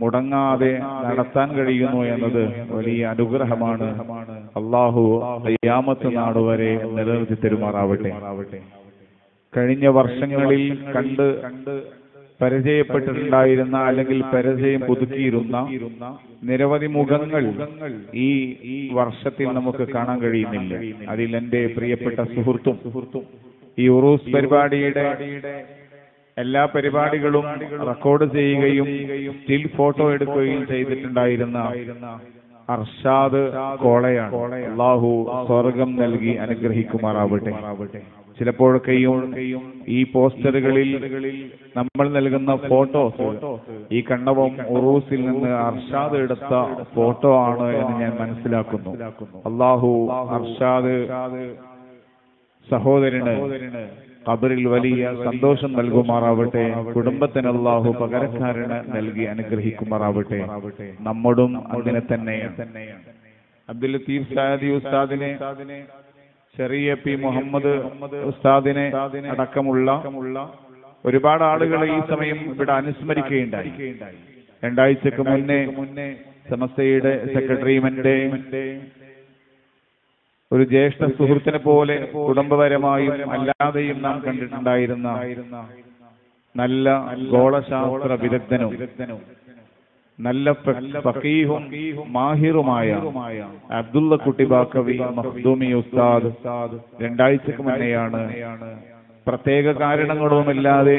മുടങ്ങാതെ നടത്താൻ കഴിയുന്നു എന്നത് വലിയ അനുഗ്രഹമാണ്. അള്ളാഹു ഖിയാമത്ത് നാൾ വരെ നിലനിർത്തി തരുമാറാവട്ടെ. കഴിഞ്ഞ വർഷങ്ങളിൽ കണ്ട് പരിചയപ്പെട്ടിട്ടുണ്ടായിരുന്ന അല്ലെങ്കിൽ പരിചയം പുതുക്കിയിരുന്ന നിരവധി മുഖങ്ങൾ ഈ വർഷത്തിൽ നമുക്ക് കാണാൻ കഴിയുന്നില്ല. അതിൽ എൻ്റെ പ്രിയപ്പെട്ട സുഹൃത്തും ഈ ഉറൂസ് പരിപാടിയുടെ എല്ലാ പരിപാടികളും റെക്കോർഡ് ചെയ്യുകയും സ്റ്റിൽ ഫോട്ടോ എടുക്കുകയും ചെയ്തിട്ടുണ്ടായിരുന്ന അർഷാദ് കോളയാണ്. അല്ലാഹു സ്വർഗം നൽകി അനുഗ്രഹിക്കുമാറാവട്ടെ. ചിലപ്പോഴൊക്കെയും ഈ പോസ്റ്ററുകളിൽ നമ്മൾ നൽകുന്ന ഫോട്ടോസ് ഈ കണ്ണവം ഉറൂസിൽ നിന്ന് അർഷാദ് എടുത്ത ഫോട്ടോ ആണ് എന്ന് ഞാൻ മനസ്സിലാക്കുന്നു. അല്ലാഹു അർഷാദ് സഹോദരന് ഖബറിൽ വലിയ സന്തോഷം നൽകുമാറാവട്ടെ. കുടുംബത്തിന് അല്ലാഹു പകരക്കാരന് നൽകി അനുഗ്രഹിക്കുമാറാവട്ടെ. നമ്മളും അങ്ങനെ തന്നെയാണ്. അബ്ദുൽ ലത്തീഫ് സാദി ഉസ്താദിനെ, ചെറിയ പി മുഹമ്മദ് ഉസ്താദിനെ അടക്കമുള്ള ഒരുപാട് ആളുകളെ ഈ സമയം ഇവിടെ അനുസ്മരിക്കുകയുണ്ടായി. 2 ആഴ്ചക്ക് മുന്നേ സമസ്തയുടെ സെക്രട്ടറിമെന്റ് ഒരു ജ്യേഷ്ഠ സുഹൃത്തിനെ പോലെ കുടുംബപരമായും അല്ലാതെയും നാം കണ്ടിട്ടുണ്ടായിരുന്ന നല്ല ഗോളശാസ്ത്ര വിദഗ്ധനും നല്ല ഫഖീഹും മാഹിറുമായ അബ്ദുള്ള കുട്ടി ബാക്കവി മഖ്ദൂമി ഉസ്താദ് 2 ആഴ്ചക്ക് മുന്നെയാണ് പ്രത്യേക കാരണങ്ങളൊന്നുമില്ലാതെ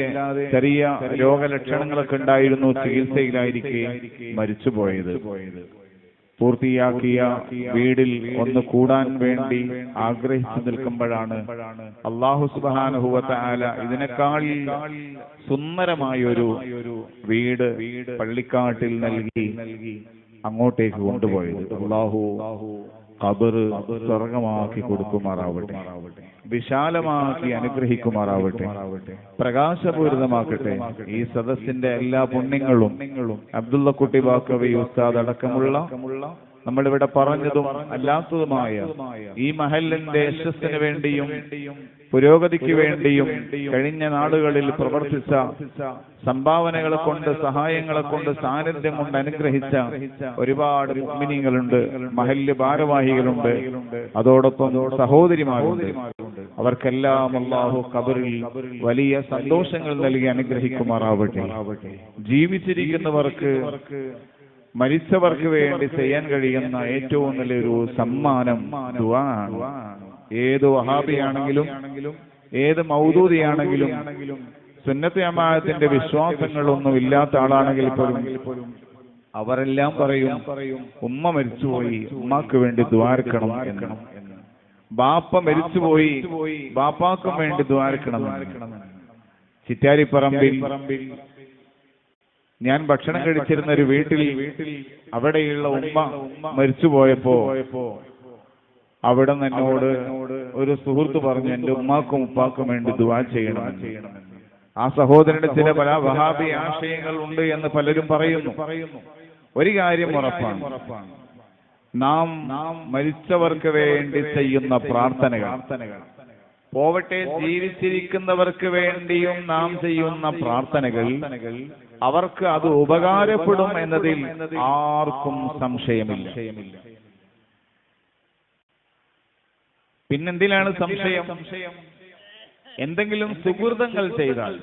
ചെറിയ രോഗലക്ഷണങ്ങളൊക്കെ ഉണ്ടായിരുന്നു, ചികിത്സയിലായിരിക്കെ മരിച്ചുപോയത്. പൂർത്തിയാക്കിയ വീടിൽ ഒന്ന് കൂടാൻ വേണ്ടി ആഗ്രഹിച്ചു നിൽക്കുമ്പോഴാണ് അല്ലാഹു സുബ്ഹാനഹു വ തആല ഇതിനേക്കാൾ സുന്ദരമായൊരു വീട് പള്ളിക്കാട്ടിൽ നൽകി അങ്ങോട്ടേക്ക് കൊണ്ടുപോയത്. അല്ലാഹു ഖബർ സ്വർഗമാക്കി കൊടുക്കുമാറാവട്ടെ, വിശാലമാക്കി അനുഗ്രഹിക്കുമാറാവട്ടെ, പ്രകാശപൂരിതമാക്കട്ടെ. ഈ സദസ്സിന്റെ എല്ലാ പുണ്യങ്ങളും അബ്ദുള്ള കുട്ടി ബാക്കവി ഉസ്താദ് അടക്കമുള്ള നമ്മളിവിടെ പറഞ്ഞതും അല്ലാത്തതുമായ ഈ മഹല്ലിന്റെ യശസ്സിന് വേണ്ടിയും പുരോഗതിക്ക് വേണ്ടിയും കഴിഞ്ഞ നാളുകളിൽ പ്രവർത്തിച്ച സംഭാവനകളെ കൊണ്ട്, സഹായങ്ങളെ കൊണ്ട്, സാന്നിധ്യം കൊണ്ട് അനുഗ്രഹിച്ച ഒരുപാട് മുഅ്മിനീങ്ങളുണ്ട്, മഹല്ല് ഭാരവാഹികളുണ്ട്, അതോടൊപ്പം സഹോദരിമാരുണ്ട്. അവർക്കെല്ലാം അല്ലാഹു ഖബറിൽ വലിയ സന്തോഷങ്ങൾ നൽകി അനുഗ്രഹിക്കുമാറാവട്ടെ. ജീവിച്ചിരിക്കുന്നവർക്ക്, മരിച്ചവർക്ക് വേണ്ടി ചെയ്യാൻ കഴിയുന്ന ഏറ്റവും നല്ലൊരു സമ്മാനം ദുആ ആണ്. ഏത് വഹാബിയാണെങ്കിലും ഏത് മൗദൂദിയാണെങ്കിലും സുന്നത്ത് ജമാഅത്തിന്റെ വിശ്വാസങ്ങളൊന്നും ഇല്ലാത്ത ആളാണെങ്കിൽ പോലും അവരെല്ലാം പറയും ഉമ്മ മരിച്ചുപോയി, ഉമ്മാക്ക് വേണ്ടി ദ്വാരക്കണം എന്ന്. ബാപ്പ മരിച്ചുപോയി, ബാപ്പാക്കും വേണ്ടി ദ്വാരക്കണം. ചിറ്റാരിപ്പറമ്പിൽ ഞാൻ ഭക്ഷണം കഴിച്ചിരുന്ന ഒരു വീട്ടിൽ അവിടെയുള്ള ഉമ്മ മരിച്ചുപോയപ്പോ അവിടെ എന്നോട് ഒരു സുഹൃത്ത് പറഞ്ഞു, എന്റെ ഉമ്മാക്കും ഉപ്പാക്കും വേണ്ടി ദുആ ചെയ്യണം. ആ സഹോദരന്റെ ചില പല വഹാബി ആശയങ്ങൾ ഉണ്ട് എന്ന് പലരും പറയുന്നു. ഒരു കാര്യം ഉറപ്പാണ്, നാം മരിച്ചവർക്ക് വേണ്ടി ചെയ്യുന്ന പ്രാർത്ഥനകൾ പോവട്ടെ, ജീവിച്ചിരിക്കുന്നവർക്ക് വേണ്ടിയും നാം ചെയ്യുന്ന പ്രാർത്ഥനകൾ അവർക്ക് അത് ഉപകാരപ്പെടും എന്നതിൽ ആർക്കും സംശയമില്ല. പിന്നെന്തിനാണ് സംശയം? എന്തെങ്കിലും സുകൃതങ്ങൾ ചെയ്താൽ,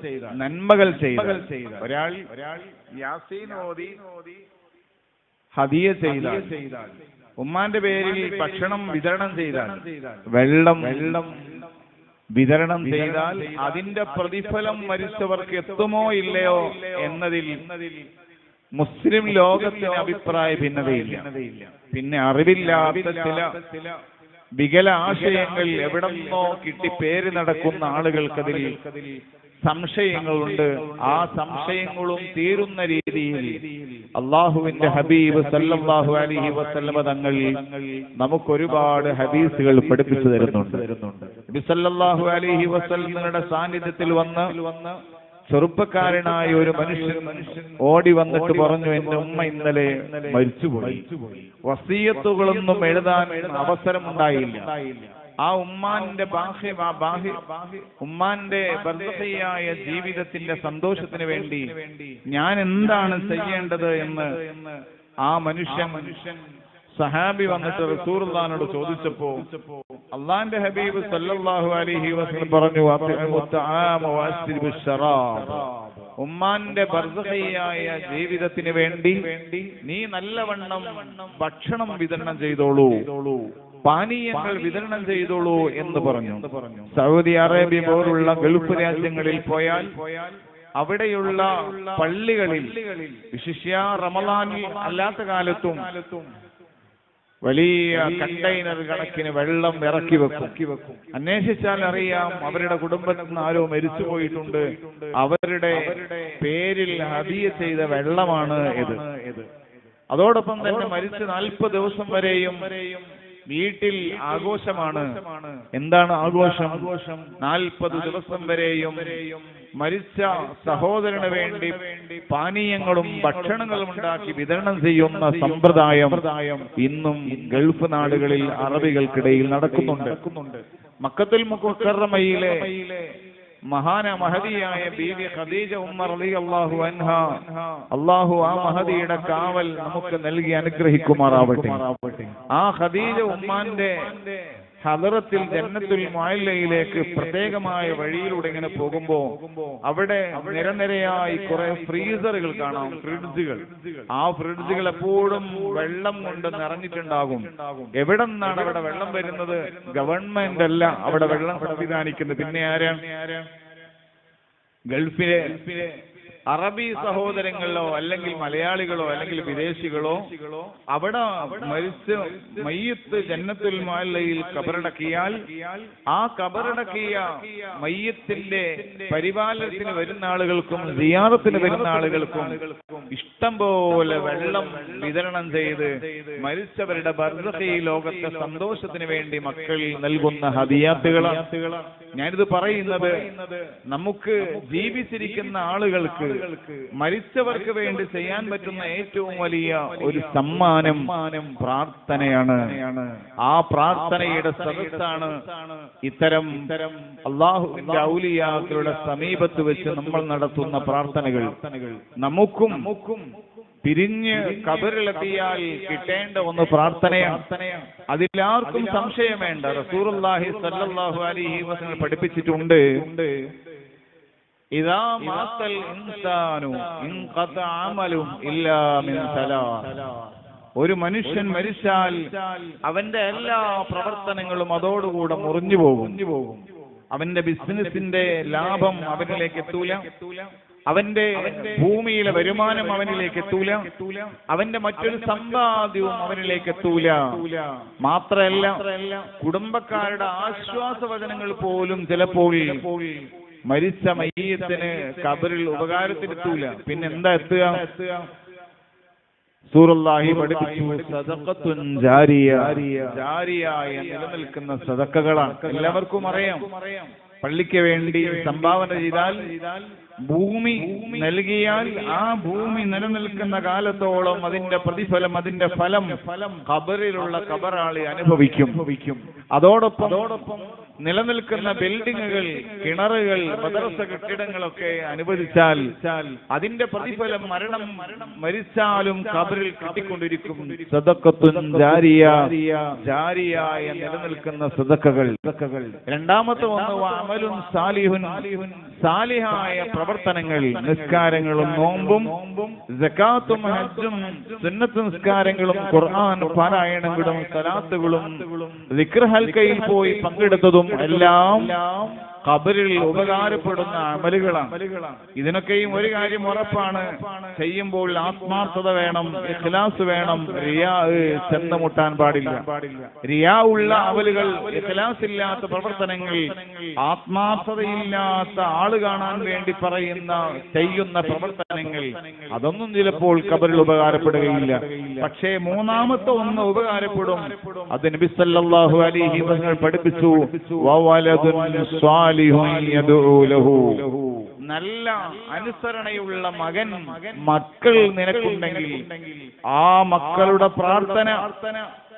നന്മകൾ ചെയ്താൽ, ഒരാൾ യാസീൻ ഓതി ഹദിയ ചെയ്താൽ, ഉമ്മാന്റെ പേരിൽ ഭക്ഷണം വിതരണം ചെയ്താൽ, വെള്ളം വിതരണം ചെയ്താൽ അതിന്റെ പ്രതിഫലം മരിച്ചവർക്ക് എത്തുമോ ഇല്ലയോ എന്നതിൽ മുസ്ലിം ലോകത്തിന് അഭിപ്രായ ഭിന്നതയില്ല. പിന്നെ അറിവില്ലാത്ത ചില വികല ആശയങ്ങൾ എവിടെന്നോ കിട്ടി പേര് നടക്കുന്ന ആളുകൾക്കതിൽ സംശയങ്ങളുണ്ട്. ആ സംശയങ്ങളും തീരുന്ന രീതിയിൽ അള്ളാഹുവിന്റെ ഹബീബ് സല്ലല്ലാഹു അലൈഹി വസല്ലമ തങ്ങൾ നമുക്കൊരുപാട് ഹദീസുകൾ പഠിപ്പിച്ചു തരുന്നുണ്ട്. നബി സല്ലല്ലാഹു അലൈഹി വസല്ലമയുടെ സാന്നിധ്യത്തിൽ വന്ന് ചെറുപ്പക്കാരനായ ഒരു മനുഷ്യൻ ഓടി വന്നിട്ട് പറഞ്ഞു, എന്റെ ഉമ്മ ഇന്നലെ മരിച്ചുപോയി, വസിയത്തുകളൊന്നും എഴുതാൻ അവസരമുണ്ടായില്ല, ആ ഉമ്മാന്റെ ഉമ്മാന്റെ ബർസഖിയായ ജീവിതത്തിന്റെ സന്തോഷത്തിന് വേണ്ടി ഞാൻ എന്താണ് ചെയ്യേണ്ടത് എന്ന് ആ മനുഷ്യൻ സഹാബി വന്നിട്ട് റസൂലുള്ളാഹിനോട് ചോദിച്ചപ്പോ അള്ളാന്റെ ഹബീബ് സല്ലല്ലാഹു അലൈഹി വസല്ലം പറഞ്ഞു, ഉമ്മാന്റെ ബർസഖിയായ ജീവിതത്തിന് വേണ്ടി നീ നല്ലവണ്ണം ഭക്ഷണം വിതരണം ചെയ്തോളൂ, പാനീയങ്ങൾ വിതരണം ചെയ്തോളൂ എന്ന് പറഞ്ഞു. സൗദി അറേബ്യ പോലുള്ള ഗൾഫ് രാജ്യങ്ങളിൽ പോയാൽ അവിടെയുള്ള പള്ളികളിൽ വിശിഷ്യ റമളാനിൽ അല്ലാത്ത കാലത്തും വലിയ കണ്ടെയ്നർ കണക്കിന് വെള്ളം ഇറക്കി വെക്കും. അന്വേഷിച്ചാൽ അറിയാം അവരുടെ കുടുംബത്തിൽ നിന്ന് ആരോ മരിച്ചു പോയിട്ടുണ്ട്, അവരുടെ പേരിൽ ഹദിയ ചെയ്ത വെള്ളമാണ് ഇത്. അതോടൊപ്പം തന്നെ മരിച്ച് 40 ദിവസം വരെയും വീട്ടിൽ ആഘോഷമാണ്. എന്താണ് ആഘോഷം? 40 ദിവസം വരെയും മരിച്ച സഹോദരന് വേണ്ടി പാനീയങ്ങളും ഭക്ഷണങ്ങളും ഉണ്ടാക്കി വിതരണം ചെയ്യുന്ന സമ്പ്രദായം ഇന്നും ഗൾഫ് നാടുകളിൽ അറബികൾക്കിടയിൽ നടക്കുന്നുണ്ട്. മക്കത്തുൽ മുക്കറമയിലെ മഹദിയായ ബീവി ഖദീജ ഉമ്മർ റളിയല്ലാഹു അൻഹാ, അല്ലാഹു ആ മഹദിയുടെ കാവൽ നമുക്ക് നൽകി അനുഗ്രഹിക്കുമാറാവട്ടെ. ആ ഖദീജ ഉമ്മാന്റെ ഹദറത്തിൽ ജന്നത്തുൽ മുഅല്ലയിലേക്ക് പ്രത്യേകമായ വഴിയിലൂടെ ഇങ്ങനെ പോകുമ്പോ അവിടെ നിരനിരയായി കുറെ ഫ്രീസറുകൾ കാണാം, ഫ്രിഡ്ജുകൾ. ആ ഫ്രിഡ്ജുകൾ എപ്പോഴും വെള്ളം കൊണ്ട് നിറഞ്ഞിട്ടുണ്ടാകും. എവിടെ നിന്നാണ് അവിടെ വെള്ളം വരുന്നത്? ഗവൺമെന്റ് അല്ല അവിടെ വെള്ളം സംവിധാനിക്കുന്നത്. പിന്നെ ആരാണ്? ഗൾഫിലെ അറബി സഹോദരങ്ങളോ അല്ലെങ്കിൽ മലയാളികളോ അല്ലെങ്കിൽ വിദേശികളോ അവിടെ മരിച്ച് മയ്യത്ത് ജന്നത്തുൽ മുഅല്ലയിൽ കബറടക്കിയാൽ ആ കബറടക്കിയ മയ്യത്തിന്റെ പരിപാലനത്തിന് വരുന്ന ആളുകൾക്കും സിയാറത്തിന് വരുന്ന ആളുകൾക്കും ഇഷ്ടം പോലെ വെള്ളം വിതരണം ചെയ്ത് മരിച്ചവരുടെ ബർസഖി ലോകത്തെ സന്തോഷത്തിന് വേണ്ടി മക്കൾ നൽകുന്ന ഹദിയാത്തുകളാണ്. ഞാനിത് പറയുന്നത് നമുക്ക് ജീവിച്ചിരിക്കുന്ന ആളുകൾക്ക് മരിച്ചവർക്ക് വേണ്ടി ചെയ്യാൻ പറ്റുന്ന ഏറ്റവും വലിയ ഒരു സമ്മാനം പ്രാർത്ഥനയാണ്. ആ പ്രാർത്ഥനയുടെ സദസ്സാണ് ഇത്തരം അല്ലാഹുവിന്റെ ഔലിയാക്കളുടെ സമീപത്ത് വെച്ച് നമ്മൾ നടത്തുന്ന പ്രാർത്ഥനകൾ. നമുക്കും പിരിഞ്ഞ് ഖബറിലെത്തിയാൽ കിട്ടേണ്ട ഒന്ന് പ്രാർത്ഥനയാണ്. അതിലാർക്കും സംശയം വേണ്ട. റസൂലുള്ളാഹി സ്വല്ലല്ലാഹു അലൈഹി വസല്ലം പഠിപ്പിച്ചിട്ടുണ്ട്, ഇദാ മാത്തൽ ഇൻസാനു ഇൻഖത അമലു ഇല്ലാ മിൻ സലാസ്. ഒരു മനുഷ്യൻ മരിച്ചാൽ അവന്റെ എല്ലാ പ്രവർത്തനങ്ങളും അതോടുകൂടെ മുറിഞ്ഞു പോകും. അവന്റെ ബിസിനസിന്റെ ലാഭം അവനിലേക്ക് എത്തൂല, അവന്റെ ഭൂമിയിലെ വരുമാനം അവനിലേക്ക് എത്തൂല, അവന്റെ മറ്റൊരു സമ്പാദ്യവും അവനിലേക്ക് എത്തൂല. മാത്രമല്ല കുടുംബക്കാരുടെ ആശ്വാസവചനങ്ങൾ പോലും ചിലപ്പോൾ മരിച്ച മയ്യത്തിന് ഖബറിൽ ഉപകാരത്തിലെത്തൂല. പിന്നെ എന്താ എത്തുക? റസൂലുള്ളാഹി പഠിപ്പിച്ചു, സദഖത്തുൻ ജാരിയ, ജാരിയായ നിലനിൽക്കുന്ന സദഖകളാണ്. എല്ലാവർക്കും അറിയാം, പള്ളിക്ക് വേണ്ടി സംഭാവന ചെയ്താൽ, ഭൂമി നൽകിയാൽ ആ ഭൂമി നിലനിൽക്കുന്ന കാലത്തോളം അതിന്റെ പ്രതിഫലം, അതിന്റെ ഫലം ഖബറിലുള്ള ഖബറാളി അനുഭവിക്കും. അതോടൊപ്പം നിലനിൽക്കുന്ന ബിൽഡിങ്ങുകൾ, കിണറുകൾ, മദ്രസ കെട്ടിടങ്ങളൊക്കെ അനുവദിച്ചാൽ അതിന്റെ പ്രതിഫലം മരിച്ചാലും ഖബറിൽ കിട്ടിക്കൊണ്ടിരിക്കും. സദഖത്തുൻ ജാരിയ, ജാരിയായ നിലനിൽക്കുന്ന സദഖകൾ. രണ്ടാമത്തെ ഒന്ന് അമലുൻ സാലിഹുൻ, സാലിഹായ പ്രവർത്തനങ്ങൾ, നിസ്കാരങ്ങളും നോമ്പും സകാത്തും ഹജ്ജും സുന്നത്ത് നിസ്കാരങ്ങളും ഖുർആൻ പാരായണങ്ങളും സലാത്തുകളും ദിക്ർ ഹൽക്കയിൽ പോയി പങ്കെടുത്തതും എല്ലാം ഖബറിൽ ഉപകാരപ്പെടുന്ന അമലുകളാണ്. ഇതിനൊക്കെയും ഒരു കാര്യം ഉറപ്പാണ്, ചെയ്യുമ്പോൾ ആത്മാർത്ഥത വേണം, ഇഖ്ലാസ് വേണം, റിയാ ചെന്നുമുട്ടാൻ പാടില്ല. റിയാ ഉള്ള അമലുകൾ, ഇഖ്ലാസ് ഇല്ലാത്ത പ്രവർത്തനങ്ങൾ, ആത്മാർത്ഥതയില്ലാത്ത ആള് കാണാൻ വേണ്ടി ചെയ്യുന്ന പ്രവർത്തനങ്ങൾ, അതൊന്നും ചിലപ്പോൾ ഖബറിൽ ഉപകാരപ്പെടുകയില്ല. പക്ഷേ മൂന്നാമത്തെ ഒന്ന് ഉപകാരപ്പെടും. അത് നബി സല്ലല്ലാഹു അലൈഹി വസല്ലം പഠിപ്പിച്ചു, വവലദുൻ സ്വാലിഹുൻ യദഉ ലഹു. നല്ല അനുസരണയുള്ള മക്കൾ നിനക്കുണ്ടെങ്കിൽ ആ മക്കളുടെ പ്രാർത്ഥന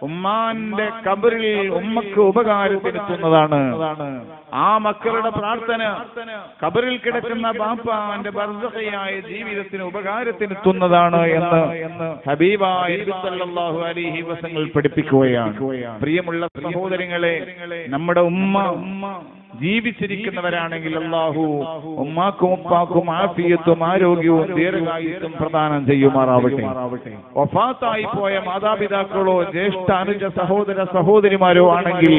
ഉമ്മാന്റെ ഖബറിൽ ഉമ്മക്ക് ഉപകാരത്തിനെത്തുന്നതാണ്. ആ മക്കളുടെ പ്രാർത്ഥന ഖബറിൽ കിടക്കുന്ന ബാപ്പാന്റെ ബർസഖിയായ ജീവിതത്തിന് ഉപകാരത്തിനെത്തുന്നതാണ് എന്ന് ഹബീബായ നബി സല്ലല്ലാഹു അലൈഹി വസല്ലം പഠിപ്പിക്കുകയാണ്. പ്രിയമുള്ള സഹോദരങ്ങളെ, നമ്മുടെ ഉമ്മ ജീവിച്ചിരിക്കുന്നവരാണെങ്കിൽ അല്ലാഹു ഉമ്മാക്കും ഉപ്പാക്കും ആഫിയത്തും ആരോഗ്യവും ദീർഘായുസ്സും പ്രദാനം ചെയ്യുമാറാവട്ടെ. വഫാത്തായി പോയ മാതാപിതാക്കളോ ജ്യേഷ്ഠ അനുജ സഹോദര സഹോദരിമാരോ ആണെങ്കിൽ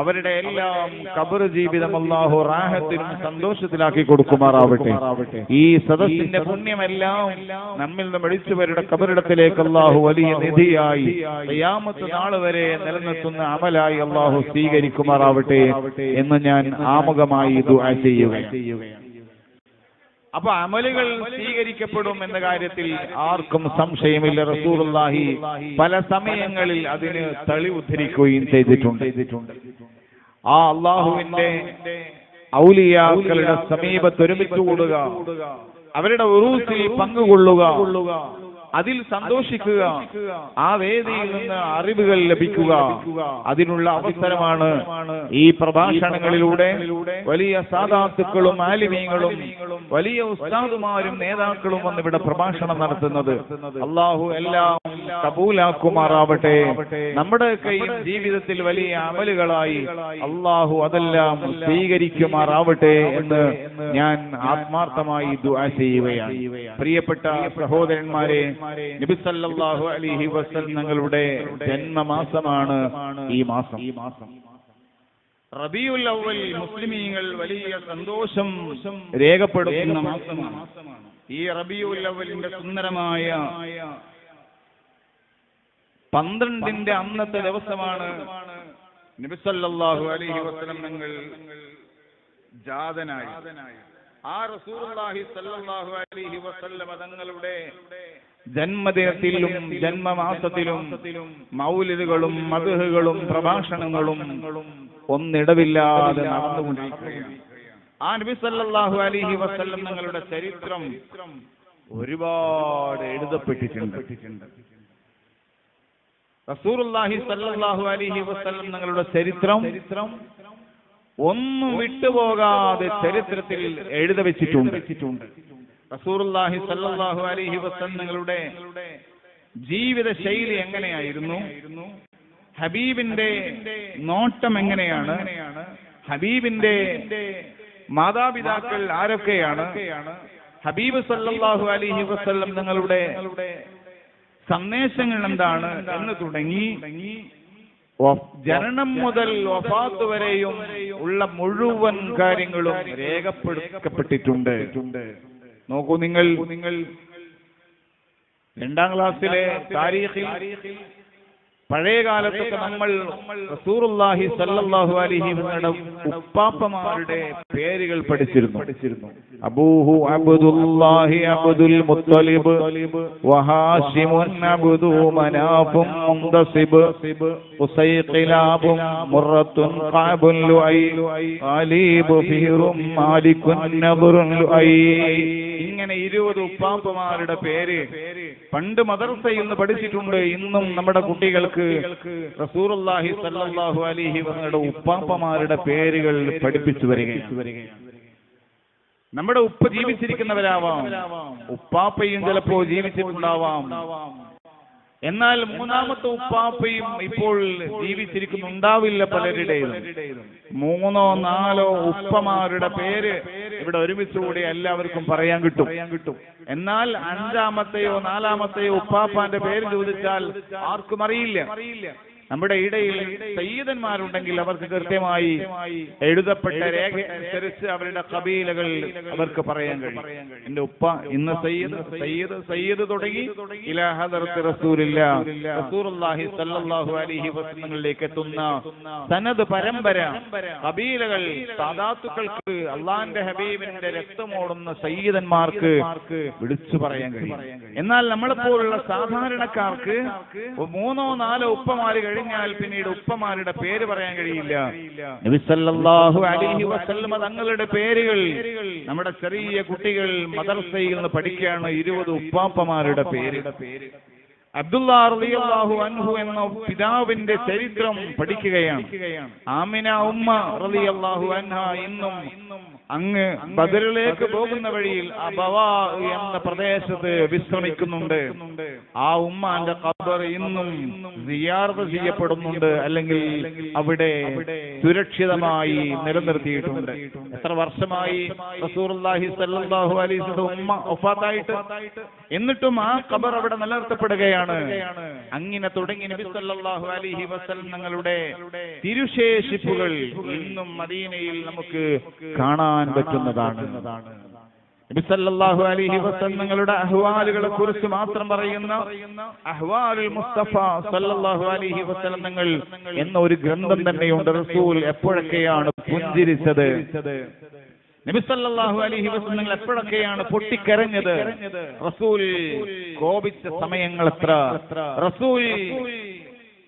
അവരുടെ എല്ലാം ഖബർ ജീവിതം അല്ലാഹു റാഹത്തിനും സന്തോഷത്തിലാക്കി കൊടുക്കുമാറാവട്ടെ. ഈ സദസ്സിന്റെ പുണ്യമെല്ലാം നമ്മിൽ നിന്ന് മരിച്ചവരുടെ ഖബറിടത്തിലേക്ക് അല്ലാഹു വലിയ നിധിയായി ഖിയാമത്ത് നാൾ വരെ നിലനിർത്തുന്ന അമലായി അല്ലാഹു സ്വീകരിക്കുമാറാവട്ടെ എന്ന് ഞാൻ ആമുഖമായി ദുആ ചെയ്യുകയാണ്. അപ്പൊ അമലുകൾ സ്വീകരിക്കപ്പെടും എന്ന കാര്യത്തിൽ ആർക്കും സംശയമില്ല. റസൂലുള്ളാഹി പല സമയങ്ങളിൽ അതിന് തെളിവ് ഉദ്ധരിക്കുകയും ചെയ്തിട്ടുണ്ട്. ആ അല്ലാഹുവിന്റെ ഔലിയാക്കളുടെ സമീപത്ത് ഒരുമിച്ച് കൂടുക, അവരുടെ ഉറൂസിൽ പങ്കുകൊള്ളുക, അതിൽ സന്തോഷിക്കുക, ആ വേദിയിൽ നിന്ന് അറിവുകൾ ലഭിക്കുക, അതിനുള്ള അവസരമാണ് ഈ പ്രഭാഷണങ്ങളിലൂടെ വലിയ സാദാത്തുക്കളും ആലിമീങ്ങളും വലിയ ഉസ്താദുമാരും നേതാക്കളും വന്നിവിടെ പ്രഭാഷണം നടത്തുന്നത്. അല്ലാഹു എല്ലാം കബൂലാക്കുമാറാവട്ടെ. നമ്മുടെ കയ്യിൽ ജീവിതത്തിൽ വലിയ അമലുകളായി അല്ലാഹു അതെല്ലാം സ്വീകരിക്കുമാറാവട്ടെ എന്ന് ഞാൻ ആത്മാർത്ഥമായി ദുആ ചെയ്യുകയാണ്. പ്രിയപ്പെട്ട സഹോദരന്മാരെ, നബി സല്ലല്ലാഹു അലൈഹി വസല്ലം തങ്ങളുടെ ജന്മമാസമാണ് ഈ മാസം. റബീഉൽ അവ്വൽ മുസ്ലിമീങ്ങൾ വലിയ സന്തോഷം രേഖപ്പെടുത്തുന്ന മാസമാണ്. ഈ റബീഉൽ അവ്വലിന്റെ സുന്ദരമായ 12ന്റെ അന്നത്തെ ദിവസമാണ് നബി സല്ലല്ലാഹു അലൈഹി വസല്ലം തങ്ങൾ ജാതനായി. ആ റസൂലുള്ളാഹി സല്ലല്ലാഹു അലൈഹി വസല്ലം തങ്ങളുടെ ജന്മദിനത്തിലും ജന്മമാസത്തിലും മൗലിദുകളും മദ്ഹുകളും പ്രഭാഷണങ്ങളും ഒന്നിടവില്ലാതെ നടന്നുകൊണ്ടിരിക്കുകയാണ്. ആ നബി സല്ലല്ലാഹു അലൈഹി വസല്ലം തങ്ങളുടെ ചരിത്രം ഒരുപാട് എഴുതപ്പെട്ടിട്ടുണ്ട്. റസൂലുള്ളാഹി സല്ലല്ലാഹു അലൈഹി വസല്ലം തങ്ങളുടെ ചരിത്രം ഒന്നും വിട്ടുപോകാതെ ചരിത്രത്തിൽ എഴുതി വെച്ചിട്ടുണ്ട്. റസൂലുള്ളാഹി സ്വല്ലല്ലാഹു അലൈഹി വസല്ലം തങ്ങളുടെ ജീവിത ശൈലി എങ്ങനെയായിരുന്നു, ഹബീബിന്റെ നോട്ടം എങ്ങനെയാണ്, ഹബീബിന്റെ മാതാപിതാക്കൾ ആരൊക്കെയാണ്, ഹബീബ് സ്വല്ലല്ലാഹു അലൈഹി വസല്ലം തങ്ങളുടെ സന്ദേശങ്ങൾ എന്താണ് എന്ന് തുടങ്ങി ജനനം മുതൽ വഫാത്ത് വരെയും ഉള്ള മുഴുവൻ കാര്യങ്ങളും രേഖപ്പെടുത്തപ്പെട്ടിട്ടുണ്ട്. നോക്കൂ, നിങ്ങൾ 2ാം ക്ലാസ്സിലെ താരീഖിൽ പഴയ കാലത്തൊക്കെ നമ്മൾ റസൂലുള്ളാഹി സ്വല്ലല്ലാഹു അലൈഹി വസല്ലം ഉപ്പാപ്പമാരുടെ പേരുകൾ പഠിച്ചിരുന്നു. അബൂഹു അബ്ദുല്ലാഹി അബ്ദുൽ മുത്തലിബ് വഹാശിമുൻ അബ്ദു മനാഫും മുൻതസിബ് ഉസൈഖിലാബും മുറത്തുൻ ഖഅബുൻ ലുഐ ഖലീബ് ഫിഹ്റും മാലികുൻ നബറുൻ ലുഐ. ഇങ്ങനെ 20 ഉപ്പാപ്പമാരുടെ പേര് പണ്ട് മദ്രസയിൽ നിന്ന് പഠിച്ചിട്ടുണ്ട്. ഇന്നും നമ്മുടെ കുട്ടികൾക്ക് റസൂലുള്ളാഹി സ്വല്ലല്ലാഹു അലൈഹി വസല്ലം ഉപ്പാപ്പമാരുടെ പേരുകൾ പഠിപ്പിച്ചു വരികയാണ്. നമ്മുടെ ഉപ്പ ജീവിച്ചിരിക്കുന്നവരാവാം, ഉപ്പാപ്പയും ചിലപ്പോ ജീവിച്ചിട്ടുണ്ടാവാം. എന്നാൽ 3ാമത്തെ ഉപ്പാപ്പയും ഇപ്പോൾ ജീവിച്ചിരിക്കുന്നുണ്ടാവില്ല പലരുടെയും. 3ഓ 4ഓ ഉപ്പമാരുടെ പേര് ഇവിടെ ഒരുമിച്ചുകൂടി എല്ലാവർക്കും പറയാൻ കിട്ടും. എന്നാൽ 5ാമത്തെയോ 4ാമത്തെയോ ഉപ്പാപ്പാന്റെ പേര് ചോദിച്ചാൽ ആർക്കും അറിയില്ല. നമ്മുടെ ഇടയിൽ സയ്യിദന്മാരുണ്ടെങ്കിൽ അവർക്ക് കൃത്യമായി എഴുതപ്പെട്ട രേഖ അനുസരിച്ച് അവരുടെ ഖബീലകൾ അവർക്ക് പറയാൻ കഴിയും. എന്റെ ഉപ്പ ഇന്ന് സയ്യിദ് തുടങ്ങി ഇലാ ഹദറത്ത് റസൂലുള്ളാഹി സ്വല്ലല്ലാഹു അലൈഹി വസല്ലമിലേക്ക് എത്തുന്ന സനദ് പരമ്പര ഖബീലകൾ സാദാത്തുക്കൾക്ക് അള്ളാന്റെ ഹബീബിന്റെ രക്തമോടുന്ന സയ്യിദന്മാർക്ക് വിളിച്ചു പറയാൻ കഴിയും. എന്നാൽ നമ്മളെപ്പോലുള്ള സാധാരണക്കാർക്ക് 3ഓ 4ഓ ഉപ്പമാര് കഴിഞ്ഞാൽ പിന്നീട് ഉപ്പമാരുടെ പേര് പറയാൻ കഴിയില്ല. നബി സല്ലല്ലാഹു അലൈഹി വസല്ലം തങ്ങളുടെ പേരുകൾ നമ്മുടെ ചെറിയ കുട്ടികൾ മദ്രസയിൽ നിന്ന് പഠിക്കുകയാണ്. 20 ഉപ്പാപ്പമാരുടെ പേര്. അബ്ദുല്ലാ റളിയല്ലാഹു അൻഹു എന്ന പിതാവിന്റെ ചരിത്രം പഠിക്കുകയാണ്. ആമിന ഉമ്മ റളിയല്ലാഹു അൻഹ ഇന്നും അങ്ങ് ബദറിലേക്ക് പോകുന്ന വഴിയിൽ അബവാ എന്ന പ്രദേശത്ത് വിശ്രമിക്കുന്നുണ്ട്. ആ ഉമ്മാന്റെ ഖബർ ഇന്നും സിയാറത്ത് ചെയ്യപ്പെടുന്നുണ്ട്, അല്ലെങ്കിൽ അവിടെ സുരക്ഷിതമായി നിലനിർത്തിയിട്ടുണ്ട്. എത്ര വർഷമായി റസൂലുള്ളാഹി സ്വല്ലല്ലാഹു അലൈഹി വസല്ലം ഉമ്മ വഫാത്തായിട്ട്, എന്നിട്ടും ആ ഖബർ അവിടെ നിലനിർത്തപ്പെടുകയാണ്. അങ്ങനെ തുടങ്ങി നബി സല്ലല്ലാഹു അലൈഹി വസല്ലം തങ്ങളുടെ തിരുശേഷിപ്പുകൾ ഇന്നും മദീനയിൽ നമുക്ക് കാണാൻ പറ്റുന്നതാണ്. നബി സല്ലല്ലാഹു അലൈഹി വസല്ലം തങ്ങളുടെ അഹ്വാലുകളെ കുറിച്ച് മാത്രം പറയുന്ന അഹ്വാലുൽ മുസ്തഫ സല്ലല്ലാഹു അലൈഹി വസല്ലം തങ്ങൾ എന്ന ഒരു ഗ്രന്ഥം തന്നെയുണ്ട്. റസൂൽ എപ്പോഴൊക്കെയാണ് പുഞ്ചിരിച്ചത്, നബി സല്ലല്ലാഹു അലൈഹി വസല്ലം എപ്പോഴൊക്കെയാണ് പൊട്ടിക്കരഞ്ഞത്, റസൂൽ കോപിച്ച സമയങ്ങൾ എത്ര, റസൂൽ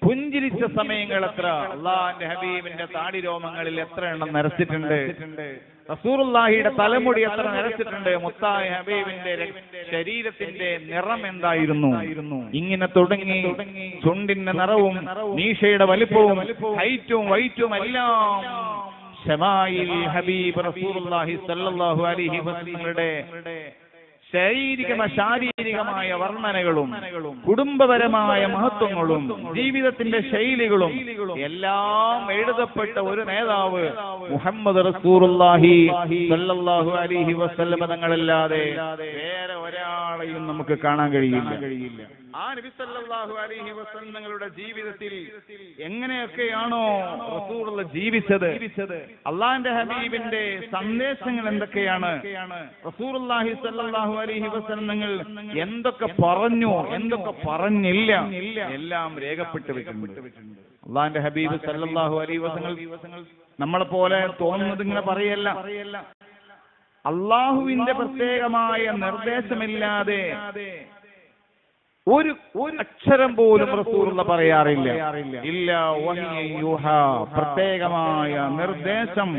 പുഞ്ചിരിച്ച സമയങ്ങൾ എത്ര, അള്ളാഹുവിന്റെ ഹബീബിന്റെ താടി രോമങ്ങളിൽ എത്ര എണ്ണം നരച്ചിട്ടുണ്ട്, റസൂലുള്ളാഹിയുടെ തലമുടി എത്ര നരച്ചിട്ടുണ്ട്, മുത്തായ ഹബീബിന്റെ ശരീരത്തിന്റെ നിറം എന്തായിരുന്നു, ഇങ്ങനെ തുടങ്ങി ചുണ്ടിന്റെ നിറവും മീശയുടെ വലിപ്പവും ഹൈറ്റും വൈറ്റും എല്ലാം ശമായിൽ ഹബീബ് റസൂലുള്ളാഹി സ്വല്ലല്ലാഹു അലൈഹി വസല്ലമയുടെ ശാരീരികമായ വർണ്ണനകളും കുടുംബപരമായ മഹത്വങ്ങളും ജീവിതത്തിന്റെ ശൈലികളും എല്ലാം എഴുതപ്പെട്ട ഒരു നേതാവ് മുഹമ്മദ് റസൂലുള്ളാഹി സ്വല്ലല്ലാഹു അലൈഹി വസല്ലം തങ്ങളല്ലാതെ വേറെ ഒരാളെയും നമുക്ക് കാണാൻ കഴിയില്ല. ആ നബി സല്ലല്ലാഹു അലൈഹി വസല്ലം തങ്ങളുടെ ജീവിതത്തിൽ എങ്ങനെയൊക്കെയാണോ റസൂലുള്ള ജീവിച്ചത്, അള്ളാഹിന്റെ ഹബീബിന്റെ സന്ദേശങ്ങൾ എന്തൊക്കെയാണ്, റസൂലുള്ളാഹി സ്വല്ലല്ലാഹു അലൈഹി വസല്ലം തങ്ങൾ എന്തൊക്കെ പറഞ്ഞു എന്തൊക്കെ പറഞ്ഞില്ല, എല്ലാം രേഖപ്പെട്ട് വെച്ചിട്ടുണ്ട്. അള്ളാഹിന്റെ ഹബീബ് സല്ലല്ലാഹു അലൈഹി വസല്ലം നമ്മളെ പോലെ തോന്നുന്നത് ഇങ്ങനെ പറയല്ല. അള്ളാഹുവിന്റെ പ്രത്യേകമായ നിർദ്ദേശമില്ലാതെ ഒരു അക്ഷരം പോലും റസൂലുള്ള പറയാറില്ല. ഇല്ല വഹ്യുഹ, പ്രത്യേകമായ നിർദ്ദേശം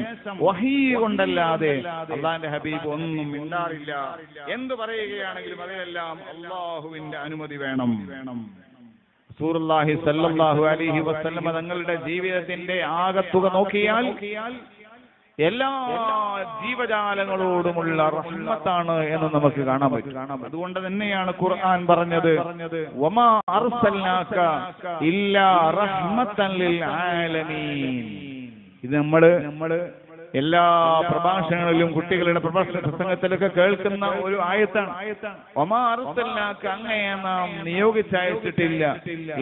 വഹീ കൊണ്ടല്ലാതെ അള്ളാഹിന്റെ ഹബീബ് ഒന്നും മിണ്ടാറില്ല. എന്ത് പറയുകയാണെങ്കിലും അതിലെല്ലാം അള്ളാഹുവിന്റെ അനുമതി വേണം. റസൂലുള്ളാഹി സ്വല്ലല്ലാഹു അലൈഹി വസല്ലം തങ്ങളുടെ ജീവിതത്തിന്റെ ആകത്തുക നോക്കിയാൽ എല്ലാ ജീവജാലങ്ങളോടുമുള്ള റഹ്മത്താണ് എന്ന് നമുക്ക് കാണാൻ പറ്റും. അതുകൊണ്ട് തന്നെയാണ് ഖുർആൻ പറഞ്ഞത് വമാ അർസൽനാക ഇല്ലാ റഹ്മത്തൻ ലിൽ ആലമീൻ. ഇത് നമ്മള് എല്ലാ പ്രഭാഷണങ്ങളിലും കുട്ടികളുടെ പ്രഭാഷണ പ്രസംഗത്തിലൊക്കെ കേൾക്കുന്ന ഒരു ആയത്താണ്. വമാ അർസൽനാക, അങ്ങയെ നാം നിയോഗിച്ചയച്ചിട്ടില്ല,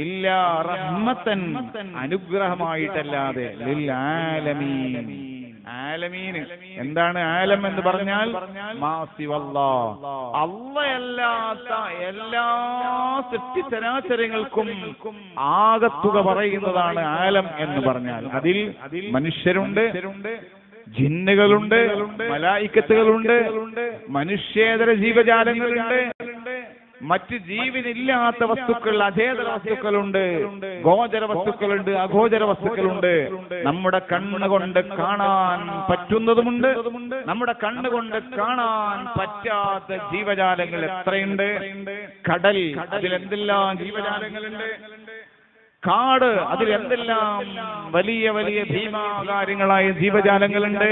ഇല്ലാ റഹ്മത്തൻ, അനുഗ്രഹമായിട്ടല്ലാതെ, ലിൽ ആലമീൻ. ആലമീൻ എന്താണ്? ആലം എന്ന് പറഞ്ഞാൽ അല്ലാത്ത എല്ലാ സൃഷ്ടിചരാചരങ്ങൾക്കും ആകത്തുക പറയുന്നതാണ് ആലം എന്ന് പറഞ്ഞാൽ. അതിൽ മനുഷ്യരുണ്ട്, ജിന്നുകളുണ്ട്, മലായിക്കത്തുകളുണ്ട്, മനുഷ്യേതര ജീവജാലങ്ങളുണ്ട്, മറ്റ് ജീവനില്ലാത്ത വസ്തുക്കൾ, അചേതന വസ്തുക്കളുണ്ട്, ഗോചര വസ്തുക്കളുണ്ട്, അഗോചര വസ്തുക്കളുണ്ട്. നമ്മുടെ കണ്ണുകൊണ്ട് കാണാൻ പറ്റുന്നതുമുണ്ട്, നമ്മുടെ കണ്ണുകൊണ്ട് കാണാൻ പറ്റാത്ത ജീവജാലങ്ങൾ എത്രയുണ്ട്. കടൽ, അതിലെന്തെല്ലാം ജീവജാലങ്ങളുണ്ട്. കാട്, അതിൽ എന്തെല്ലാം വലിയ വലിയ ഭീമാകാര്യങ്ങളായ ജീവജാലങ്ങളുണ്ട്.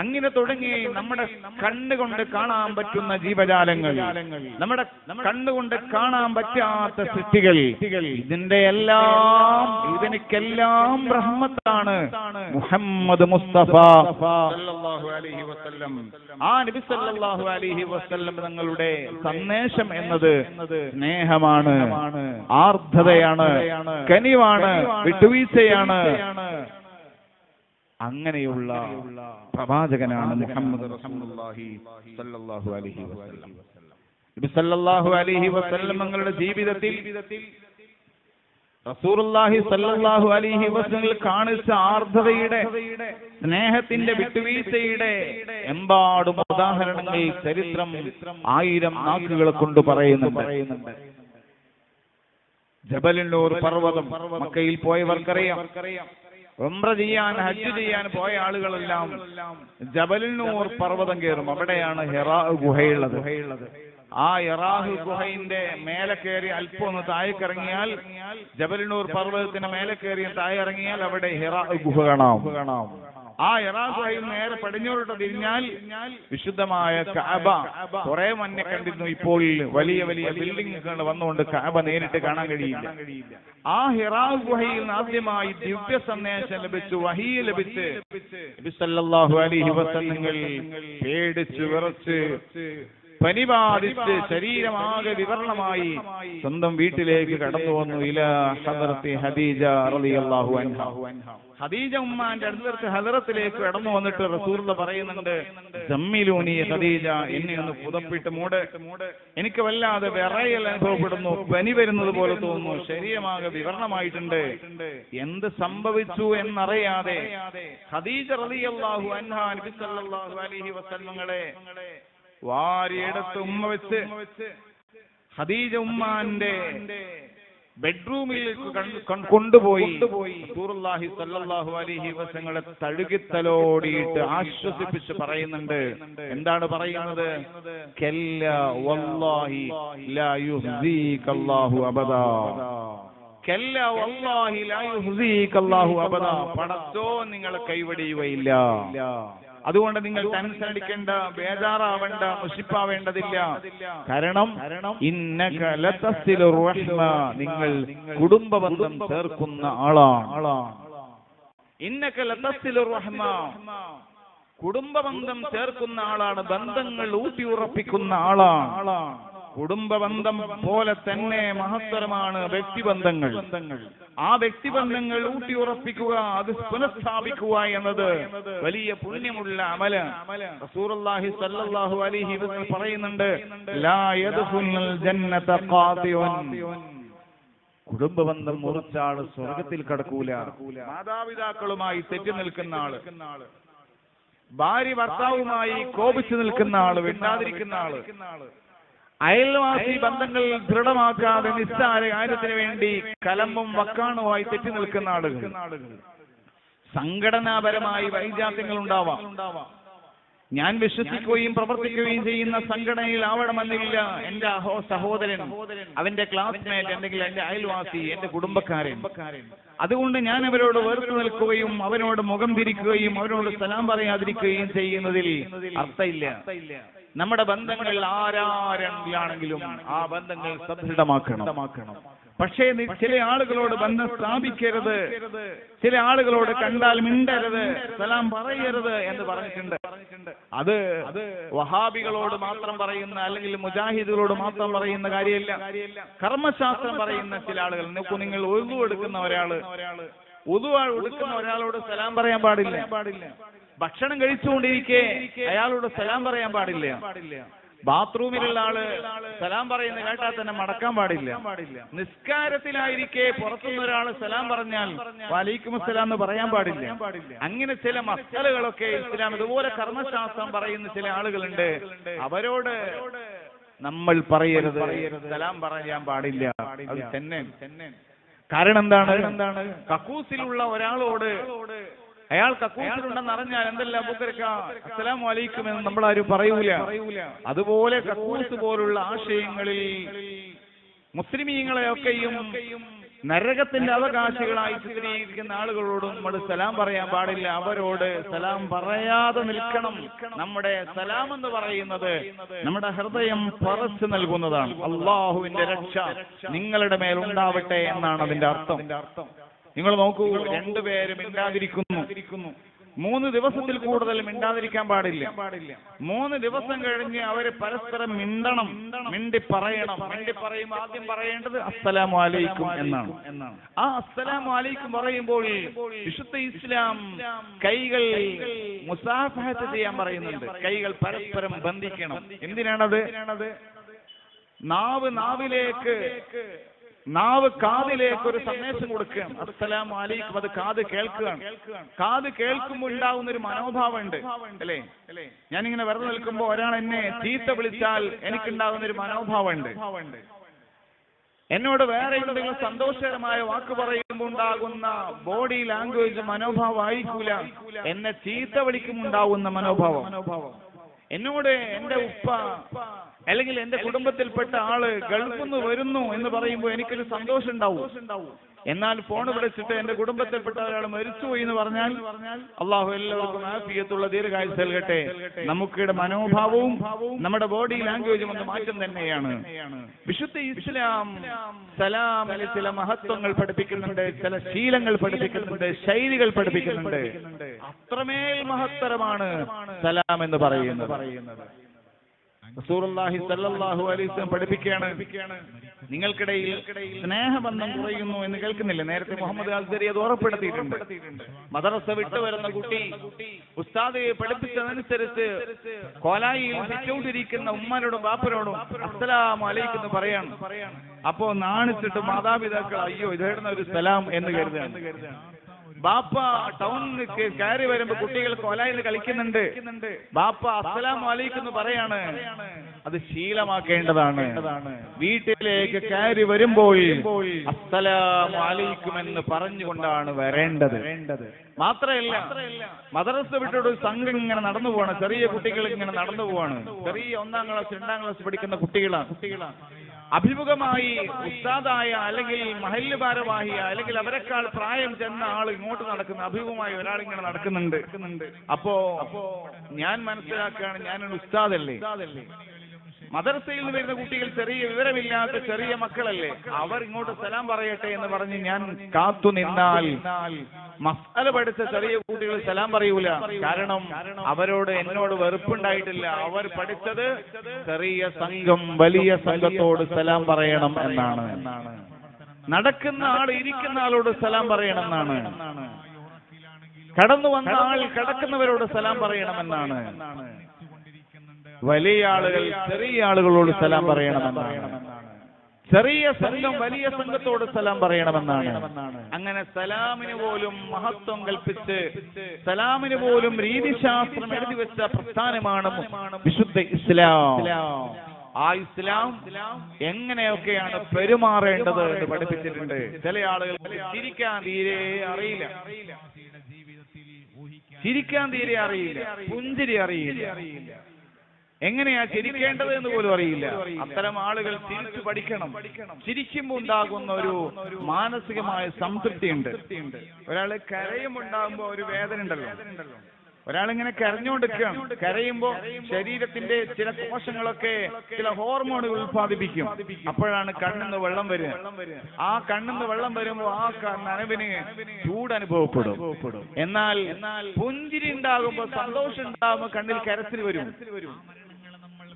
അങ്ങനെ തുടങ്ങി നമ്മുടെ കണ്ണുകൊണ്ട് കാണാൻ പറ്റുന്ന ജീവജാലങ്ങൾ, നമ്മുടെ കണ്ണുകൊണ്ട് കാണാൻ പറ്റാത്ത സൃഷ്ടികൾ, ഇതിനൊക്കെല്ലാം റഹ്മത്താണ് മുഹമ്മദ് മുസ്തഫ സല്ലല്ലാഹു അലൈഹി വസല്ലം. ആ നബി സല്ലല്ലാഹു അലൈഹി വസല്ലം തങ്ങളുടെ സന്ദേശം എന്നത് സ്നേഹമാണ്, ആർദ്രതയാണ്, കനിവാണ്, വിട്ടുവീഴ്ചയാണ്. അങ്ങനെയുള്ള പ്രവാചകനാണ് മുഹമ്മദ് റസൂലുള്ളാഹി സ്വല്ലല്ലാഹു അലൈഹി വസല്ലം. നബി സല്ലല്ലാഹു അലൈഹി വസല്ലം തങ്ങളുടെ ജീവിതത്തിൽ റസൂലുള്ളാഹി സ്വല്ലല്ലാഹു അലൈഹി വസല്ലം കാണിച്ച ആർദ്രതയുടെ, സ്നേഹത്തിന്റെ, വിട്ടുവീഴ്ചയുടെ എമ്പാടും ഉദാഹരണങ്ങൾ ചരിത്രം 1000 നാക്കുകളെ കൊണ്ട് പറയുന്നുണ്ട്. ജബലുന്നൂർ പർവ്വതം മക്കയിൽ പോയവർക്കറിയാം. ഉംറ ചെയ്യാൻ, ഹജ്ജ് ചെയ്യാൻ പോയ ആളുകളെല്ലാം ജബലുന്നൂർ പർവ്വതം കയറും. അവിടെയാണ് ഹിറാ ഗുഹയുള്ളത്. ആ യറാഹ് ഗുഹയുടെ മേലെ കയറി അല്പം ഒന്ന് താഴേക്കിറങ്ങിയാൽ, ജബലുനൂർ പർവ്വതത്തിന് മേലെ കയറി താഴെ ഇറങ്ങിയാൽ അവിടെ ഹിറാ ഗുഹ കാണാം. ആ ഹിറാ ഗുഹയിൽ നേരെ പടിഞ്ഞാറോട്ട് തിരിഞ്ഞാൽ വിശുദ്ധമായ കഅബ കുറെ മുന്നേ കണ്ടിരുന്നു. ഇപ്പോൾ വലിയ വലിയ ബിൽഡിങ്ങുകൾ വന്നുകൊണ്ട് കഅബ നേരിട്ട് കാണാൻ കഴിയില്ല. ആ ഹിറാ ഗുഹയിൽ ആദ്യമായി ദിവ്യ സന്ദേശം ലഭിച്ചു, വഹീ ലഭിച്ച് നബി സല്ലല്ലാഹു അലൈഹി വസല്ലം പേടിച്ച് വിറച്ച് പനി ബാധിച്ച് ശരീരമാകെ വിവരണമായി സ്വന്തം വീട്ടിലേക്ക് കടന്നു വന്നു. ഇലാ ഹദറത്തി ഖദീജ റളിയല്ലാഹു അൻഹാ. ഖദീജ ഉമ്മാന്റെ അടുത്ത് ഹദറത്തിലേക്ക് കടന്നു വന്നിട്ട് റസൂലുള്ളാഹി പറയുന്നുണ്ട്, ജമ്മിലൂനി ഖദീജ, എന്നെ ഒന്ന് പുതപ്പിട്ട് മൂട്, എനിക്ക് വല്ലാതെ വിറയൽ അനുഭവപ്പെടുന്നു, പനി വരുന്നത് പോലെ തോന്നുന്നു, ശരീരമാകെ വിവരണമായിട്ടുണ്ട്. എന്ത് സംഭവിച്ചു എന്നറിയാതെ ഖദീജ റളിയല്ലാഹു അൻഹാ നബി സല്ലല്ലാഹു അലൈഹി വസല്ലമയെ വാരിയെടുത്ത് ഉമ്മ വെച്ച് ഖദീജ ഉമ്മാന്റെ ബെഡ്റൂമിലേക്ക് കൊണ്ടുപോയി റസൂലുള്ളാഹി സ്വല്ലല്ലാഹു അലൈഹി വസല്ലമയെ തഴുകിത്തലോടിയിട്ട് ആശ്വസിപ്പിച്ച് പറയുന്നുണ്ട്. എന്താണ് പറയുന്നത്? കല്ലാ വല്ലാഹി ലാ യുഹ്സീകല്ലാഹു അബദാ. കല്ലാ വല്ലാഹി ലാ യുഹ്സീകല്ലാഹു അബദാ. പടച്ചോൻ നിങ്ങളെ കൈവടിയുകയില്ല. അതുകൊണ്ട് നിങ്ങൾ ടെൻഷൻ അടിക്കേണ്ട, ബേജാറാവേണ്ട, മുഷിപ്പാവേണ്ടതില്ല. കാരണം ഇന്നക ലതസിലുർ റഹ്മ, നിങ്ങൾ കുടുംബബന്ധം ചേർക്കുന്ന ആളാണ്. ഇന്നക ലതസിലുർ റഹ്മ, കുടുംബബന്ധം ചേർക്കുന്ന ആളാണ്, ബന്ധങ്ങൾ ഊട്ടിയുറപ്പിക്കുന്ന ആളാണ്. കുടുംബബന്ധം പോലെ തന്നെ മഹത്തരമാണ് വ്യക്തിബന്ധങ്ങൾ. ആ വ്യക്തിബന്ധങ്ങൾ ഊട്ടിയുറപ്പിക്കുക, അത് പുനഃസ്ഥാപിക്കുക എന്നത് വലിയ പുണ്യമുള്ള അമലാണ്. റസൂലുള്ളാഹി സ്വല്ലല്ലാഹു അലൈഹി വസല്ലം പറയുന്നുണ്ട്, ലാ യദ്ഖുലുൽ ജന്നത ഖാതിഉൻ, കുടുംബബന്ധം മുറിച്ചാൾ സ്വർഗത്തിൽ കടക്കൂല. മാതാപിതാക്കളുമായി തെറ്റി നിൽക്കുന്ന ആള്, ഭാര്യ ഭർത്താവുമായി കോപിച്ചു നിൽക്കുന്ന ആള്, വെട്ടാതിരിക്കുന്ന ആള്, അയൽവാസി ബന്ധങ്ങൾ ദൃഢമാക്കാതെ നിസ്സാര കാര്യത്തിന് വേണ്ടി കലമ്പും വക്കാണുമായി തെറ്റി നിൽക്കുന്ന ആളുകൾ, സംഘടനാപരമായി വൈജാത്യങ്ങൾ ഉണ്ടാവാം. ഞാൻ വിശ്വസിക്കുകയും പ്രവർത്തിക്കുകയും ചെയ്യുന്ന സംഘടനയിൽ ആവണമെന്നില്ല എന്റെ സഹോദരൻ, അവന്റെ ക്ലാസ്മേറ്റ്, അല്ലെങ്കിൽ എന്റെ അയൽവാസി, എന്റെ കുടുംബക്കാരൻ. അതുകൊണ്ട് ഞാൻ അവരോട് വെറുത്തു നിൽക്കുകയും അവനോട് മുഖം തിരിക്കുകയും അവരോട് സലാം പറയാതിരിക്കുകയും ചെയ്യുന്നതിൽ അർത്ഥമില്ല. നമ്മുടെ ബന്ധങ്ങൾ ആരാരെങ്കിലാണെങ്കിലും ആ ബന്ധങ്ങൾ സദൃഢമാക്കണം. പക്ഷേ ചില ആളുകളോട് ബന്ധം സ്ഥാപിക്കരുത്, ചില ആളുകളോട് കണ്ടാൽ മിണ്ടരുത്, സലാം പറയരുത് എന്ന് പറഞ്ഞിട്ടുണ്ട്. അത് വഹാബികളോട് മാത്രം പറയുന്ന, അല്ലെങ്കിൽ മുജാഹിദുകളോട് മാത്രം പറയുന്ന കാര്യമല്ല. കർമ്മശാസ്ത്രം പറയുന്ന ചില ആളുകൾ നോക്കൂ. നിങ്ങൾ ഉദു എടുക്കുന്ന ഒരാളോട് സലാം പറയാൻ പാടില്ല. ഭക്ഷണം കഴിച്ചുകൊണ്ടിരിക്കെ അയാളോട് സലാം പറയാൻ പാടില്ല. ബാത്റൂമിലുള്ള ആള് സലാം പറയുന്ന കേട്ടാൽ തന്നെ മടക്കാൻ പാടില്ല. നിസ്കാരത്തിലായിരിക്കെ പുറത്തുനിന്ന് ഒരാൾ സലാം പറഞ്ഞാൽ വലൈക്കും അസ്സലാം എന്ന് പറയാൻ പാടില്ല. അങ്ങനെ ചില മസലകളൊക്കെ ഇസ്ലാം, ഇതുപോലെ കർമ്മശാസ്ത്രം പറയുന്ന ചില ആളുകളുണ്ട്. അവരോട് നമ്മൾ പറയരുത്, സലാം പറയാൻ പാടില്ല. അത് തന്നെ. കാരണം എന്താണ്? കക്കൂസിലുള്ള ഒരാളോട് അയാൾ കക്കൂസിലുണ്ടെന്ന് അറിഞ്ഞാൽ എന്തെല്ലാം അസ്സലാമു അലൈക്കും എന്ന് നമ്മളാരും പറയൂല. അതുപോലെ കക്കൂസ് പോലുള്ള ആശയങ്ങളിൽ മുസ്ലിമീങ്ങളെയൊക്കെയും നരകത്തിന്റെ അവകാശികളായി ചിത്രീകരിക്കുന്ന ആളുകളോടും നമ്മൾ സലാം പറയാൻ പാടില്ല. അവരോട് സലാം പറയാതെ നിൽക്കണം. നമ്മുടെ സലാം എന്ന് പറയുന്നത് നമ്മുടെ ഹൃദയം പറച്ചു നൽകുന്നതാണ്. അള്ളാഹുവിന്റെ രക്ഷ നിങ്ങളുടെ മേൽ ഉണ്ടാവട്ടെ എന്നാണ് അതിന്റെ അർത്ഥം. നിങ്ങൾ നോക്കൂ, രണ്ടുപേരും മിണ്ടാതിരിക്കുന്നു, 3 ദിവസത്തിൽ കൂടുതൽ മിണ്ടാതിരിക്കാൻ പാടില്ല. 3 ദിവസം കഴിഞ്ഞ് അവര് പരസ്പരം മിണ്ടണം, മിണ്ടി പറയണം. മിണ്ടി പറയുമ്പോൾ ആദ്യം പറയേണ്ടത് അസ്സലാമു അലൈക്കും എന്നാണ്. ആ അസ്സലാമു അലൈക്കും പറയുമ്പോൾ വിശുദ്ധ ഇസ്ലാം കൈകൾ മുസാഫഹത്ത് ചെയ്യാൻ പറയുന്നുണ്ട്. കൈകൾ പരസ്പരം ബന്ധിക്കണം. എന്തിനാണത്? നാവ് കാതിലേക്ക് ഒരു സന്ദേശം കൊടുക്കുകയാണ്, അസ്സലാമു അലൈക്കും. അത് കാത് കേൾക്കുകയാണ്. കാത് കേൾക്കുമ്പോൾ ഉണ്ടാകുന്ന ഒരു മനോഭാവം ഉണ്ട്, അല്ലേ? ഞാനിങ്ങനെ വെറുതെ നിൽക്കുമ്പോൾ ഒരാൾ എന്നെ ചീത്ത വിളിച്ചാൽ എനിക്കുണ്ടാകുന്ന ഒരു മനോഭാവം ഉണ്ട്. എന്നോട് വേറെ എന്തെങ്കിലും സന്തോഷകരമായ വാക്ക് പറയുമ്പോൾ ഉണ്ടാകുന്ന ബോഡി ലാംഗ്വേജ് മനോഭാവം ആയിരിക്കൂല എന്നെ ചീത്ത വിളിക്കുമ്പോൾ ഉണ്ടാകുന്ന മനോഭാവം. എന്നോട് എന്റെ ഉപ്പ അല്ലെങ്കിൽ എന്റെ കുടുംബത്തിൽപ്പെട്ട ആള് ഗൾഫിൽ നിന്ന് വരുന്നു എന്ന് പറയുമ്പോൾ എനിക്കൊരു സന്തോഷം ഉണ്ടാവും. എന്നാൽ ഫോൺ വിളിച്ചിട്ട് എന്റെ കുടുംബത്തിൽപ്പെട്ട ഒരാൾ മരിച്ചുപോയി എന്ന് പറഞ്ഞാൽ അള്ളാഹു എല്ലാവർക്കും ആഫിയത്തുള്ള ദീർഘായുസ്സ് നൽകട്ടെ. നമുക്കിടെ മനോഭാവവും നമ്മുടെ ബോഡി ലാംഗ്വേജും ഒന്ന് മാറ്റം തന്നെയാണ്. വിശുദ്ധ ഇസ്ലാം സലാമിൽ ചില മഹത്വങ്ങൾ പഠിപ്പിക്കുന്നുണ്ട്, ചില ശീലങ്ങൾ പഠിപ്പിക്കുന്നുണ്ട്, ശൈലികൾ പഠിപ്പിക്കുന്നുണ്ട്. അത്രമേൽ മഹത്തരമാണ് സലാം എന്ന് പറയുന്നത്. റസൂലുള്ളാഹി സ്വല്ലല്ലാഹു അലൈഹി വസല്ലം പഠിപ്പിക്കുകയാണ്, നിങ്ങൾക്കിടയിൽ സ്നേഹബന്ധം കുറയുന്നു എന്ന് കേൾക്കുന്നില്ല. നേരത്തെ മുഹമ്മദ് അസ്ഹരി അത് ഉറപ്പെടുത്തിയിട്ടുണ്ട്. മദ്രസ വിട്ടു വരുന്ന കുട്ടി ഉസ്താദ് പഠിപ്പിച്ചതനുസരിച്ച് കോലായിൽ സിറ്റൗട്ടിരിക്കുന്ന ഉമ്മനോടും ബാപ്പനോടും അസ്സലാമു അലൈക്കും എന്ന് പറയാണ്. അപ്പോ നാണിച്ചിട്ട് മാതാപിതാക്കൾ അയ്യോ ഇതേടുന്ന ഒരു സലാം എന്ന് കരുതാണ്. ബാപ്പ ടൗണിൽ കയറി വരുമ്പോ കുട്ടികൾ കോലായിൽ കളിക്കുന്നുണ്ട്, ബാപ്പ അസ്സലാമു അലൈക്കും എന്ന് പറയാണ്. അത് ശീലമാക്കേണ്ടതാണ്. വീട്ടിലേക്ക് കയറി വരുമ്പോൾ അസ്സലാമു അലൈക്കും എന്ന് പറഞ്ഞുകൊണ്ടാണ് വരേണ്ടത്. മാത്രമല്ല മദ്രസ വിട്ടൊരു സംഘം ഇങ്ങനെ നടന്നു പോവാണ്, ചെറിയ കുട്ടികൾ ഇങ്ങനെ നടന്നു പോവാണ്. ചെറിയ 1ാം ക്ലാസ് 2ാം ക്ലാസ് പഠിക്കുന്ന കുട്ടികളാണ്. അഭിമുഖമായി ഉസ്താദായ അല്ലെങ്കിൽ മഹല്ല് ഭാരവാഹിയ അല്ലെങ്കിൽ അവരെക്കാൾ പ്രായം ചെന്ന ആൾ ഇങ്ങോട്ട് നടക്കുന്ന അഭിമുഖമായി ഒരാൾ ഇങ്ങനെ നടക്കുന്നുണ്ട്. അപ്പോ ഞാൻ മനസ്സിലാക്കുകയാണ്, ഞാനൊരു ഉസ്താദല്ലേ. മദ്രസയിൽ നിന്ന് വരുന്ന കുട്ടികൾ ചെറിയ വിവരമില്ലാത്ത ചെറിയ മക്കളല്ലേ, അവർ ഇങ്ങോട്ട് സലാം പറയട്ടെ എന്ന് പറഞ്ഞ് ഞാൻ കാത്തു നിന്നാൽ മസ്അല പഠിച്ച ചെറിയ കുട്ടികൾ സലാം പറയൂല. കാരണം അവരോട് എന്നോട് വെറുപ്പുണ്ടായിട്ടില്ല. അവർ പഠിച്ചത് ചെറിയ സംഘം വലിയ സംഘത്തോട് സലാം പറയണം എന്നാണ്. നടക്കുന്ന ആൾ ഇരിക്കുന്ന ആളോട് സലാം പറയണം എന്നാണ്. കടന്നു വന്ന ആൾ കിടക്കുന്നവരോട് സലാം പറയണമെന്നാണ്. വലിയ ആളുകൾ ചെറിയ ആളുകളോട് സലാം പറയണമെന്നാണ്. ചെറിയ സംഘം വലിയ സംഘത്തോട് സലാം പറയണമെന്നാണ്. അങ്ങനെ സലാമിന് പോലും മഹത്വം കൽപ്പിച്ച് സലാമിന് പോലും രീതിശാസ്ത്രം എഴുതി വെച്ച പ്രസ്ഥാനമാണ് വിശുദ്ധ ഇസ്ലാം. ആ ഇസ്ലാം എങ്ങനെയൊക്കെയാണ് പെരുമാറേണ്ടത് എന്ന് പഠിപ്പിച്ചിട്ടുണ്ട്. ചില ആളുകൾക്ക് ചിരിക്കാൻ തീരെ അറിയില്ല, പുഞ്ചിരി അറിയില്ല, എങ്ങനെയാ ചിരിക്കേണ്ടത് എന്ന് പോലും അറിയില്ല. അത്തരം ആളുകൾ ചിരിച്ചു പഠിക്കണം. ചിരിക്കുമ്പോൾ ഉണ്ടാകുന്ന ഒരു മാനസികമായ സംതൃപ്തി ഉണ്ട്. ഒരാള് കരയുമുണ്ടാകുമ്പോ ഒരു വേദന ഉണ്ടല്ലോ. ഒരാളിങ്ങനെ കരഞ്ഞുകൊണ്ടിരിക്കുകയാണ്. കരയുമ്പോ ശരീരത്തിന്റെ ചില കോശങ്ങളൊക്കെ ചില ഹോർമോണുകൾ ഉത്പാദിപ്പിക്കും. അപ്പോഴാണ് കണ്ണിന്ന് വെള്ളം വരിക. ആ കണ്ണിന്ന് വെള്ളം വരുമ്പോ ആ നനവിന് ചൂട് അനുഭവപ്പെടും. എന്നാൽ പുഞ്ചിരി ഉണ്ടാകുമ്പോ, സന്തോഷം ഉണ്ടാകുമ്പോ കണ്ണിൽ കരച്ചിൽ വരും.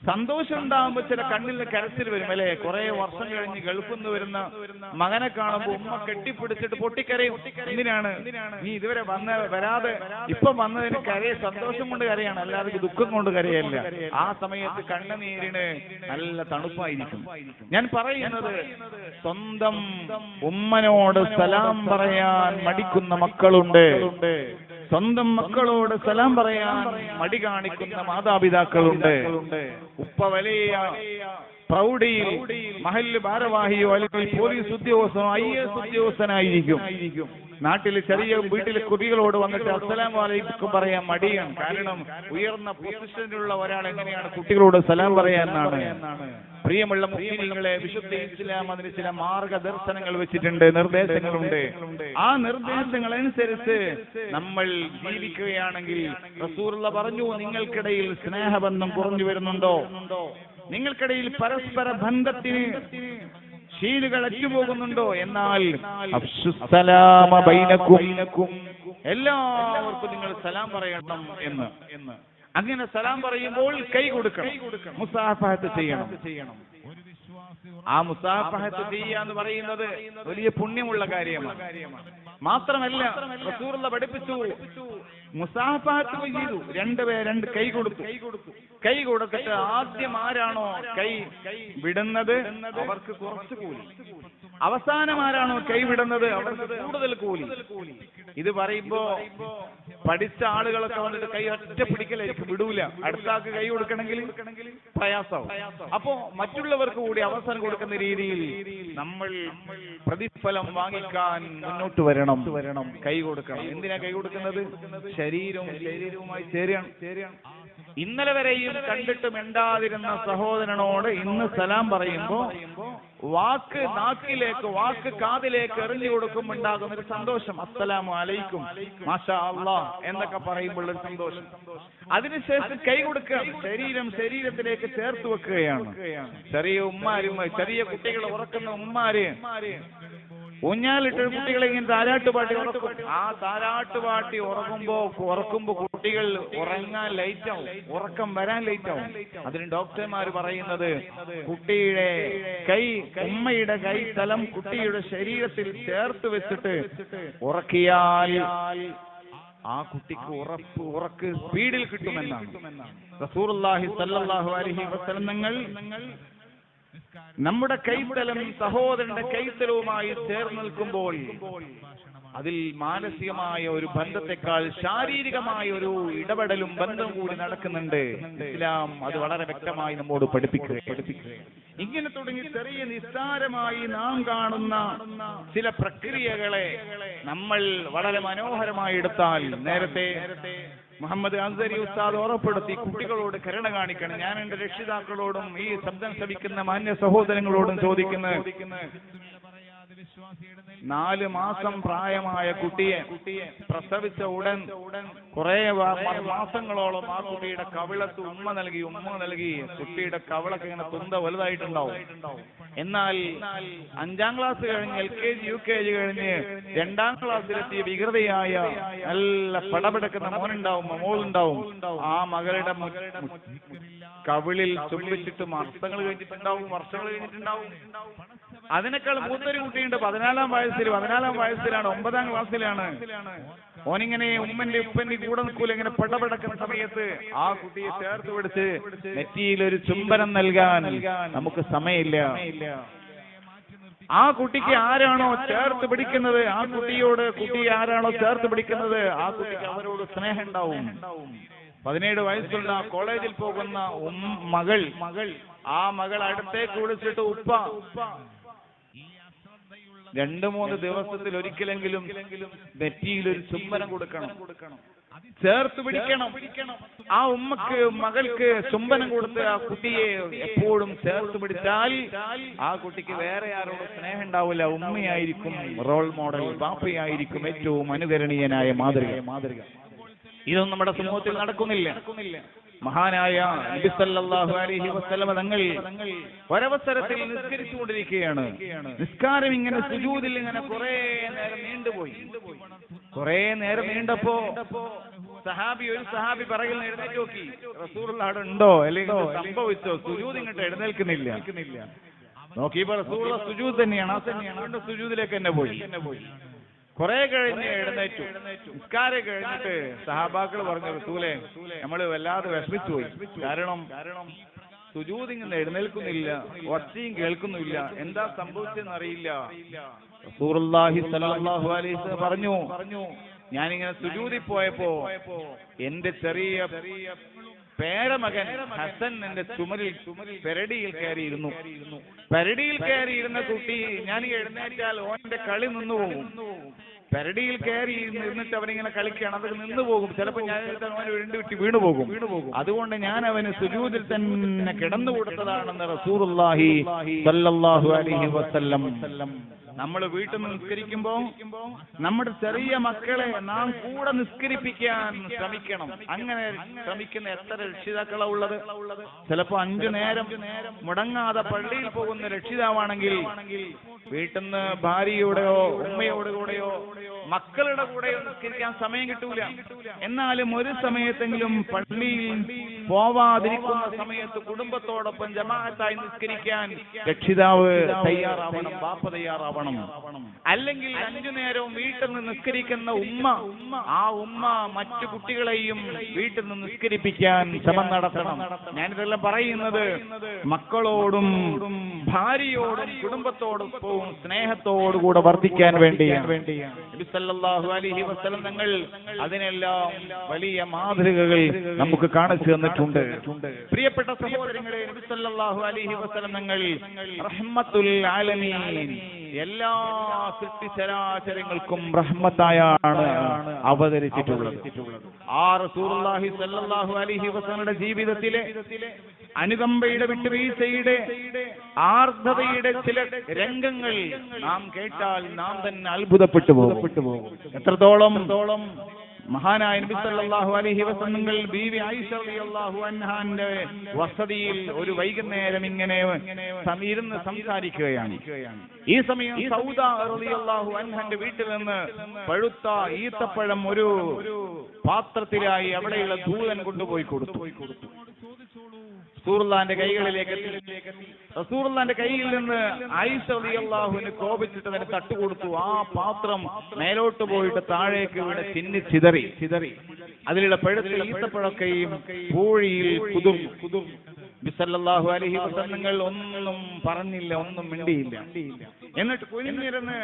സന്തോഷം ഉണ്ടാകുമ്പോ ചില കണ്ണിൽ കരച്ചിൽ വരും അല്ലെ. കുറെ വർഷം കഴിഞ്ഞ് ഗൾഫിൽ നിന്ന് വരുന്ന മകനെ കാണുമ്പോ ഉമ്മ കെട്ടിപ്പിടിച്ചിട്ട് പൊട്ടിക്കരയും. എന്തിനാണ് നീ ഇതുവരെ വരാതെ ഇപ്പൊ വന്നതിന് കരയെ സന്തോഷം കൊണ്ട് കരയാണ്, അല്ലാതെ ദുഃഖം കൊണ്ട് കരയല്ല. ആ സമയത്ത് കണ്ണുനീരിന് നല്ല തണുപ്പായിരിക്കും. ഞാൻ പറയുന്നത്, സ്വന്തം ഉമ്മനോട് സലാം പറയാൻ മടിക്കുന്ന മക്കളുണ്ട്, സ്വന്തം മക്കളോട് സലാം പറയാൻ മടി കാണിക്കുന്ന മാതാപിതാക്കളുണ്ട്. ഉപ്പ വലിയ പ്രൗഢിയിൽ മഹല്ല് ഭാരവാഹിയോ അല്ലെങ്കിൽ പോലീസ് ഉദ്യോഗസ്ഥനോ IAS ഉദ്യോഗസ്ഥനായിരിക്കും. നാട്ടിലെ ചെറിയ വീട്ടിലെ കുട്ടികളോട് വന്നിട്ട് അസ്സലാമു അലൈക്കും പറയാൻ മടിയാണ്. കാരണം ഉയർന്ന പൊസിഷനിലുള്ള ഒരാൾ എങ്ങനെയാണ് കുട്ടികളോട് സലാം പറയാനാണ്. പ്രിയമുള്ള മുസ്ലിങ്ങളെ, വിശുദ്ധ ഇസ്ലാം അതിന് ചില മാർഗദർശനങ്ങൾ വെച്ചിട്ടുണ്ട്, നിർദ്ദേശങ്ങളുണ്ട്. ആ നിർദ്ദേശങ്ങൾ അനുസരിച്ച് നമ്മൾ ജീവിക്കുകയാണെങ്കിൽ റസൂലുള്ള പറഞ്ഞു, നിങ്ങൾക്കിടയിൽ സ്നേഹബന്ധം കുറഞ്ഞു വരുന്നുണ്ടോ, നിങ്ങൾക്കിടയിൽ പരസ്പര ബന്ധത്തിന് ശീലുകൾ അറ്റുപോകുന്നുണ്ടോ, എന്നാൽ എല്ലാവർക്കും നിങ്ങൾ സലാം പറയണം എന്ന്. അങ്ങനെ സലാം പറയുമ്പോൾ കൈ കൊടുക്കണം, മുസാഫഹത്ത് ചെയ്യണം. ആ മുസാഫഹത്ത് ചെയ്യുക എന്ന് പറയുന്നത് വലിയ പുണ്യമുള്ള കാര്യമാണ്. മാത്രമല്ല റസൂലുള്ള പഠിപ്പിച്ചു, മുസാഫഹത്ത് ചെയ്തു, രണ്ട് കൈ കൊടുത്തു. കൈ കൊടുത്തിട്ട് ആദ്യം ആരാണോ കൈ വിടുന്നത് അവർക്ക് കുറച്ച് കൂലി, അവസാനം ആരാണോ കൈ വിടുന്നത് അവർക്ക് കൂടുതൽ കൂലി. ഇത് പറയുമ്പോ പഠിച്ച ആളുകളൊക്കെ വന്നിട്ട് കൈ ഒറ്റ പിടിക്കലായിരിക്കും, വിടൂല. അടുത്താക്ക് കൈ കൊടുക്കണമെങ്കിൽ പ്രയാസവും. അപ്പോ മറ്റുള്ളവർക്ക് കൂടി അവസരം കൊടുക്കുന്ന രീതിയിൽ നമ്മൾ പ്രതിഫലം വാങ്ങിക്കാൻ മുന്നോട്ട് വരണം. കൈ കൊടുക്കണം. എന്തിനാ കൈ കൊടുക്കുന്നത്? ശരീരവുമായി ചേരുകയാണ്. ഇന്നലെ വരെയും കണ്ടിട്ട് മിണ്ടാതിരുന്ന സഹോദരനോട് ഇന്ന് സലാം പറയുമ്പോ വാക്ക് നാക്കിലേക്ക്, വാക്ക് കാതിലേക്ക് എറിഞ്ഞു കൊടുക്കുമ്പോൾ ഉണ്ടാകുന്ന ഒരു സന്തോഷം, അസ്സലാമു അലൈക്കും, മാഷാ അല്ലാഹ് എന്നൊക്കെ പറയുമ്പോൾ ഒരു സന്തോഷം. അതിനുശേഷം കൈ കൊടുക്കുകയാണ്, ശരീരത്തിലേക്ക് ചേർത്ത് വെക്കുകയാണ്. ചെറിയ ഉമ്മാരും ചെറിയ കുട്ടികളെ ഉറക്കുന്ന ഉമ്മാര് ഊഞ്ഞാലിട്ട് കുട്ടികളെ ഇങ്ങനെ താരാട്ടുപാട്ടി ഉറക്കും. ആ താരാട്ടുപാട്ടി ഉറക്കുമ്പോ കുട്ടികൾ ഉറങ്ങാൻ ലേറ്റ് ആവും, ഉറക്കം വരാൻ ലേറ്റ് ആവും. അതിന് ഡോക്ടർമാർ പറയുന്നത് കുട്ടിയുടെ കൈ, ഉമ്മയുടെ കൈ തലം കുട്ടിയുടെ ശരീരത്തിൽ ചേർത്ത് വെച്ചിട്ട് ഉറക്കിയാൽ ആ കുട്ടിക്ക് ഉറക്ക് സ്പീഡിൽ കിട്ടുമെന്നാണ്. റസൂലുള്ളാഹി സ്വല്ലല്ലാഹു അലൈഹി വസല്ലം നമ്മുടെ കൈത്തലം സഹോദരന്റെ കൈത്തലവുമായി ചേർന്ന് നിൽക്കുമ്പോൾ അതിൽ മാനസികമായ ഒരു ബന്ധത്തെക്കാൾ ശാരീരികമായ ഒരു ഇടപെടലും ബന്ധം കൂടി നടക്കുന്നുണ്ട്. ഇസ്ലാം അത് വളരെ വ്യക്തമായി നമ്മോട് പഠിപ്പിക്കുക. ഇങ്ങനെ തുടങ്ങി ചെറിയ നിസ്സാരമായി നാം കാണുന്ന ചില പ്രക്രിയകളെ നമ്മൾ വളരെ മനോഹരമായി എടുത്താൽ, നേരത്തെ മുഹമ്മദ് അൻസരി ഉസ്താദ് ഉറപ്പെടുത്തി കുട്ടികളോട് കരുണ കാണിക്കണം. ഞാൻ എന്റെ രക്ഷിതാക്കളോടും ഈ ശബ്ദം ശ്രവിക്കുന്ന മാന്യ സഹോദരങ്ങളോടും ചോദിക്കുന്നത്, 4 മാസം പ്രായമായ കുട്ടിയെ പ്രസവിച്ച ഉടൻ കുറെ മാസങ്ങളോളം ആ കുട്ടിയുടെ കവിളത്ത് ഉമ്മ നൽകി കുട്ടിയുടെ കവിളൊക്കെ ഇങ്ങനെ തുണ്ട വലുതായിട്ടുണ്ടാവും. എന്നാൽ 5ാം ക്ലാസ് കഴിഞ്ഞ് LKG UKG കഴിഞ്ഞ് 2ാം ക്ലാസ്സിലെത്തിയ വികൃതയായ നല്ല പടപെടുക്കുന്ന മോളുണ്ടാവും. ആ മകളുടെ കവിളിൽ ചുംബിച്ചിട്ട് വർഷങ്ങൾ കഴിഞ്ഞിട്ടുണ്ടാവും. അതിനേക്കാൾ മൂത്തൊരു കുട്ടിയുണ്ട്, 14ാം വയസ്സിലാണ്, 9ാം ക്ലാസ്സിലാണ്. ഓനിങ്ങനെ ഉപ്പന്റെ കൂടെ നിൽക്കൂല, ഇങ്ങനെ പടപെടക്കുന്ന സമയത്ത് ആ കുട്ടിയെ ചേർത്ത് പിടിച്ച് നെറ്റിയിൽ ഒരു ചുംബനം നൽകാൻ നമുക്ക് സമയമില്ല. ആ കുട്ടിക്ക് ആരാണോ ചേർത്ത് പിടിക്കുന്നത്, ആ കുട്ടിയെ ആരാണോ ചേർത്ത് പിടിക്കുന്നത്, ആ കുട്ടിക്ക് അവരോട് സ്നേഹം ഉണ്ടാവും. 17 വയസ്സുള്ള കോളേജിൽ പോകുന്ന മകൾ ആ മകൾ അടുത്തേക്ക് വിളിച്ചിട്ട് ഉപ്പ 2-3 ദിവസത്തിൽ ഒരിക്കലെങ്കിലും നെറ്റിയിൽ ഒരു ചുംബനം കൊടുക്കണം, ചേർത്ത് പിടിക്കണം. ആ ഉമ്മക്ക് മകൾക്ക് ചുംബനം കൊടുത്ത് ആ കുട്ടിയെ എപ്പോഴും ചേർത്ത് പിടിച്ചാൽ ആ കുട്ടിക്ക് വേറെ ആരോടും സ്നേഹം ഉണ്ടാവില്ല. ഉമ്മയായിരിക്കും റോൾ മോഡൽ, ബാപ്പയായിരിക്കും ഏറ്റവും അനുകരണീയനായ മാതൃക. ഇതൊന്നും നമ്മുടെ സമൂഹത്തിൽ നടക്കുന്നില്ല. മഹാനായ നബി സല്ലല്ലാഹു അലൈഹി വസല്ലം തങ്ങൾ ഒരവസരത്തിൽ നിസ്കരിച്ചുകൊണ്ടിരിക്കുകയാണ്. നിസ്കാരം ഇങ്ങനെ സുജൂദിൽ ഇങ്ങനെ കുറെ നേരം നീണ്ടപ്പോ ഒരു സഹാബി പറയിൽ എഴുന്നേറ്റ് നോക്കി, റസൂലുള്ളാഹി ഉണ്ടോ അല്ലെങ്കിൽ സംഭവിച്ചോ, സുജൂദ് ഇങ്ങോട്ട് എഴുന്നേൽക്കുന്നില്ല. നോക്കിയപ്പോ റസൂലുള്ള സുജൂദ് തന്നെയാണ്. സുജൂദിലേക്ക് തന്നെ പോയി. കുറെ കഴിഞ്ഞ് എഴുന്നേറ്റു. നിസ്കാരം കഴിഞ്ഞിട്ട് സഹാബാക്കൾ പറഞ്ഞു, റസൂലേ നമ്മള് വല്ലാതെ വിഷമിച്ചു പോയി. കാരണം സുജൂദ് ഇങ്ങനെ എഴുന്നേൽക്കുന്നില്ല, ഒച്ചയും കേൾക്കുന്നില്ല, എന്താ സംഭവിച്ചെന്ന് അറിയില്ല. റസൂലുള്ളാഹി സ്വല്ലല്ലാഹു അലൈഹി വസല്ലം പറഞ്ഞു, ഞാനിങ്ങനെ സുജൂദിൽ പോയപ്പോ എന്റെ ചെറിയ പേരമകൻ ഹസൻ എന്റെ പെരടിയിൽ കയറിയിരുന്നു. പെരടിയിൽ കയറിയിരുന്ന കുട്ടി ഞാൻ എഴുന്നേറ്റാൽ ഓന്റെ കളി നിന്നു പോകും. പെരടിയിൽ കയറി ഇരുന്നിട്ട് അവനിങ്ങനെ കളിക്കുകയാണ്, അത് നിന്നു പോകും. ചിലപ്പോൾ ഞാൻ അവന് വിട്ട് വീണു പോകും. അതുകൊണ്ട് ഞാൻ അവന് സുജൂദിൽ തന്നെ കിടന്നു കൊടുത്തതാണെന്ന് റസൂലുള്ളാഹി സ്വല്ലല്ലാഹു അലൈഹി വസല്ലം. നമ്മൾ വീട്ടിൽ നിന്ന് നിസ്കരിക്കുമ്പോ നമ്മുടെ ചെറിയ മക്കളെ നാം കൂടെ നിസ്കരിപ്പിക്കാൻ ശ്രമിക്കണം. അങ്ങനെ ശ്രമിക്കുന്ന എത്ര രക്ഷിതാക്കളാ ഉള്ളത്? ചിലപ്പോ 5 നേരം മുടങ്ങാതെ പള്ളിയിൽ പോകുന്ന രക്ഷിതാവാണെങ്കിൽ വീട്ടിൽ നിന്ന് ഭാര്യയോടെയോ ഉമ്മയോട് കൂടെയോ മക്കളുടെ കൂടെയോ നിസ്കരിക്കാൻ സമയം കിട്ടൂല. എന്നാലും ഒരു സമയത്തെങ്കിലും പള്ളിയിൽ പോവാതിരിക്കുന്ന സമയത്ത് കുടുംബത്തോടൊപ്പം ജമാഅത്തായി നിസ്കരിക്കാൻ രക്ഷിതാവ് തയ്യാറാവണം, ബാപ്പ തയ്യാറാവണം. അല്ലെങ്കിൽ 5 നേരവും വീട്ടിൽ നിന്ന് നിസ്കരിക്കുന്ന ആ ഉമ്മ മറ്റു കുട്ടികളെയും വീട്ടിൽ നിന്ന് നിസ്കരിപ്പിക്കാൻ ശ്രമം നടത്തണം. ഞാനിതെല്ലാം പറയുന്നത് മക്കളോടും ഭാര്യയോടും കുടുംബത്തോടൊപ്പം സ്നേഹത്തോടുകൂടെ വർദ്ധിക്കാൻ വേണ്ടിയാണ്. നബി സല്ലല്ലാഹു അലൈഹി വസല്ലം തങ്ങൾ അതിനെല്ലാം വലിയ മാതൃകകൾ നമുക്ക് കാണിച്ചു തന്നിട്ടുണ്ട്. പ്രിയപ്പെട്ട സഹോദരങ്ങളെ, നബി സല്ലല്ലാഹു അലൈഹി വസല്ലം തങ്ങൾ റഹ്മത്തുൽ ആലമീൻ, എല്ലാ സൃഷ്ടിചരാചരങ്ങൾക്കും റഹ്മത്തായാണ് അവതരിച്ചിട്ടുള്ളത്. ആ ആ റസൂലുള്ളാഹി സ്വല്ലല്ലാഹു അലൈഹി വസല്ലമയുടെ ജീവിതത്തിലെ അനുകമ്പയുടെ വിട്ടുവീഴ്ചയുടെ ആർദ്രതയുടെ ചില രംഗങ്ങൾ നാം കേട്ടാൽ നാം തന്നെ അത്ഭുതപ്പെട്ടു പോകും. എത്രത്തോളം മഹാനായ നബി സല്ലല്ലാഹു അലൈഹി വസല്ലം ബീവി ആയിഷ റളിയല്ലാഹു അൻഹാന്റെ വസതിയിൽ ഒരു വൈകുന്നേരം ഇങ്ങനെ ഇരുന്ന് സംസാരിക്കുകയാണ്. ഈ സമയം സൗദ റളിയല്ലാഹു അൻഹന്റെ വീട്ടിൽ നിന്ന് പഴുത്ത ഈത്തപ്പഴം ഒരു പാത്രത്തിലായി അവിടെയുള്ള ദൂതൻ കൊണ്ടുപോയി കൊടുത്തു. റസൂലുള്ളാഹിന്റെ കൈകളിലേക്ക് എത്തി. റസൂലുള്ളാഹിന്റെ കയ്യിൽ നിന്ന് ആയിഷ റളിയല്ലാഹുവിന് കോപിച്ചിട്ട് അതിന് തട്ടുകൊടുത്തു. ആ പാത്രം മേലോട്ട് പോയിട്ട് താഴേക്ക് ഇവിടെ ചിന്നി ചിതറി. അതിലുള്ള പഴുത്ത ഈത്തപ്പഴക്കയും പൂഴിയിൽ കുതിർന്നു. നബി സല്ലല്ലാഹു അലൈഹി വസല്ലം ഒന്നും പറഞ്ഞില്ല, ഒന്നും മിണ്ടിയില്ല. എന്നിട്ട് കുനിഞ്ഞിരുന്ന്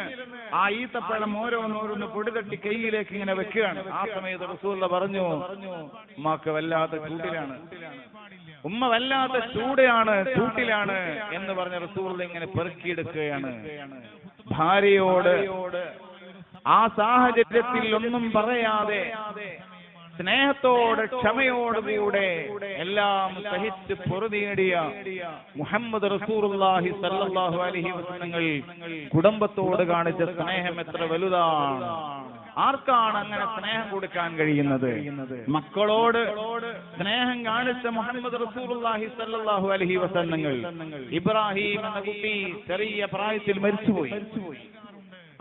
ആ ഈത്തപ്പഴം ഓരോന്നോരോന്ന് പൊടിതട്ടി കൈയിലേക്ക് ഇങ്ങനെ വെക്കുകയാണ്. ആ സമയത്ത് റസൂലുള്ള പറഞ്ഞു, ഉമ്മാക്ക് വല്ലാത്ത ചൂടിലാണ്, ഉമ്മ വല്ലാത്ത ചൂട്ടിലാണ് എന്ന് പറഞ്ഞ റസൂലുള്ള ഇങ്ങനെ പെറുക്കിയെടുക്കുകയാണ്. ഭാര്യയോട് ആ സാഹചര്യത്തിൽ ഒന്നും പറയാതെ സ്നേഹത്തോടെ ക്ഷമയോടുകൂടെ എല്ലാം സഹിച്ച് പൊറുതിയേടിയ മുഹമ്മദ് റസൂലുള്ളാഹി സ്വല്ലല്ലാഹു അലൈഹി വസല്ലം കുടുംബത്തോട് കാണിച്ച സ്നേഹം എത്ര വലുതാണ്! ആർക്കാണ് അങ്ങനെ സ്നേഹം കൊടുക്കാൻ കഴിയുന്നത്? മക്കളോട് സ്നേഹം കാണിച്ച മുഹമ്മദ് റസൂലുള്ളാഹി സ്വല്ലല്ലാഹു അലൈഹി വസല്ലം. ഇബ്രാഹിം എന്ന കുട്ടി ചെറിയ പ്രായത്തിൽ മരിച്ചുപോയി.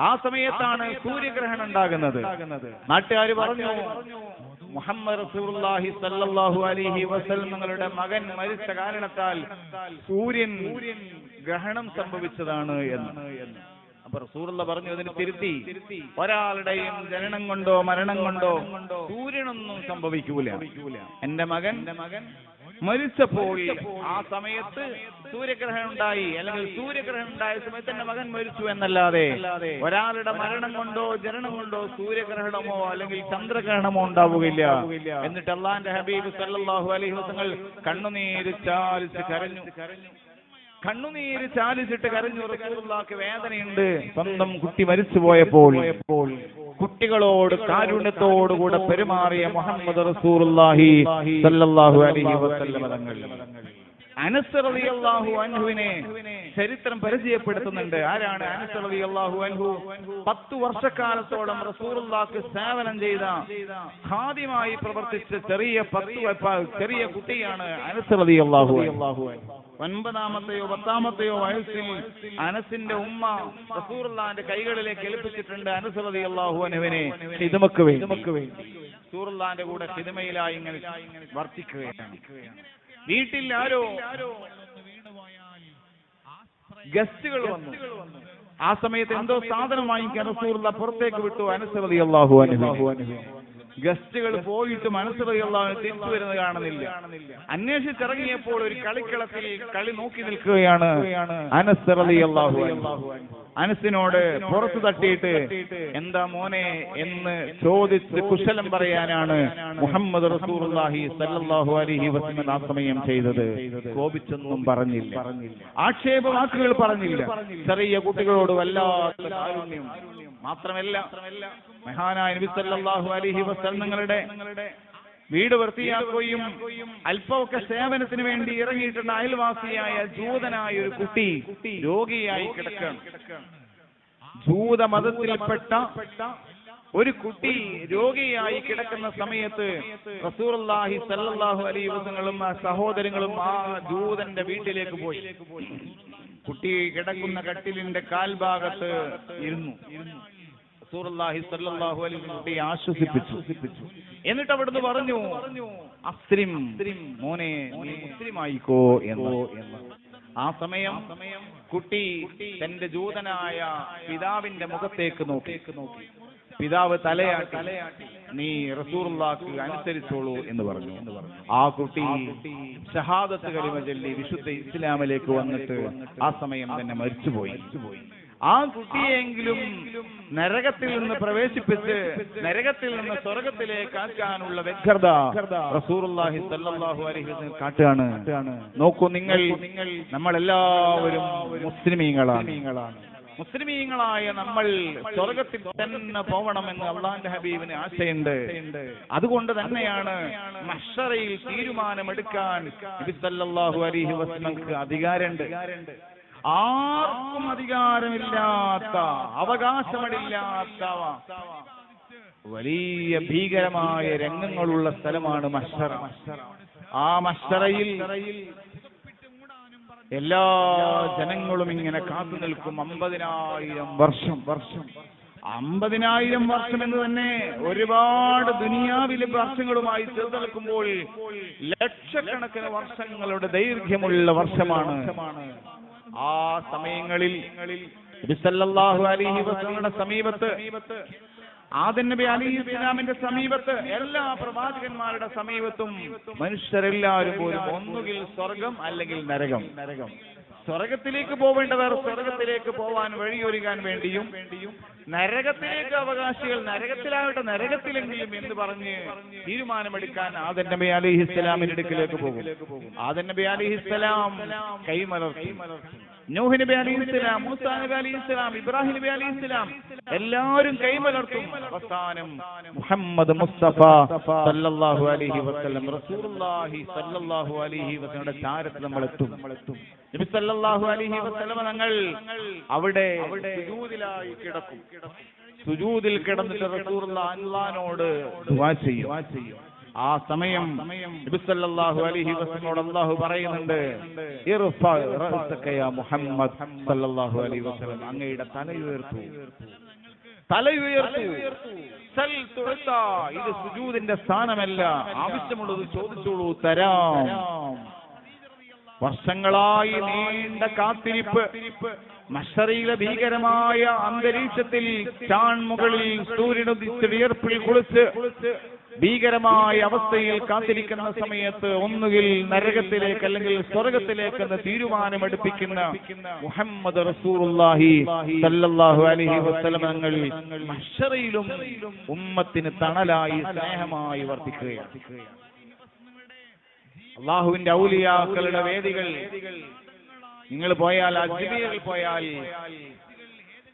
ആ സമയത്താണ് സൂര്യഗ്രഹണം ഉണ്ടാകുന്നത്. നാട്ടുകാർ പറഞ്ഞു, മുഹമ്മദ് റസൂലുള്ളാഹി സ്വല്ലല്ലാഹു അലൈഹി വസല്ലമയുടെ മകൻ മരിച്ച കാരണത്താൽ സൂര്യൻ ഗ്രഹണം സംഭവിച്ചതാണ് എന്ന്. അപ്പൊ റസൂലുള്ള പറഞ്ഞു, അതിന് തിരുത്തി, ഒരാളുടെയും ജനനം കൊണ്ടോ മരണം കൊണ്ടോ സൂര്യനൊന്നും സംഭവിക്കൂല. എന്റെ മകൻ മരിച്ചപ്പോൾ ആ സമയത്ത് സൂര്യഗ്രഹണം ഉണ്ടായി, അല്ലെങ്കിൽ സൂര്യഗ്രഹണം ഉണ്ടായ സമയത്ത് എന്റെ മകൻ മരിച്ചു എന്നല്ലാതെ ഒരാളുടെ മരണം കൊണ്ടോ ജനനം കൊണ്ടോ സൂര്യഗ്രഹണമോ അല്ലെങ്കിൽ ചന്ദ്രഗ്രഹണമോ ഉണ്ടാവുകയില്ല. എന്നിട്ട് അല്ലാഹുവിന്റെ ഹബീബ് സല്ലല്ലാഹു അലൈഹി വസല്ലം കണ്ണുനീര് ചാലിച്ചിട്ട് കരഞ്ഞു. റസൂലുള്ളാഹിക്ക് വേദനയുണ്ട്. സ്വന്തം കുട്ടി മരിച്ചു പോയപ്പോൾ കുട്ടികളോട് കാരുണ്യത്തോടുകൂടെ പെരുമാറിയ മുഹമ്മദ് റസൂലുള്ളാഹി സ്വല്ലല്ലാഹു അലൈഹി വസല്ലം തങ്ങൾ അനസ് റളിയല്ലാഹു അൻഹുവിനെ ചരിത്രം പരിചയപ്പെടുത്തുന്നുണ്ട്. ആരാണ് അനസ് റളിയല്ലാഹു അൻഹു? 10 വർഷക്കാലത്തോളം റസൂലുള്ളാഹിക്ക് സേവനം ചെയ്ത ഖാദിമായി പ്രവർത്തിച്ച ചെറിയ കുട്ടിയാണ് അനസ് റളിയല്ലാഹു അൻഹു. 9-ാമത്തെയോ 10-ാമത്തെയോ വയസ്സിൽ അനസിന്റെ ഉമ്മ റസൂലുള്ളാഹിന്റെ കൈകളിലേക്ക് ഏൽപ്പിച്ചിട്ടുണ്ട് അനസ് റളിയല്ലാഹു അൻഹുവിനെ ഖിദ്മക്ക് വേണ്ടി. റസൂലുള്ളാഹിന്റെ കൂടെ ഖിദ്മയിലായി ഇങ്ങനെ വർത്തിക്കുകയാണ്. വീട്ടിൽ ആരോ ഗസ്റ്റുകൾ വന്നു. ആ സമയത്ത് എന്തോ സാധനം വാങ്ങിക്കാൻ റസൂലുള്ളാഹി പുറത്തേക്ക് വിട്ടു. അനസ് റളിയല്ലാഹു അൻഹു ഗസ്റ്റുകൾ പോയിട്ട് അനസ് റളിയല്ലാഹു അൻഹു തിരിച്ചു വരുന്നത് കാണുന്നില്ല. അന്വേഷിച്ചിറങ്ങിയപ്പോൾ ഒരു കളിക്കളത്തിൽ കളി നോക്കി നിൽക്കുകയാണ് അനസ് റളിയല്ലാഹു അൻഹു. അനസിനോട് പുറത്തു തട്ടിയിട്ട് എന്താ മോനെ എന്ന് ചോദിച്ച് കുശലം പറയാനാണ് മുഹമ്മദ് റസൂലുള്ളാഹി സ്വല്ലല്ലാഹു അലൈഹി വസല്ലം ആ സമയം ചെയ്തത്. കോപിച്ചൊന്നും പറഞ്ഞില്ല, ആക്ഷേപ വാക്കുകൾ പറഞ്ഞില്ല. ചെറിയ കുട്ടികളോട് വല്ലാത്ത കാരുണ്യം. മാത്രമല്ല മഹാനായ നബി സല്ലല്ലാഹു അലൈഹി വസല്ലങ്ങളുടെ വീട് വൃത്തിയാക്കുകയും അല്പമൊക്കെ സേവനത്തിന് വേണ്ടി ഇറങ്ങിയിട്ടുള്ള അയൽവാസിയായ ജൂതനായ ഒരു കുട്ടി രോഗിയായി കിടക്കുകയാണ്. ജൂതമതത്തിൽപ്പെട്ട ഒരു കുട്ടി രോഗിയായി കിടക്കുന്ന സമയത്ത് റസൂലുള്ളാഹി സ്വല്ലല്ലാഹു അലൈഹി വസല്ലം സഹോദരങ്ങളും ആ ജൂതന്റെ വീട്ടിലേക്ക് പോയി. കുട്ടി കിടക്കുന്ന കട്ടിലിന്റെ കാൽഭാഗത്ത് ഇരുന്നു. റസൂലുള്ളാഹി സ്വല്ലല്ലാഹു അലൈഹി വസല്ലം കുട്ടിയെ ആശ്വസിപ്പിച്ചു. എന്നിട്ട് അവിടുന്ന് പറഞ്ഞു, അസ്ലിം മോനെ, നീ മുസ്ലിമായിക്കോ എന്ന്. ആ സമയം കുട്ടി തന്റെ ജൂതനായ പിതാവിന്റെ മുഖത്തേക്ക് നോക്കി. പിതാവ് തലയാട്ടി, നീ റസൂലുള്ളാഹിക്ക് അനുസരിച്ചോളൂ എന്ന് പറഞ്ഞു. ആ കുട്ടി ഷഹാദത്ത് കലിമ ചൊല്ലി വിശുദ്ധ ഇസ്ലാമിലേക്ക് വന്നിട്ട് ആ സമയം തന്നെ മരിച്ചുപോയി. ആ കുട്ടിയെങ്കിലും നരകത്തിൽ നിന്ന് പ്രവേശിപ്പിച്ച് നരകത്തിൽ നിന്ന് സ്വർഗത്തിലേക്ക് ആക്കാനുള്ള വ്യഗ്രത റസൂലുള്ളാഹി സ്വല്ലല്ലാഹു അലൈഹി വസല്ലം കാട്ടുകയാണ്. നോക്കൂ, നമ്മളെല്ലാവരും മുസ്ലിമീങ്ങളാണ്. മുസ്ലിമീങ്ങളായ നമ്മൾ സ്വർഗത്തിൽ തന്നെ പോകണമെന്ന് അള്ളാന്റെ ഹബീബിന് ആശയുണ്ട്. അതുകൊണ്ട് തന്നെയാണ് മഹ്ശറയിൽ തീരുമാനമെടുക്കാൻ നബി സല്ലല്ലാഹു അലൈഹി വസല്ലമക്ക് അധികാരമുണ്ട്. ആർക്കും അധികാരമില്ലാത്ത, അവകാശമില്ലാത്ത വലിയ ഭീകരമായ രംഗങ്ങളുള്ള സ്ഥലമാണ് മഹ്ശറ. ആ മഹ്ശറയിൽ എല്ലാ ജനങ്ങളും ഇങ്ങനെ കാത്തു നിൽക്കും. 50,000 വർഷം. 50,000 വർഷം എന്ന് തന്നെ ഒരുപാട് ദുനിയാവിലെ വർഷങ്ങളുമായി ചേർത്ത് നിൽക്കുമ്പോൾ ലക്ഷക്കണക്കിന് വർഷങ്ങളുടെ ദൈർഘ്യമുള്ള വർഷമാണ്. ആ സമയങ്ങളിൽ നബി സല്ലല്ലാഹു അലൈഹി വസല്ലമയുടെ സമീപത്ത്, ആദം നബി അലൈഹിസ്സലാമിന്റെ സമീപത്ത്, എല്ലാ പ്രവാചകന്മാരുടെ സമീപത്തും മനുഷ്യരെല്ലാവരും പോലും ഒന്നുകിൽ സ്വർഗം അല്ലെങ്കിൽ നരകം. സ്വർഗത്തിലേക്ക് പോവേണ്ടവർ സ്വർഗത്തിലേക്ക് പോവാൻ വഴിയൊരുക്കാൻ വേണ്ടിയും, നരകത്തിലേക്ക് അവകാശികൾ നരകത്തിലാവട്ടെ നരകത്തിലെങ്കിലും എന്ന് പറഞ്ഞ് തീരുമാനമെടുക്കാൻ ആദം നബി അലൈഹിസ്സലാമിന്റെ അടുക്കിലേക്ക് പോകും. ആദം നബി അലൈഹിസ്സലാം കൈമലർത്തി. നൂഹ് നബി അലൈഹിസ്സലാം, മൂസാ നബി അലൈഹിസ്സലാം, ഇബ്രാഹിം നബി അലൈഹിസ്സലാം എല്ലാവരും കൈമലർത്തും. അവസാനം മുഹമ്മദ് മുസ്തഫ സല്ലല്ലാഹു അലൈഹി വസല്ലം, റസൂലുള്ളാഹി സല്ലല്ലാഹു അലൈഹി വസല്ലമയുടെ ചാരത്ത് നമ്മൾ എത്തും. നബി സല്ലല്ലാഹു അലൈഹി വസല്ലം തങ്ങൾ അവിടെ സുജൂദിലായി കിടക്കും. സുജൂദിൽ കിടന്നിട്ട് റസൂലുള്ളാഹി അല്ലാഹുവിനോട് ദുആ ചെയ്യും. ആ സമയം നബി സല്ലല്ലാഹു അലൈഹി വസല്ലമയോട് അല്ലാഹു പറയുന്നുണ്ട്, ഇർഫഅ റഅസക യാ മുഹമ്മദ് സല്ലല്ലാഹു അലൈഹി വസല്ലം, അങ്ങയുടെ തലയുയർത്തൂ. സൽ തുഅത. ഇത് സുജൂദിന്റെ സ്ഥാനമല്ല, ആവശ്യമുള്ളത് ചോദിച്ചോളൂ, തരാം. വർഷങ്ങളായി നീണ്ട കാത്തിരിപ്പ്. മഹ്ശറയിലെ ഭീകരമായ അന്തരീക്ഷത്തിൽ ചാൺമുകളിൽ സൂര്യനുദിച്ച് വിയർപ്പിൽ കുളിച്ച് ഭീകരമായ അവസ്ഥയിൽ കാത്തിരിക്കുന്ന സമയത്ത് ഒന്നുകിൽ നരകത്തിലേക്ക് അല്ലെങ്കിൽ സ്വർഗത്തിലേക്ക് എന്ന തീരുമാനമെടുപ്പിക്കുന്ന മുഹമ്മദ് റസൂലുള്ളാഹി സല്ലല്ലാഹു അലൈഹി വസല്ലം തങ്ങൾ മഹ്ശറയിലും ഉമ്മത്തിന് തണലായി സ്നേഹമായി വർത്തിക്കുകയാണ്. അല്ലാഹുവിന്റെ ഔലിയാക്കളുടെ വേദികൾ നിങ്ങൾ പോയാൽ, അജ്മീറിൽ പോയാൽ,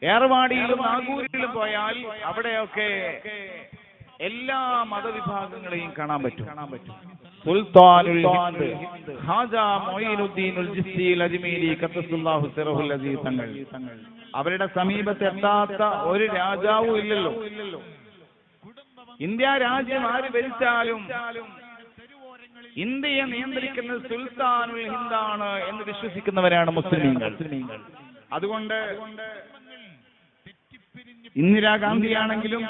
ഏർവാടിയിലും നാഗൂരിലും പോയാൽ അവിടെയൊക്കെ എല്ലാ മതവിഭാഗങ്ങളെയും കാണാൻ പറ്റും. സുൽത്താനുൽ ഹിന്ദ് ഖാജാ മൊയ്നുദ്ദീനുൽ ജിസ്തിൽ അജ്മീരി ഖദ്ദസുല്ലാഹു സിറഹുൽ അസീസ് തങ്ങൾ, അവരുടെ സമീപത്ത് എത്താത്ത ഒരു രാജാവും ഇല്ലല്ലോ. ഇന്ത്യ രാജ്യം ആര് ഭരിച്ചാലും ഇന്ത്യയെ നിയന്ത്രിക്കുന്നത് സുൽത്താനുൽ ഹിന്ദാണ് എന്ന് വിശ്വസിക്കുന്നവരാണ് മുസ്ലിമീങ്ങൾ. അതുകൊണ്ട് ഇന്ദിരാഗാന്ധിയാണെങ്കിലും,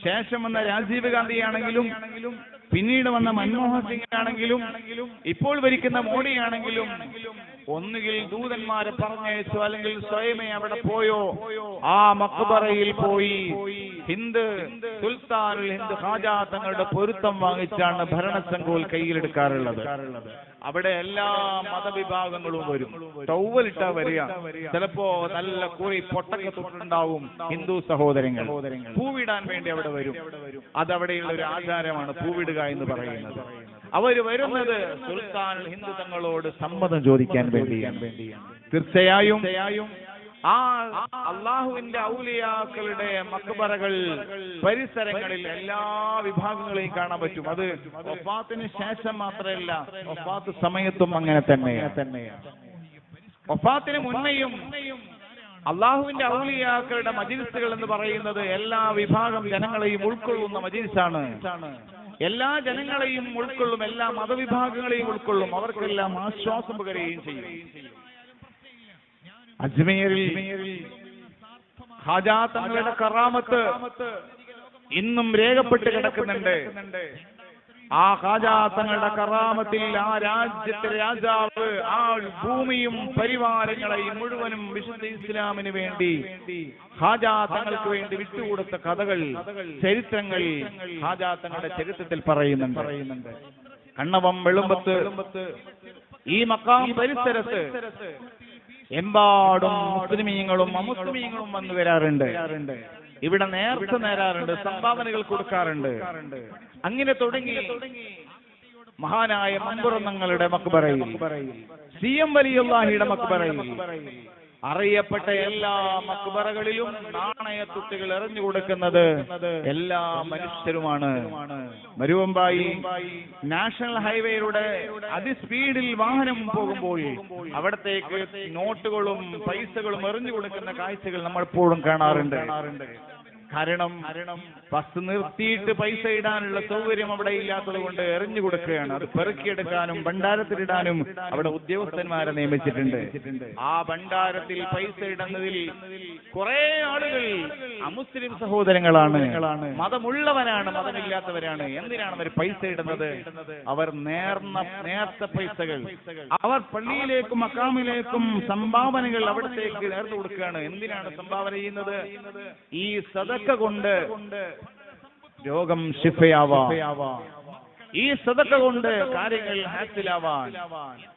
ശേഷം വന്ന രാജീവ് ഗാന്ധിയാണെങ്കിലും, പിന്നീട് വന്ന മൻമോഹൻ സിംഗ് ആണെങ്കിലും, ഇപ്പോൾ ഭരിക്കുന്ന മോഡിയാണെങ്കിലും ഒന്നുകിൽ ദൂതന്മാരെ പറഞ്ഞയച്ചു അല്ലെങ്കിൽ സ്വയമേ അവിടെ പോയോ ആ മഖ്ബറയിൽ പോയി ഹിന്ദ് സുൽത്താനുൽ ഹിന്ദ് ഖാജ തങ്ങളുടെ പൊരുത്തം വാങ്ങിച്ചാണ് ഭരണസംഘം കയ്യിലെടുക്കാറുള്ളത്. അവിടെ എല്ലാ മതവിഭാഗങ്ങളും വരും. ടൗവലിട്ട വരിക, ചിലപ്പോ നല്ല കുറി പൊട്ടൊക്കെ തൊട്ടുണ്ടാവും ഹിന്ദു സഹോദരങ്ങൾ. പൂവിടാൻ വേണ്ടി അവിടെ വരും. അതവിടെയുള്ള ഒരു ആചാരമാണ് പൂവിടുക എന്ന് പറയുന്നത്. അവർ വരുന്നത് സുൽത്താനുൽ ഹിന്ദ് തങ്ങളോട് സമ്മതം ചോദിക്കാൻ വേണ്ടിയാണ്. തീർച്ചയായും ആ അള്ളാഹുവിന്റെ ഔലിയാക്കളുടെ മഖ്ബറകൾ പരിസരങ്ങളിൽ എല്ലാ വിഭാഗങ്ങളെയും കാണാൻ പറ്റും. അത് വഫാത്തിന് ശേഷം മാത്രമല്ല, വഫാത്ത് സമയത്തും അങ്ങനെ തന്നെയാണ്. വഫാത്തിന് മുന്നേയും അള്ളാഹുവിന്റെ ഔലിയാക്കളുടെ മജ്‌ലിസുകൾ എന്ന് പറയുന്നത് എല്ലാ വിഭാഗം ജനങ്ങളെയും ഉൾക്കൊള്ളുന്ന മജ്‌ലിസാണ്. എല്ലാ ജനങ്ങളെയും ഉൾക്കൊള്ളും, എല്ലാ മതവിഭാഗങ്ങളെയും ഉൾക്കൊള്ളും, അവർക്കെല്ലാം ആശ്വാസം പകരുകയും ചെയ്യും. അജ്മീറിൽ ഖാജാ തങ്ങളുടെ കറാമത്ത് ഇന്നും രേഖപ്പെട്ട് കിടക്കുന്നുണ്ട്. ആ ഖാജാ തങ്ങളുടെ കറാമത്തിൽ ആ രാജ്യത്തെ രാജാവ് ആ ഭൂമിയും പരിവാരങ്ങളെയും മുഴുവനും വിശുദ്ധ ഇസ്ലാമിന് വേണ്ടി ഖാജാ തങ്ങൾക്ക് വേണ്ടി വിട്ടുകൊടുത്ത കഥകൾ, ചരിത്രങ്ങൾ ഖാജാ തങ്ങളുടെ ചരിത്രത്തിൽ പറയുന്നുണ്ട്. കണ്ണവം വെളുമ്പത്ത് ഈ മഖാം പരിസരത്ത് എമ്പാടും മുസ്ലിമീങ്ങളും അമുസ്ലിമീങ്ങളും വന്നു വരാറുണ്ട്. ഇവിടെ നേർച്ച നേരാറുണ്ട്, സംഭാവനകൾ കൊടുക്കാറുണ്ട്. അങ്ങനെ തുടങ്ങി മഹാനായ മമ്പുറം തങ്ങളുടെ മഖ്ബറയിൽ, സി എം വലിയുള്ളാഹിയുടെ മഖ്ബറയിൽ, അറിയപ്പെട്ട എല്ലാ മക്ബറകളിലും നാണയത്തുട്ടുകൾ എറിഞ്ഞു കൊടുക്കുന്നത് എല്ലാ മനുഷ്യരുമാണ്. മരുവമ്പായി നാഷണൽ ഹൈവേയിലൂടെ അതിസ്പീഡിൽ വാഹനം പോകുമ്പോൾ അവിടത്തേക്ക് നോട്ടുകളും പൈസകളും എറിഞ്ഞു കൊടുക്കുന്ന കാഴ്ചകൾ നമ്മൾ എപ്പോഴും കാണാറുണ്ട്. കാരണം ബസ് നിർത്തിയിട്ട് പൈസ ഇടാനുള്ള സൗകര്യം അവിടെ ഇല്ലാത്തത് കൊണ്ട് എറിഞ്ഞു കൊടുക്കുകയാണ്. അത് പെറുക്കിയെടുക്കാനും ഭണ്ഡാരത്തിലിടാനും അവിടെ ഉദ്യോഗസ്ഥന്മാരെ നിയമിച്ചിട്ടുണ്ട്. ആ ഭണ്ഡാരത്തിൽ പൈസ ഇടുന്നതിൽ കുറെ ആളുകൾ അമുസ്ലിം സഹോദരങ്ങളാണ്, മതമുള്ളവരാണ്, മതമില്ലാത്തവരാണ്. എന്തിനാണ് അവർ പൈസ ഇടുന്നത്? അവർ നേർത്ത പൈസകൾ അവർ പള്ളിയിലേക്കും മക്കാമിലേക്കും സംഭാവനകൾ അവിടത്തേക്ക് നേർത്തു കൊടുക്കുകയാണ്. എന്തിനാണ് സംഭാവന ചെയ്യുന്നത്? ഈ സദഖ കൊണ്ട് രോഗം ശിഫയാവാൻ, ഈ സദഖ കൊണ്ട് കാര്യങ്ങൾ ഹാസിലാവാൻ.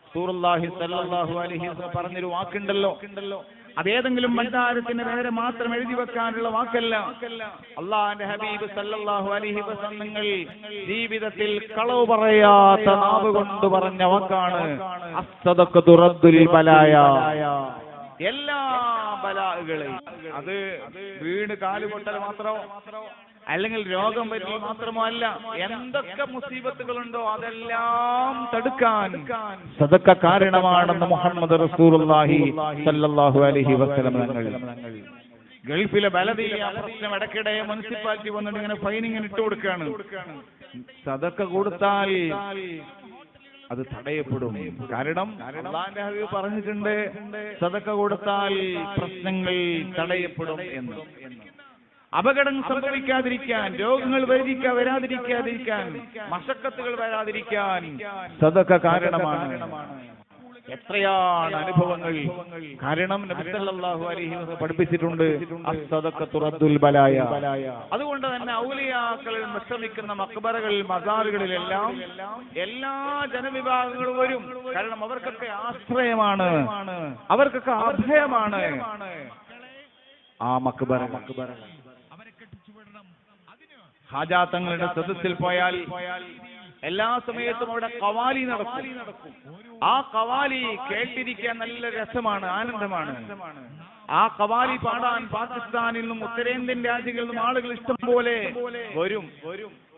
റസൂലുള്ളാഹി സ്വല്ലല്ലാഹു അലൈഹി വസല്ലം പറഞ്ഞൊരു വാക്കുണ്ടല്ലോ, അതേതെങ്കിലും ഭണ്ഡാരത്തിന് പേര് മാത്രം എഴുതി വെക്കാനുള്ള വാക്കല്ല. അള്ളാഹുവിന്റെ ഹബീബ് സല്ലല്ലാഹു അലൈഹി വസല്ലം നിങ്ങൾ ജീവിതത്തിൽ കളവ് പറയാത്ത നാവ് കൊണ്ട് പറഞ്ഞ വാക്കാണ് അസ്സദഖതു റദ്ദുൽ ബലായ. എല്ലാ ബലാകളെയും, അത് വീട് കാലുപൊട്ടൽ മാത്രമോ അല്ലെങ്കിൽ രോഗം പറ്റി മാത്രമോ അല്ല, എന്തൊക്കെ മുസീബത്തുകളുണ്ടോ അതെല്ലാം തടുക്കാൻ സദഖ കാരണമാണെന്ന് മുഹമ്മദ് റസൂലുള്ളാഹി സ്വല്ലല്ലാഹു അലൈഹി വസല്ലം തങ്ങൾ. ഗൾഫിലെ ബലദിയ പ്രശ്നം ഇടയ്ക്കിടെ മുനിസിപ്പാലിറ്റി വന്നിട്ട് ഇങ്ങനെ ഫൈനിങ്ങനെ ഇട്ട് കൊടുക്കുകയാണ്. സദഖ കൊടുത്താൽ അത് തടയപ്പെടും. കാരണം അല്ലാഹുവിന്റെ ഹബീബ് പറഞ്ഞിട്ടുണ്ട് സദഖ കൊടുത്താൽ പ്രശ്നങ്ങൾ തടയപ്പെടും എന്ന്. അപകടം സംഭവിക്കാതിരിക്കാൻ, രോഗങ്ങൾ വരാതിരിക്കാതിരിക്കാൻ, മശക്കത്തുകൾ വരാതിരിക്കാൻ സദഖ കാരണമാണ്. എത്രയാണ് അനുഭവങ്ങൾ! കാരണം നബി സല്ലല്ലാഹു അലൈഹി വസല്ലം പഠിപ്പിച്ചിട്ടുണ്ട് അസ്സദഖതു റദ്ദുൽ ബലായ. അതുകൊണ്ട് തന്നെ ഔലിയാക്കളിൽ വിശ്രമിക്കുന്ന മക്ബറകൾ, മസാറുകളിലെല്ലാം എല്ലാ ജനവിഭാഗങ്ങളും വരും. കാരണം അവർക്കൊക്കെ ആശ്രയമാണ്, അവർക്കൊക്കെ അഭയമാണ് ആ മക്ബറ. ഹാജാ തങ്ങളുടെ സദസ്സിൽ പോയാൽ എല്ലാ സമയത്തും അവിടെ ഖവാലി നടക്കും. ആ ഖവാലി കേട്ടിരിക്കാൻ നല്ല രസമാണ്, ആനന്ദമാണ്. ആ ഖവാലി പാടാൻ പാകിസ്ഥാനിൽ നിന്നും ഉത്തരേന്ത്യൻ രാജ്യങ്ങളിൽ നിന്നും ആളുകൾ ഇഷ്ടം പോലെ വരും.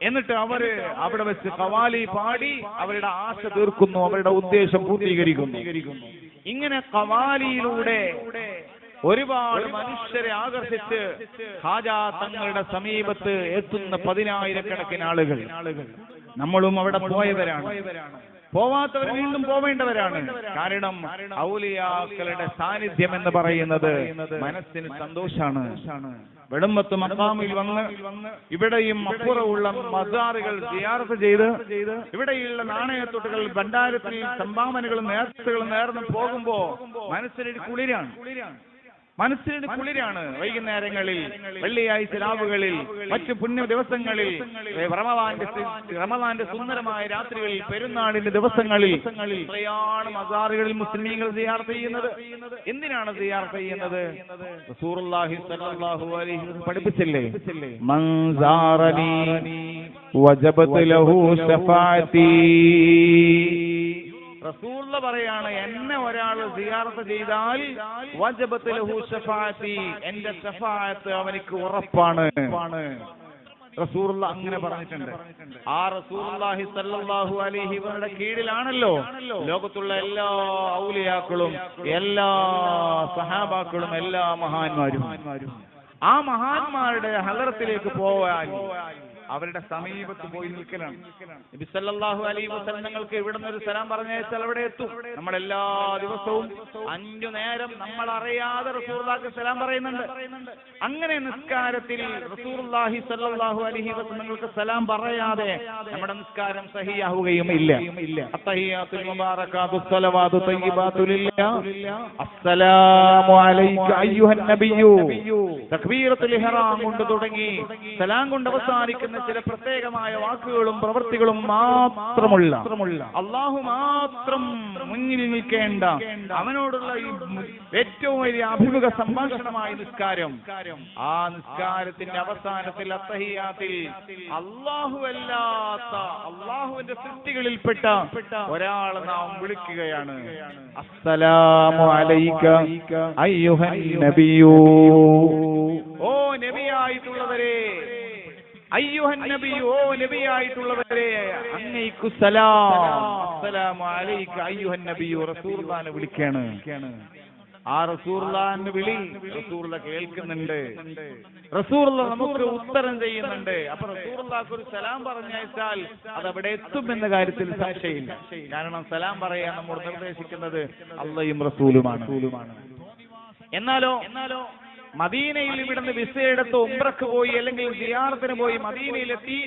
എന്നിട്ട് അവര് അവിടെ വെച്ച് ഖവാലി പാടി അവരുടെ ആശ തീർക്കുന്നു, അവരുടെ ഉദ്ദേശം പൂർത്തീകരിക്കുന്നു. ഇങ്ങനെ ഖവാലിയിലൂടെ ഒരുപാട് മനുഷ്യരെ ആകർഷിച്ച് ഹാജാ തങ്ങളുടെ സമീപത്ത് എത്തുന്ന 10,000-കണക്കിന് ആളുകൾ. നമ്മളും അവിടെ പോയവരാണ്, പോവാത്തവർ വീണ്ടും പോവേണ്ടവരാണ്. കാരണം ഔലിയാക്കളുടെ സാന്നിധ്യം എന്ന് പറയുന്നത് മനസ്സിന് സന്തോഷാണ്. വെടുമ്പത്ത് മഖാമിൽ വന്ന് ഇവിടെയും അപ്പുറമുള്ള മസാറുകൾ സിയാറത്ത് ചെയ്ത് ഇവിടെയുള്ള നാണയത്തൊട്ടുകൾ ഭണ്ഡാരത്തിൽ സംഭാവനകളും നേർച്ചകളും നേർന്ന് പോകുമ്പോ മനസ്സിനൊരു കുളിരാണ്, മനസ്സിന് കുളിരാണ്. വൈകുന്നേരങ്ങളിൽ, വെള്ളിയാഴ്ച രാവുകളിൽ, മറ്റു പുണ്യ ദിവസങ്ങളിൽ, റമദാന്റെ സുന്ദരമായ രാത്രികളിൽ, പെരുന്നാളിന്റെ ദിവസങ്ങളിൽ എത്രയാണ് മസാറുകളിൽ മുസ്ലിമീങ്ങൾ സിയാറത്ത് ചെയ്യുന്നത്. എന്തിനാണ് സിയാറത്ത് ചെയ്യുന്നത്? റസൂലുള്ളാഹി സ്വല്ലല്ലാഹു അലൈഹി വസല്ലം പഠിപ്പിച്ചില്ലേ, മൻ സാറനി വജബത് ലഹു ശഫാഅതി. റസൂലുള്ള പറയാണ്, എന്നെ ഒരാൾ സിയാറത്ത് ചെയ്താൽ വജബത് ലഹു ശഫാഅതി, എന്റെ ശഫാഅത്ത് അവനിക്ക് ഉറപ്പാണ്. റസൂലുള്ള അങ്ങനെ പറഞ്ഞിട്ടുണ്ട്. ആ റസൂലുള്ളാഹി സ്വല്ലല്ലാഹു അലൈഹി വസല്ലം കീഴിലാണല്ലോ ലോകത്തുള്ള എല്ലാ ഔലിയാക്കളും, എല്ലാ സഹാബാക്കളും, എല്ലാ മഹാന്മാരും. ആ മഹാന്മാരുടെ ഹളറത്തിലേക്ക് പോവാൻ അവരുടെ സമീപത്ത് പോയി നിൽക്കലാണ്. നബി സല്ലല്ലാഹു അലൈഹി വസല്ലം ഞങ്ങൾക്ക് ഇവിടുന്ന് ഒരു സലാം പറഞ്ഞാൽ അവിടെ എത്തും. നമ്മൾ എല്ലാ ദിവസവും 5 നേരം നമ്മൾ അറിയാതെ റസൂലുള്ളാഹിക്ക് സലാം പറയുന്നുണ്ട്. അങ്ങനെ നിസ്കാരത്തിൽ റസൂലുള്ളാഹി സ്വല്ലല്ലാഹു അലൈഹി വസല്ലം ഞങ്ങൾക്ക് സലാം പറയാതെ നമ്മുടെ നിസ്കാരം സഹിയാവുകയും ഇല്ല. അത്തഹിയാത്തുൽ മുബാറകാതുസ് സ്വലവാതു തയ്യിബാതു ലില്ലാഹ്. അസ്സലാമു അലൈക അയ്യുഹൻ നബിയ്യു. തക്ബീറത്തുൽ ഇഹ്റാം കൊണ്ട് തുടങ്ങി സലാം കൊണ്ട് അവസാനിക്കുന്ന ചില പ്രത്യേകമായ വാക്കുകളും പ്രവൃത്തികളും മാത്രമുള്ള അള്ളാഹു മാത്രം മുന്നിൽ നിൽക്കേണ്ട അവനോടുള്ള ഈ ഏറ്റവും വലിയ അഭിമുഖ സംഭാഷണമായ നിസ്കാരം. ആ നിസ്കാരത്തിന്റെ അവസാനത്തിൽ അത്തഹിയാത്തിൽ അല്ലാഹുവല്ലാത്ത അള്ളാഹുവിന്റെ സൃഷ്ടികളിൽപ്പെട്ട ഒരാളെ നാം വിളിക്കുകയാണ്. അസ്സലാമു അലൈക അയ്യുഹൻ നബിയൂ, ഓ നബിയായിട്ടുള്ളവരെ, അയ്യുഹൻ നബിയൂ, ഓ നബിയായിട്ടുള്ളവരെ, അങ്ങേക്കു സലാം. അസ്സലാമു അലൈക അയ്യുഹൻ നബിയൂ, റസൂലുള്ളാഹിനെ വിളിക്കാണ്. ആ റസൂലുള്ളാഹിന്റെ വിളി റസൂലുള്ള കേൾക്കുന്നുണ്ട്, റസൂലുള്ള നമുക്ക് ഉത്തരം ചെയ്യുന്നുണ്ട്. അപ്പൊ റസൂലുള്ളാഹിക്ക് ഒരു സലാം പറഞ്ഞയച്ചാൽ അത് അവിടെ എത്തും എന്ന കാര്യത്തിൽ സംശയമില്ല. കാരണം സലാം പറയാൻ നമ്മോട് നിർദ്ദേശിക്കുന്നത് അള്ളയും റസൂലുമാണ്. എന്നാലോ മദീനയിൽ ഇവിടുന്ന് വിസയെടുത്ത് ഉംറക്ക് പോയി അല്ലെങ്കിൽ സിയാറത്തിന് പോയി മദീനയിലെത്തി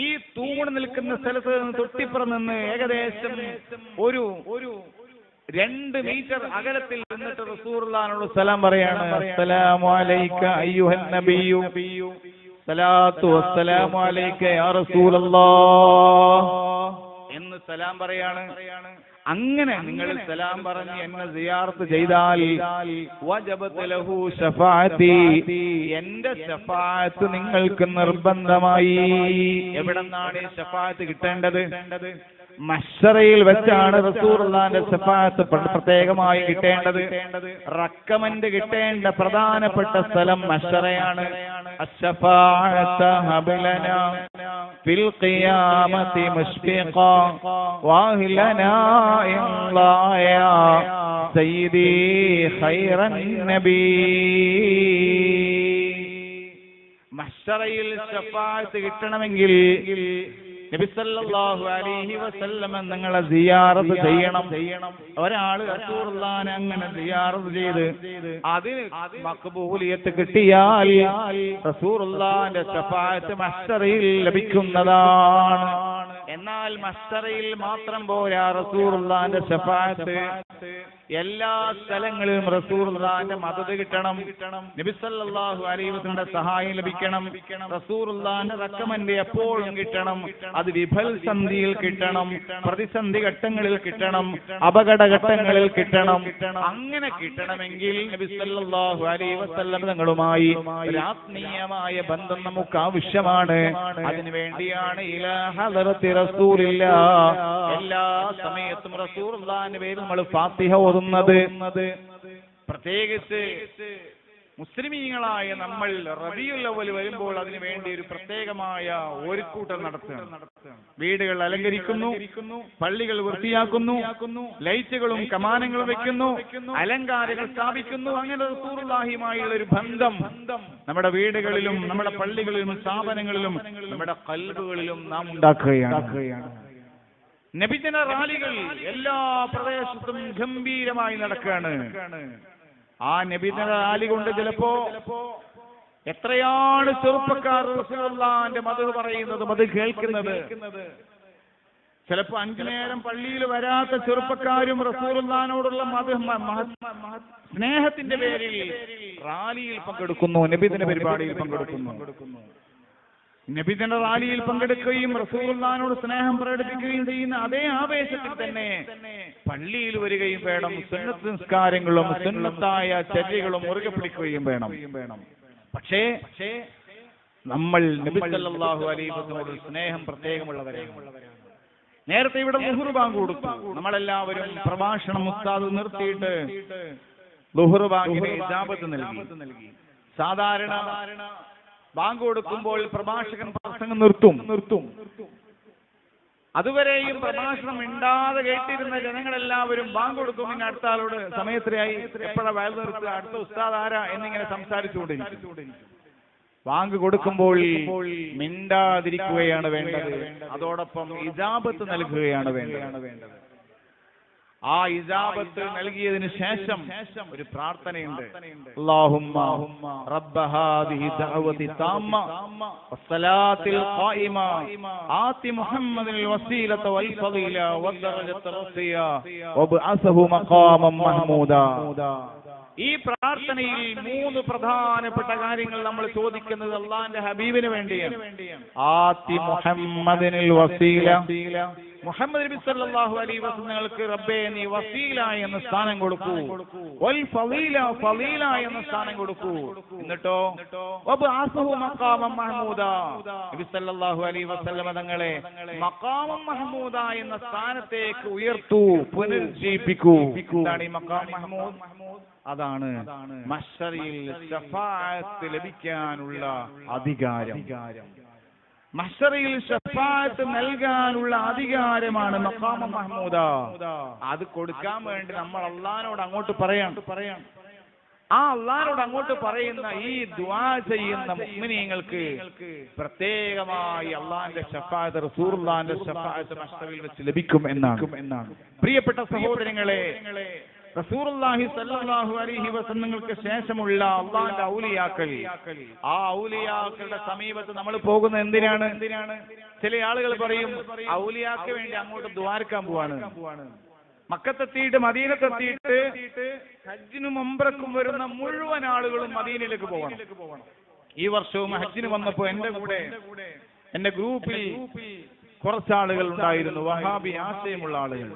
ഈ തൂണ് നിൽക്കുന്ന സ്ഥലത്ത് നിന്ന് തൊട്ടിപ്പുറം നിന്ന് ഏകദേശം ഒരു 2 മീറ്റർ അകലത്തിൽ നിന്നിട്ട് റസൂലുള്ളാഹിനോട് സലാം പറയാണ്. അസ്സലാമു അലൈക അയ്യുഹൻ നബിയു, സലാത്തു വസ്സലാമു അലൈക യാ റസൂലല്ലാഹ് എന്ന് സലാം പറയാണ്. അങ്ങനെ നിങ്ങൾ സലാം പറഞ്ഞ് എന്നെ സിയാറത്ത് ചെയ്താൽ വജബത ലഹു ശഫാഅത്തി, എന്റെ ശഫാഅത്ത് നിങ്ങൾക്ക് നിർബന്ധമായി. എവിടെന്നാണ് ഈ ശഫാഅത്ത് കിട്ടേണ്ടത്? മഹ്ശറയിൽ വെച്ചാണ് റസൂലുള്ളാഹിന്റെ ശഫാഅത്ത് പ്രത്യേകമായി കിട്ടേണ്ടത്. റക്കമന്റ് കിട്ടേണ്ട പ്രധാനപ്പെട്ട സ്ഥലം മഹ്ശറയാണ്. അശ്ശഫാഅത ഹബ്ലനാ ഫിൽ ഖിയാമത്തി മുശ്ഫിഖാ വഅഹ്ലനാ ഇല്ലായ സയ്യിദി ഖൈറൻ നബി. മഹ്ശറയിൽ ശഫാഅത്ത് കിട്ടണമെങ്കിൽ നബി സല്ലല്ലാഹു അലൈഹി വസല്ലം നിങ്ങളെ സിയാറത്ത് ചെയ്യണം. ഒരാള് റസൂലുള്ളാഹിനെ അങ്ങനെ സിയാറത്ത് ചെയ്ത് അതിന് മഖ്ബൂലിയത്ത് കിട്ടിയാൽ റസൂലുള്ളാഹിന്റെ ശഫാഅത്ത് മഹ്ശറയിൽ ലഭിക്കുന്നതാണ്. എന്നാൽ മഹ്ശറയിൽ മാത്രം പോരാ, റസൂലുള്ളാഹിന്റെ ശഫാഅത്ത് എല്ലാ സ്ഥലങ്ങളിലും റസൂലുള്ളാഹിന്റെ മദദ് കിട്ടണം. നബി സല്ലല്ലാഹു അലൈഹി വസല്ലമയുടെ സഹായം ലഭിക്കണം. റസൂലുള്ളാഹിന്റെ റക്കമന്റ് എപ്പോഴും കിട്ടണം. അത് വിഭൽസന്ധിയിൽ കിട്ടണം, പ്രതിസന്ധി ഘട്ടങ്ങളിൽ കിട്ടണം, അപകട ഘട്ടങ്ങളിൽ കിട്ടണം. അങ്ങനെ കിട്ടണമെങ്കിൽ നബി സല്ലല്ലാഹു അലൈഹി വസല്ലം തങ്ങളുമായി ഒരു ആത്മീയമായ ബന്ധം നമുക്ക് ആവശ്യമാണ്. അതിനുവേണ്ടിയാണ് ഇലാ ഹദറത്തി റസൂലില്ലാഹ് എല്ലാ സമയത്തും റസൂലുള്ളാഹിന്റെ പേരിൽ നമ്മൾ ഫാത്തിഹ ഓതുന്നത്. പ്രത്യേകിച്ച് മുസ്ലിമീങ്ങളായ നമ്മൾ റബീഉൽ അവ്വൽ വരുമ്പോൾ അതിനു വേണ്ടി ഒരു പ്രത്യേകമായ ഒരുക്കൂട്ടം നടത്തുകയാണ്. വീടുകൾ അലങ്കരിക്കുന്നു, പള്ളികൾ വൃത്തിയാക്കുന്നു, ലൈറ്റുകളും കമാനങ്ങളും വെക്കുന്നു, അലങ്കാരങ്ങൾ സ്ഥാപിക്കുന്നു. അങ്ങനെ റസൂലുള്ളാഹിയുമായുള്ള ഒരു ബന്ധം നമ്മുടെ വീടുകളിലും നമ്മുടെ പള്ളികളിലും സ്ഥാപനങ്ങളിലും നമ്മുടെ ഖൽബുകളിലും നാം ഉണ്ടാക്കുകയാണ്. നബിദിന റാലികൾ എല്ലാ പ്രദേശത്തും ഗംഭീരമായി നടക്കുകയാണ്. ആ നബിദിന റാലി കൊണ്ട് ചിലപ്പോ എത്രയാണ് ചെറുപ്പക്കാർ റസൂലുള്ളാഹിന്റെ മദ്ഹ് പറയുന്നത്, മദ്ഹ് കേൾക്കുന്നത്. ചിലപ്പോ 5 നേരം പള്ളിയിൽ വരാത്ത ചെറുപ്പക്കാരും റസൂലുള്ളാഹിനോടുള്ള സ്നേഹത്തിന്റെ പേരിൽ റാലിയിൽ പങ്കെടുക്കുന്നു, നബിദിന പരിപാടിയിൽ പങ്കെടുക്കുന്നു. നബിദിന റാലിയിൽ പങ്കെടുക്കുകയും റസൂലുള്ളാഹിനോട് സ്നേഹം പ്രകടിപ്പിക്കുകയും ചെയ്യുന്ന അതേ ആവേശത്തിൽ തന്നെ പള്ളിയിൽ വരികയും വേണം. സുന്നത്ത് നിസ്കാരങ്ങളും സുന്നത്തായ ചര്യകളും മുറുകെ പിടിക്കുകയും വേണം. പക്ഷേ നമ്മൾ നബി സല്ലല്ലാഹു അലൈഹി വസല്ലമയോട് സ്നേഹം പ്രത്യേകമുള്ളവരാണ്. നേരത്തെ ഇവിടെ ളുഹ്ർ ബാങ്ക് കൊടുത്തു. നമ്മളെല്ലാവരും പ്രഭാഷണം ഉസ്താദ് നിർത്തിയിട്ട് ളുഹ്ർ ബാങ്കിന് ഇജാബത്ത് നൽകി. സാധാരണ ബാങ്ക് കൊടുക്കുമ്പോൾ പ്രഭാഷകൻ പ്രസംഗം നിർത്തും. അതുവരെയും പ്രഭാഷണം മിണ്ടാതെ കേട്ടിരുന്ന ജനങ്ങളെല്ലാവരും ബാങ്ക് കൊടുക്കും. പിന്നെ അടുത്ത ആളോട് സമയത്തിനായി എപ്പോഴാ വയൽ നിർത്തുക, അടുത്ത ഉസ്താദ് ആരാ എന്നിങ്ങനെ സംസാരിച്ചുകൊണ്ടിരിക്കും. ബാങ്ക് കൊടുക്കുമ്പോൾ മിണ്ടാതിരിക്കുകയാണ് വേണ്ടത്. അതോടൊപ്പം ഇജാബത്ത് നൽകുകയാണ് വേണ്ടത്. ആ ഇജാബത്ത് നൽകിയതിനു ശേഷം ഒരു പ്രാർത്ഥനയുണ്ട്. അല്ലാഹുമ്മ റബ്ബ ഹാദിഹി ദഅവതി താമ്മ വസ്സലാത്തിൽ ഖായിമ ആതി മുഹമ്മദിൽ വസീലത വൽ ഫളീല വദ്ദറജത റസിയ വബ്അസഹു മഖാമൻ മഹ്മൂദ. ഈ പ്രാർത്ഥനയിൽ 3 പ്രധാനപ്പെട്ട കാര്യങ്ങൾ നമ്മൾ ചോദിക്കുന്നത് അള്ളാന്റെ ഹബീബിന് വേണ്ടിയാണ്. ആതി മുഹമ്മദിനിൽ വസീല, മുഹമ്മദ് നബി സല്ലല്ലാഹു അലൈഹി വസല്ലമക്ക് റബ്ബേ നീ വസീല എന്ന സ്ഥാനം കൊടുക്കൂ, വൽ ഫളീല, ഫളീല എന്ന സ്ഥാനം കൊടുക്കൂ. എന്നിട്ടോ വബഅസുഹു മഖാമൻ മഹ്മൂദ, നബി സല്ലല്ലാഹു അലൈഹി വസല്ലമ തങ്ങളെ മഖാമൻ മഹ്മൂദ എന്ന സ്ഥാനത്തേക്ക് ഉയർത്തൂ, പുനരുജ്ജീവിപ്പിക്കൂ. എന്താണ് ഈ മഖാം മഹ്മൂദ്? അതാണ് മഹ്ശറിൽ ശഫാഅത്ത് ലഭിക്കാനുള്ള അധികാരം. മഹ്ശറിൽ ശഫാഅത്ത് നൽകാനുള്ള അധികാരമാണ് മഖാമ മഹ്മൂദ. അത് കൊടുക്കാൻ വേണ്ടി നമ്മൾ അള്ളാഹിനോട് അങ്ങോട്ട് പറയാം. ആ അള്ളാഹിനോട് അങ്ങോട്ട് പറയുന്ന ഈ ദുആ ചെയ്യുന്ന മുഅ്മിനീങ്ങൾക്ക് പ്രത്യേകമായി അള്ളാഹിന്റെ ശഫാഅത്ത്, റസൂലുള്ളാഹിന്റെ ശഫാഅത്ത് മഹ്ശറിൽ വെച്ച് ലഭിക്കും എന്നാണ്. പ്രിയപ്പെട്ട സഹോദരങ്ങളെ, റസൂലുള്ളാഹി സ്വല്ലല്ലാഹു അലൈഹി വസല്ലമക്ക് ശേഷമുള്ള അള്ളാഹിന്റെ ഔലിയാക്കൾ, ആ ഔലിയാക്കളുടെ സമീപത്ത് നമ്മൾ പോകുന്നത് എന്തിനാണ്? ചില ആളുകൾ പറയും ഔലിയാക്ക് വേണ്ടി അങ്ങോട്ട് ദ്വാരക്കാൻ പോവാണ്. മക്കത്തെത്തിയിട്ട് മദീനത്തെത്തിയിട്ട് ഹജ്ജിനും ഉംറക്കും വരുന്ന മുഴുവൻ ആളുകളും മദീനയിലേക്ക് പോകണം. ഈ വർഷവും ഹജ്ജിന് വന്നപ്പോ എന്റെ ഗ്രൂപ്പിൽ കുറച്ചാളുകൾ ഉണ്ടായിരുന്നു, വഹാബി ആശയമുള്ള ആളുകൾ.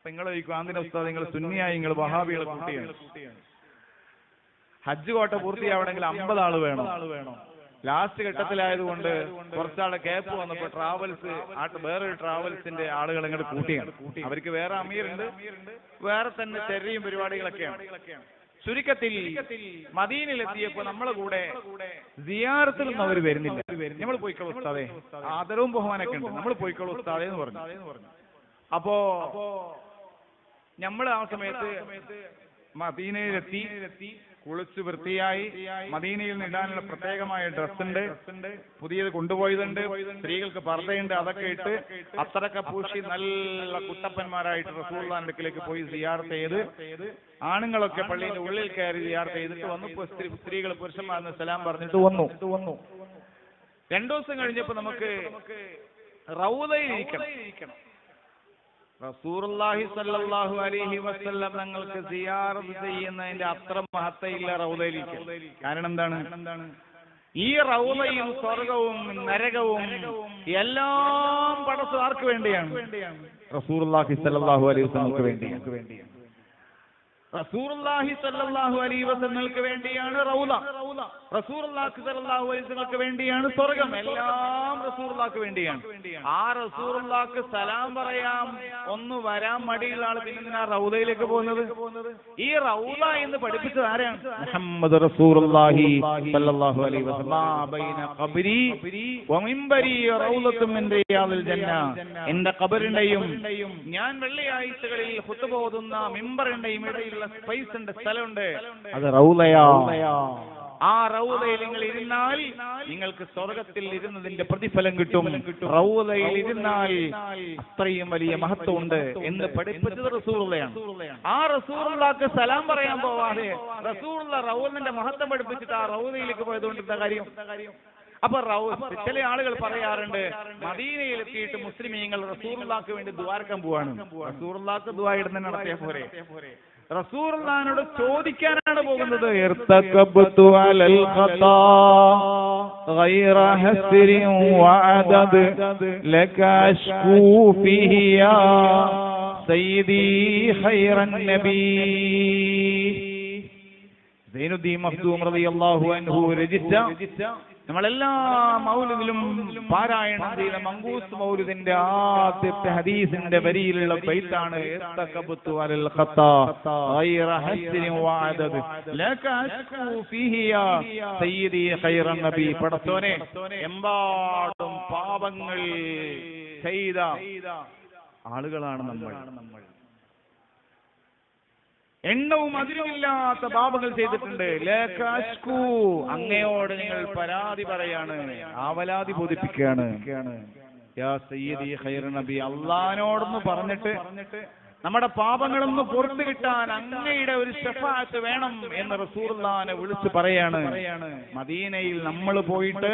നിങ്ങൾ ആന്തിന്റെ ഉസ്താദ്, നിങ്ങൾ സുന്നിയായി, നിങ്ങൾ വഹാബികളെ കൂട്ടിയാണ്. ഹജ്ജ് കോട്ട പൂർത്തിയാവണമെങ്കിൽ 50 ആള് വേണം. ലാസ്റ്റ് ഘട്ടത്തിലായതുകൊണ്ട് കുറച്ചാളെ ക്യാപ്പ് വന്നപ്പോ ട്രാവൽസ്, വേറൊരു ട്രാവൽസിന്റെ ആളുകൾ ഇങ്ങോട്ട് കൂട്ടിയാണ്. അവർക്ക് വേറെ അമീറുണ്ട്, വേറെ തന്നെ ചെറിയും പരിപാടികളൊക്കെയാണ്. ചുരുക്കത്തിൽ മദീനയിലെത്തിയപ്പോ നമ്മളെ കൂടെ സിയാറത്തിലൊന്നും അവർ വരുന്നില്ല. നമ്മൾ പോയിക്കോളൂ ഉസ്താദേ, ആദരവും ബഹുമാനൊക്കെ ഉണ്ട്, നമ്മൾ പോയിക്കോളൂ ഉസ്താദേ എന്ന് പറഞ്ഞു. അപ്പോ നമ്മൾ ആ സമയത്ത് മദീനയിലെത്തി, കുളിച്ച് വൃത്തിയായി, മദീനയിൽ നിന്ന് ഇടാനുള്ള പ്രത്യേകമായ ഡ്രസ്സുണ്ട്, പുതിയത് കൊണ്ടുപോയതുണ്ട്, സ്ത്രീകൾക്ക് പർദ്ദയുണ്ട്, അതൊക്കെ ഇട്ട് അത്തറൊക്കെ പൂശി നല്ല കുട്ടപ്പന്മാരായിട്ട് റസൂലുള്ളാഹിന്റെ അടുക്കലേക്ക് പോയി സിയാറത്ത് ചെയ്ത്, ആണുങ്ങളൊക്കെ പള്ളിയുടെ ഉള്ളിൽ കയറി സിയാറത്ത് ചെയ്തിട്ട് വന്നു. സ്ത്രീകൾ പുരുഷന്മാരെന്ന് സലാം പറഞ്ഞിട്ട് വന്നു. 2 ദിവസം കഴിഞ്ഞപ്പോ നമുക്ക് റൗദയിൽ ഇരിക്കണം. റസൂലുള്ളാഹി സ്വല്ലല്ലാഹു അലൈഹി വസല്ലം തങ്ങൾക്ക് സിയാറത്ത് ചെയ്യുന്നതിന്റെ അത്ര മഹത്വയില്ല റൗദയിലേക്ക്. കാരണം എന്താണ്? ഈ റൗദയും സ്വർഗവും നരകവും എല്ലാം പടച്ചത് ആർക്ക് വേണ്ടിയാണ്? റസൂലുള്ളാഹി സ്വല്ലല്ലാഹു അലൈഹി വസല്ലമക്ക് വേണ്ടിയാണ്. റസൂലുള്ളാഹി സ്വല്ലല്ലാഹു അലൈഹി വസല്ലമക്ക് വേണ്ടിയാണ് റൗദ, റസൂലുള്ളാഹി സ്വല്ലല്ലാഹു അലൈഹി വസല്ലമക്ക് വേണ്ടിയാണ് സ്വർഗം, എല്ലാം റസൂലുള്ളാഹിക്ക് വേണ്ടിയാണ്. ആ റസൂലുള്ളാഹിക്ക് സലാം പറയാം ഒന്ന് വരാൻ മടിയുള്ള ആൾ പിന്നെ റൗദയിലേക്ക് പോകുന്നത്? ഈ റൗദ എന്ന് പഠിപ്പിച്ചത് ആരാണ്? മുഹമ്മദ് റസൂലുള്ളാഹി സ്വല്ലല്ലാഹു അലൈഹി വസല്ലം. മാ ബൈന ഖബ്രി വ മിൻബരി റൗദത്തുൻ മിൻ റിയാദിൽ ജന്ന. എന്റെ ഖബറിന്റെയും ഞാൻ വെള്ളിയാഴ്ചകളിൽ ഖുത്ബ ഓതുന്ന മിമ്പറിന്റെയും ഇടയിൽ സ്പേസ് ഉണ്ട്, സ്ഥലമുണ്ട്, അത് റൗദയാ. ആ റൗദയിൽ നിങ്ങൾ ഇരുന്നാൽ നിങ്ങൾക്ക് സ്വർഗത്തിൽ ഇരുന്നതിന്റെ പ്രതിഫലം കിട്ടും. റൗദയിൽ ഇരുന്നാൽ അത്രയും വലിയ മഹത്വമുണ്ട് എന്ന് പഠിപ്പിച്ചത് റസൂലുള്ളാഹിയാണ്. ആ റസൂലുള്ളാഹിക്ക് സലാം പറയാൻ പോവാതെ റസൂലുള്ളാഹി റൗദിന്റെ മഹത്വം പഠിപ്പിച്ചിട്ട് ആ റൗദയിലേക്ക് പോയതുകൊണ്ട് എന്താ കാര്യം? അപ്പൊ ചില ആളുകൾ പറയാറുണ്ട് മദീനയിലെത്തിയിട്ട് മുസ്ലിമീങ്ങൾ റസൂലുള്ളാഹിക്ക് വേണ്ടി ദുആർക്കാൻ പോവാണ്. റസൂലുള്ളാഹിക്ക് ദുആ ഇടുന്ന നടത്തിയ പോരെ? റസൂലുള്ളാഹിനോട് ചോദിക്കാനാണ് പോകുന്നത്. ഇർതകബ്തു അലൽ ഖതാ ഗൈറ ഹസ്രിൻ വഅദദ് ലക അശ്കൂ ഫീഹി യാ സയ്യിദി ഖൈറൻ നബി. സൈനുദ്ദീൻ മഖ്ദൂം റളിയല്ലാഹു അൻഹു രചിച്ച, നമ്മളെല്ലാ മൗലിദിലും പാരായണം ചെയ്ത മങ്കൂസ് മൗലിദിന്റെ ആദ്യത്തെ ഹദീസിന്റെ വരിയിലുള്ള ബൈത്താണ് ഇർതകബ്തു അലൽ ഖതാ ഗൈറ ഹസ്രിൻ വഅദദ് ലക അശ്കൂ ഫീഹി യാ സയ്യിദി ഖൈറൻ നബി. പടച്ചോനെ, എമ്പാടും പാപങ്ങൾ ചെയ്ത ആളുകളാണ് നമ്മൾ. എണ്ണവും അതിരുമില്ലാത്ത പാപങ്ങൾ ചെയ്തിട്ടുണ്ട്. ലേഖാഷ്കൂ, അങ്ങയോട് നിങ്ങൾ പരാതി പറയാണ്, ആവലാതി ബോധിപ്പിക്കുകയാണ്. യാ സയ്യിദി ഖൈറുൻ നബി, അള്ളാഹിനോടൊന്ന് പറഞ്ഞിട്ട് നമ്മുടെ പാപങ്ങളൊന്ന് പുറത്തു കിട്ടാൻ അങ്ങയുടെ ഒരു ശഫാഅത്ത് വേണം എന്ന് റസൂലുള്ളാഹിനെ വിളിച്ചു പറയാണ്. മദീനയിൽ നമ്മൾ പോയിട്ട്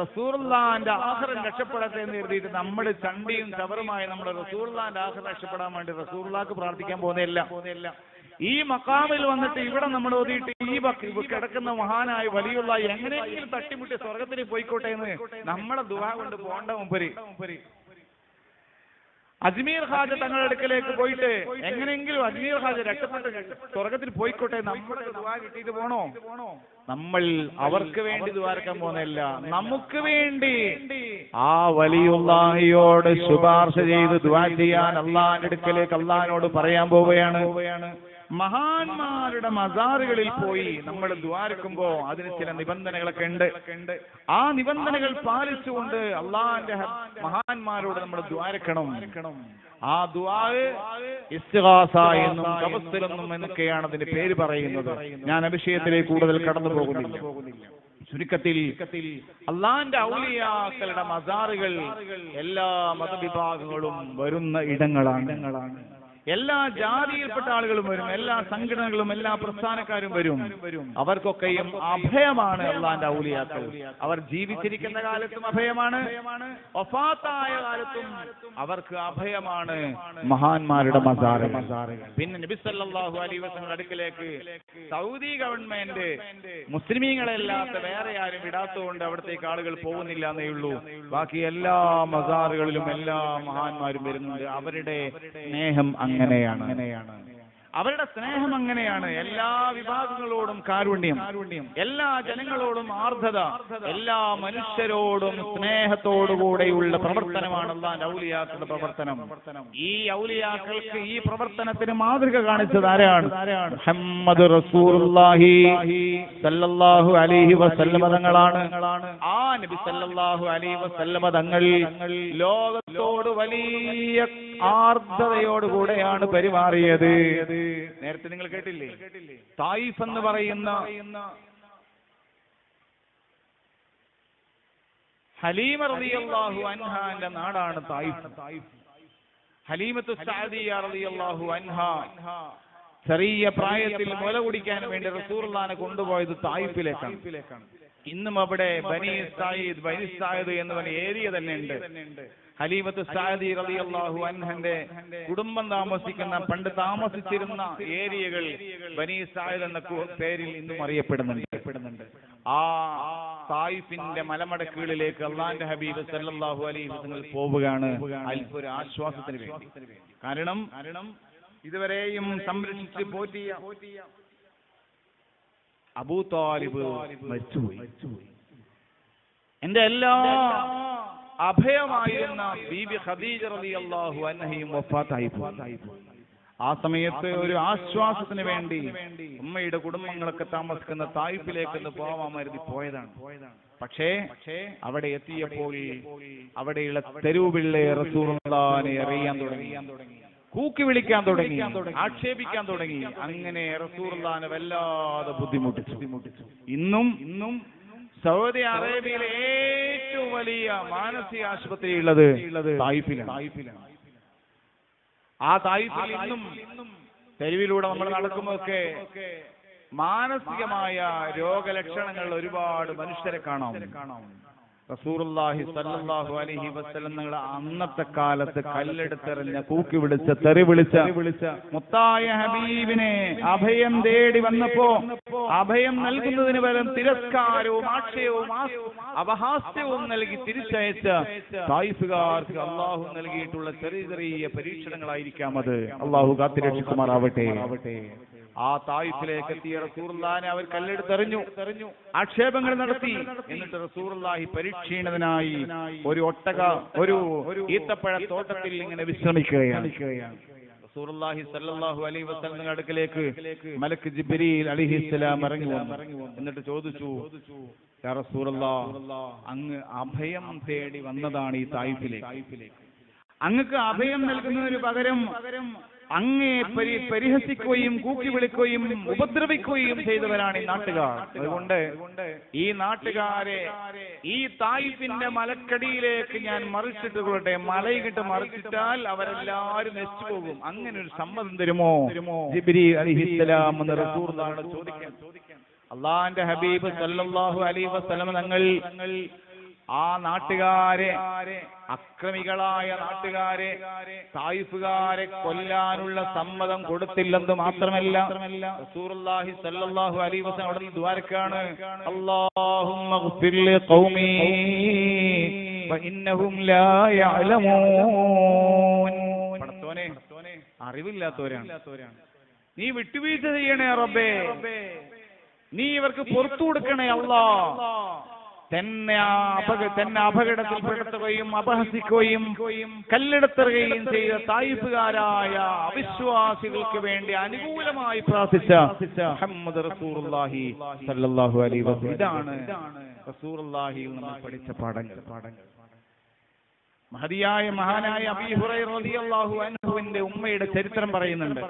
റസൂലുള്ളാഹിന്റെ ആഖിറം രക്ഷപ്പെടട്ടെ എന്ന് കരുതിയിട്ട് നമ്മുടെ ചണ്ടിയും ചവറുമായി നമ്മൾ റസൂലുള്ളാഹിന്റെ ആഖിറം രക്ഷപ്പെടാൻ വേണ്ടി റസൂലുള്ളാഹിക്ക് പ്രാർത്ഥിക്കാൻ പോകുന്നില്ല. ഈ മക്കാമിൽ വന്നിട്ട് ഇവിടെ നമ്മൾ ഓതിയിട്ട് ഈ കിടക്കുന്ന മഹാനായ വലിയുള്ള എങ്ങനെയെങ്കിലും തട്ടിമുട്ടി സ്വർഗത്തിൽ പോയിക്കോട്ടെ എന്ന് നമ്മളെ ദുആ കൊണ്ട് പോകേണ്ട മുമ്പര് അജ്മീർ ഖാജ തങ്ങളുടെ അടുക്കലേക്ക് പോയിട്ട് എങ്ങനെയെങ്കിലും അജ്മീർ ഖാജ രക്ഷപ്പെട്ട് സ്വർഗത്തിൽ പോയിക്കോട്ടെ നമ്മുടെ ദുആ കിട്ടിയിട്ട് പോണോ? നമ്മൾ അവർക്ക് വേണ്ടി ദുആർക്കാൻ പോകുന്നില്ല, നമുക്ക് വേണ്ടി ആ വലിയുള്ളാഹിയോട് ശുപാർശ ചെയ്ത് ദുആ ചെയ്യാൻ അള്ളാഹിന്റെ അടുക്കലേക്ക് അള്ളാഹിനോട് പറയാൻ പോവുകയാണ്. മഹാന്മാരുടെ മസാറുകളിൽ പോയി നമ്മൾ ദ്വാരക്കുമ്പോ അതിന് ചില നിബന്ധനകളൊക്കെ ഉണ്ട്. ആ നിബന്ധനകൾ പാലിച്ചുകൊണ്ട് അള്ളാഹിന്റെ മഹാന്മാരോട് നമ്മൾ ദ്വാരക്കണം. ആ ദുആ ഇസ്തിഗാസ എന്നും തവസ്സുൽ എന്നും എന്നൊക്കെയാണ് അതിന്റെ പേര് പറയുന്നത്. ഞാൻ ആ വിഷയത്തിലേക്ക് കൂടുതൽ കടന്നു പോകുന്നില്ല. ചുരുക്കത്തിൽ അള്ളാഹിന്റെ ഔലിയാക്കളുടെ മസാറുകൾ എല്ലാ മതവിഭാഗങ്ങളും വരുന്ന ഇടങ്ങളാണ്. എല്ലാ ജാതിയിൽപ്പെട്ട ആളുകളും വരും, എല്ലാ സംഘടനകളും എല്ലാ പ്രസ്ഥാനക്കാരും വരും. അവർക്കൊക്കെയും അഭയമാണ് അള്ളാഹിന്റെ ഔലിയാക്കൾ. അവർ ജീവിച്ചിരിക്കുന്ന കാലത്തും അഭയമാണ്, വഫാത്തായ കാലത്തും അവർക്ക് അഭയമാണ് മഹാന്മാരുടെ മസാറുകൾ. പിന്നെ നബി സല്ലല്ലാഹു അലൈഹി വസല്ലം അടുക്കലേക്ക് സൗദി ഗവൺമെന്റ് മുസ്ലിമീങ്ങളല്ലാത്ത വേറെ ആരും വിടാത്തതുകൊണ്ട് അവിടത്തേക്ക് ആളുകൾ പോകുന്നില്ല എന്നേ ഉള്ളൂ. ബാക്കി എല്ലാ മസാറുകളിലും എല്ലാ മഹാന്മാരും വരുന്നുണ്ട്. അവരുടെ സ്നേഹം അങ്ങനെയാണ്. അവരുടെ സ്നേഹം അങ്ങനെയാണ്. എല്ലാ വിഭാഗങ്ങളോടും കാരുണ്യം, എല്ലാ ജനങ്ങളോടും ആർദ്രത, എല്ലാ മനുഷ്യരോടും സ്നേഹത്തോടുകൂടെയുള്ള പ്രവർത്തനമാണ് അല്ലാഹുവിന്റെ ഔലിയാക്കളുടെ പ്രവർത്തനം. ഈ ഔലിയാക്കൾക്ക് ഈ പ്രവർത്തനത്തിന് മാതൃക കാണിച്ചത് ആരാണ്? മുഹമ്മദ് റസൂലുള്ളാഹി സല്ലല്ലാഹു അലൈഹി വസല്ലമ തങ്ങളാണ്. ആ നബി സല്ലല്ലാഹു അലൈഹി വസല്ലമ തങ്ങൾ ലോകത്തോട് വലിയ ആർദ്രതയോടുകൂടെയാണ് പെരുമാറിയത്. നേരത്തെ നിങ്ങൾ കേട്ടില്ലേ, തായിഫ് എന്ന് പറയുന്ന ഹലീമ റളിയല്ലാഹു അൻഹാന്റെ നാടാണ് തായിഫ്. ഹലീമത്തു സഅദിയ റളിയല്ലാഹു അൻഹ ചെറിയ പ്രായത്തിൽ മുല കുടിക്കാൻ വേണ്ടി റസൂലുള്ളാഹിനെ കൊണ്ടുപോയത് തായിഫിലേക്കാണ്. ഇന്നും അവിടെ ബനി സായിദ് എന്ന് പറഞ്ഞ ഏരിയ തന്നെ ഉണ്ട്. ഹലീമത്തു സഅദി റളിയല്ലാഹു അൻഹന്റെ കുടുംബം താമസിക്കുന്ന, പണ്ട് താമസിച്ചിരുന്ന ഏരിയകൾ ബനി സായിദ് എന്ന പേരിൽ ഇന്നും അറിയപ്പെടുന്നുണ്ട്. ആ തായിഫിന്റെ മലമടക്കുകളിലേക്ക് അള്ളാഹിന്റെ ഹബീബ് സല്ലല്ലാഹു അലൈഹി വസല്ലം പോവുകയാണ് അൽപ്പൊരു ആശ്വാസത്തിന് വേണ്ടി. കാരണം ഇതുവരെയും സംരക്ഷിച്ച് പോറ്റിയ അബൂ താലിബ് മരിച്ചുപോയി. എന്റെ എല്ലാ അഭയമായിരുന്ന ബീബി ഖദീജ റളിയല്ലാഹു അൻഹയും വഫാത്തായി പോയി. ആ സമയത്ത് ഒരു ആശ്വാസത്തിന് വേണ്ടി ഉമ്മയുടെ കുടുംബങ്ങളൊക്കെ താമസിക്കുന്ന തായിഫിലേക്ക് പോവാൻ കരുതി പോയതാണ്. പക്ഷേ അവിടെ എത്തിയപ്പോൾ അവിടെയുള്ള തെരുവുപിള്ളെ റസൂലുള്ളാഹിനെ അറിയാൻ തുടങ്ങി, കൂക്കി വിളിക്കാൻ തുടങ്ങി, ആക്ഷേപിക്കാൻ തുടങ്ങി. അങ്ങനെ റസൂലുള്ളാഹിനെ വല്ലാതെ ബുദ്ധിമുട്ടിച്ചു. ഇന്നും സൗദി അറേബ്യയിലെ ഏറ്റവും വലിയ മാനസിക ആശുപത്രി ഉള്ളത് തായിഫിലാണ്. ആ തായിഫിൽ ഇന്നും തെരുവിലൂടെ നമ്മൾ നടക്കുമ്പോഴൊക്കെ മാനസികമായ രോഗലക്ഷണങ്ങൾ ഒരുപാട് മനുഷ്യരെ കാണാം. റസൂലുള്ളാഹി സ്വല്ലല്ലാഹു അലൈഹി വസല്ലം തങ്ങൾ അന്നത്തെ കാലത്ത് കല്ലെടുത്തെറിഞ്ഞ, കൂക്കി വിളിച്ച, തെറി വിളിച്ച മുത്തായ ഹബീബിനെ അഭയം തേടി വന്നപ്പോ അഭയം നൽകുന്നതിന് പകരം തിരസ്കാരവും ആക്ഷേപവും അപഹാസ്യവും നൽകി തിരിച്ചയച്ച തായിഫുകാർക്ക് അള്ളാഹു നൽകിയിട്ടുള്ള ചെറിയ ചെറിയ പരീക്ഷണങ്ങളായിരിക്കാം അത്. അള്ളാഹു കാത്തിരക്ഷിക്കുമാറാവട്ടെ. ആ തായിഫിലേക്ക് എത്തിയ റസൂലുള്ളാഹിനെ അവർ കല്ലെടുത്തെറിഞ്ഞു, ആക്ഷേപങ്ങൾ നടത്തി. എന്നിട്ട് റസൂലുള്ളാഹി പരീക്ഷണത്തിനായി ഒരു ഈത്തപ്പഴ തോട്ടത്തിൽ ഇങ്ങനെ വിശ്രമിക്കുകയാണ്. റസൂലുള്ളാഹി സ്വല്ലല്ലാഹു അലൈഹി വസല്ലം അടുക്കലേക്ക് മലക്ക് ജിബ്രീൽ അലൈഹിസ്സലാം ഇറങ്ങി വന്നു. എന്നിട്ട് ചോദിച്ചു, യാ റസൂലല്ലാഹ്, അങ്ങ് അഭയം തേടി വന്നതാണ് ഈ തായിഫിലേക്ക്. അങ്ങക്ക് അഭയം നൽകുന്നതിന് പകരം അങ്ങേ പരിഹസിക്കുകയും കൂക്കി വിളിക്കുകയും ഉപദ്രവിക്കുകയും ചെയ്തവരാണ് ഈ നാട്ടുകാർ. അതുകൊണ്ട് ഈ നാട്ടുകാരെ ഈ തായിഫിന്റെ മലക്കടിയിലേക്ക് ഞാൻ മറിച്ചിട്ട് കൊള്ളട്ടെ, മലയിട്ട് മറിച്ചിട്ടാൽ അവരെല്ലാവരും നശിച്ചു പോകും. അങ്ങനെ ഒരു സമ്മതം തരുമോ ജിബ്രീൽ അലൈഹിസ്സലാം എന്ന് റസൂലുള്ളാഹിയോട് ചോദിക്കാൻ അള്ളാഹിന്റെ ഹബീബ് സല്ലല്ലാഹു അലൈഹി വസല്ലം തങ്ങൾ ആ നാട്ടുകാരെ, അക്രമികളായ നാട്ടുകാരെ, തായിഫുകാരെ കൊല്ലാനുള്ള സമ്മതം കൊടുത്തില്ലെന്ന് മാത്രമല്ല, റസൂലുള്ളാഹി സ്വല്ലല്ലാഹു അലൈഹി വസല്ലം അവിടെ ദുആരക്കാണ്, അല്ലാഹുമ്മ ഗ്ഫിർ ലി ഖൗമി ഫഇന്നഹും ലാ യഅലമൂൻ. പടച്ചോനെ, അറിവില്ലാത്തവരാണ്, നീ വിട്ടുവീഴ്ച ചെയ്യണേ റബ്ബേ, നീ ഇവർക്ക് പുറത്തു കൊടുക്കണേ അല്ലാഹ്. തന്നെ അപകടത്തിൽപ്പെടുത്തുകയും അപഹസിക്കുകയും കല്ലെടുത്തുകയും ചെയ്ത തായിഫുകാരായ അവിശ്വാസികൾക്ക് വേണ്ടി അനുകൂലമായി പ്രാർത്ഥിച്ച മുഹമ്മദ് റസൂലുള്ളാഹി സ്വല്ലല്ലാഹു അലൈഹി വസല്ലം. ഇതാണ് റസൂലുള്ളാഹിയിൽ നമ്മൾ പഠിച്ച പാഠങ്ങൾ. മഹാനായ അബീ ഹുറൈറ റളിയല്ലാഹു അൻഹുവിന്റെ ഉമ്മയുടെ ചരിത്രം പറയുന്നുണ്ട്.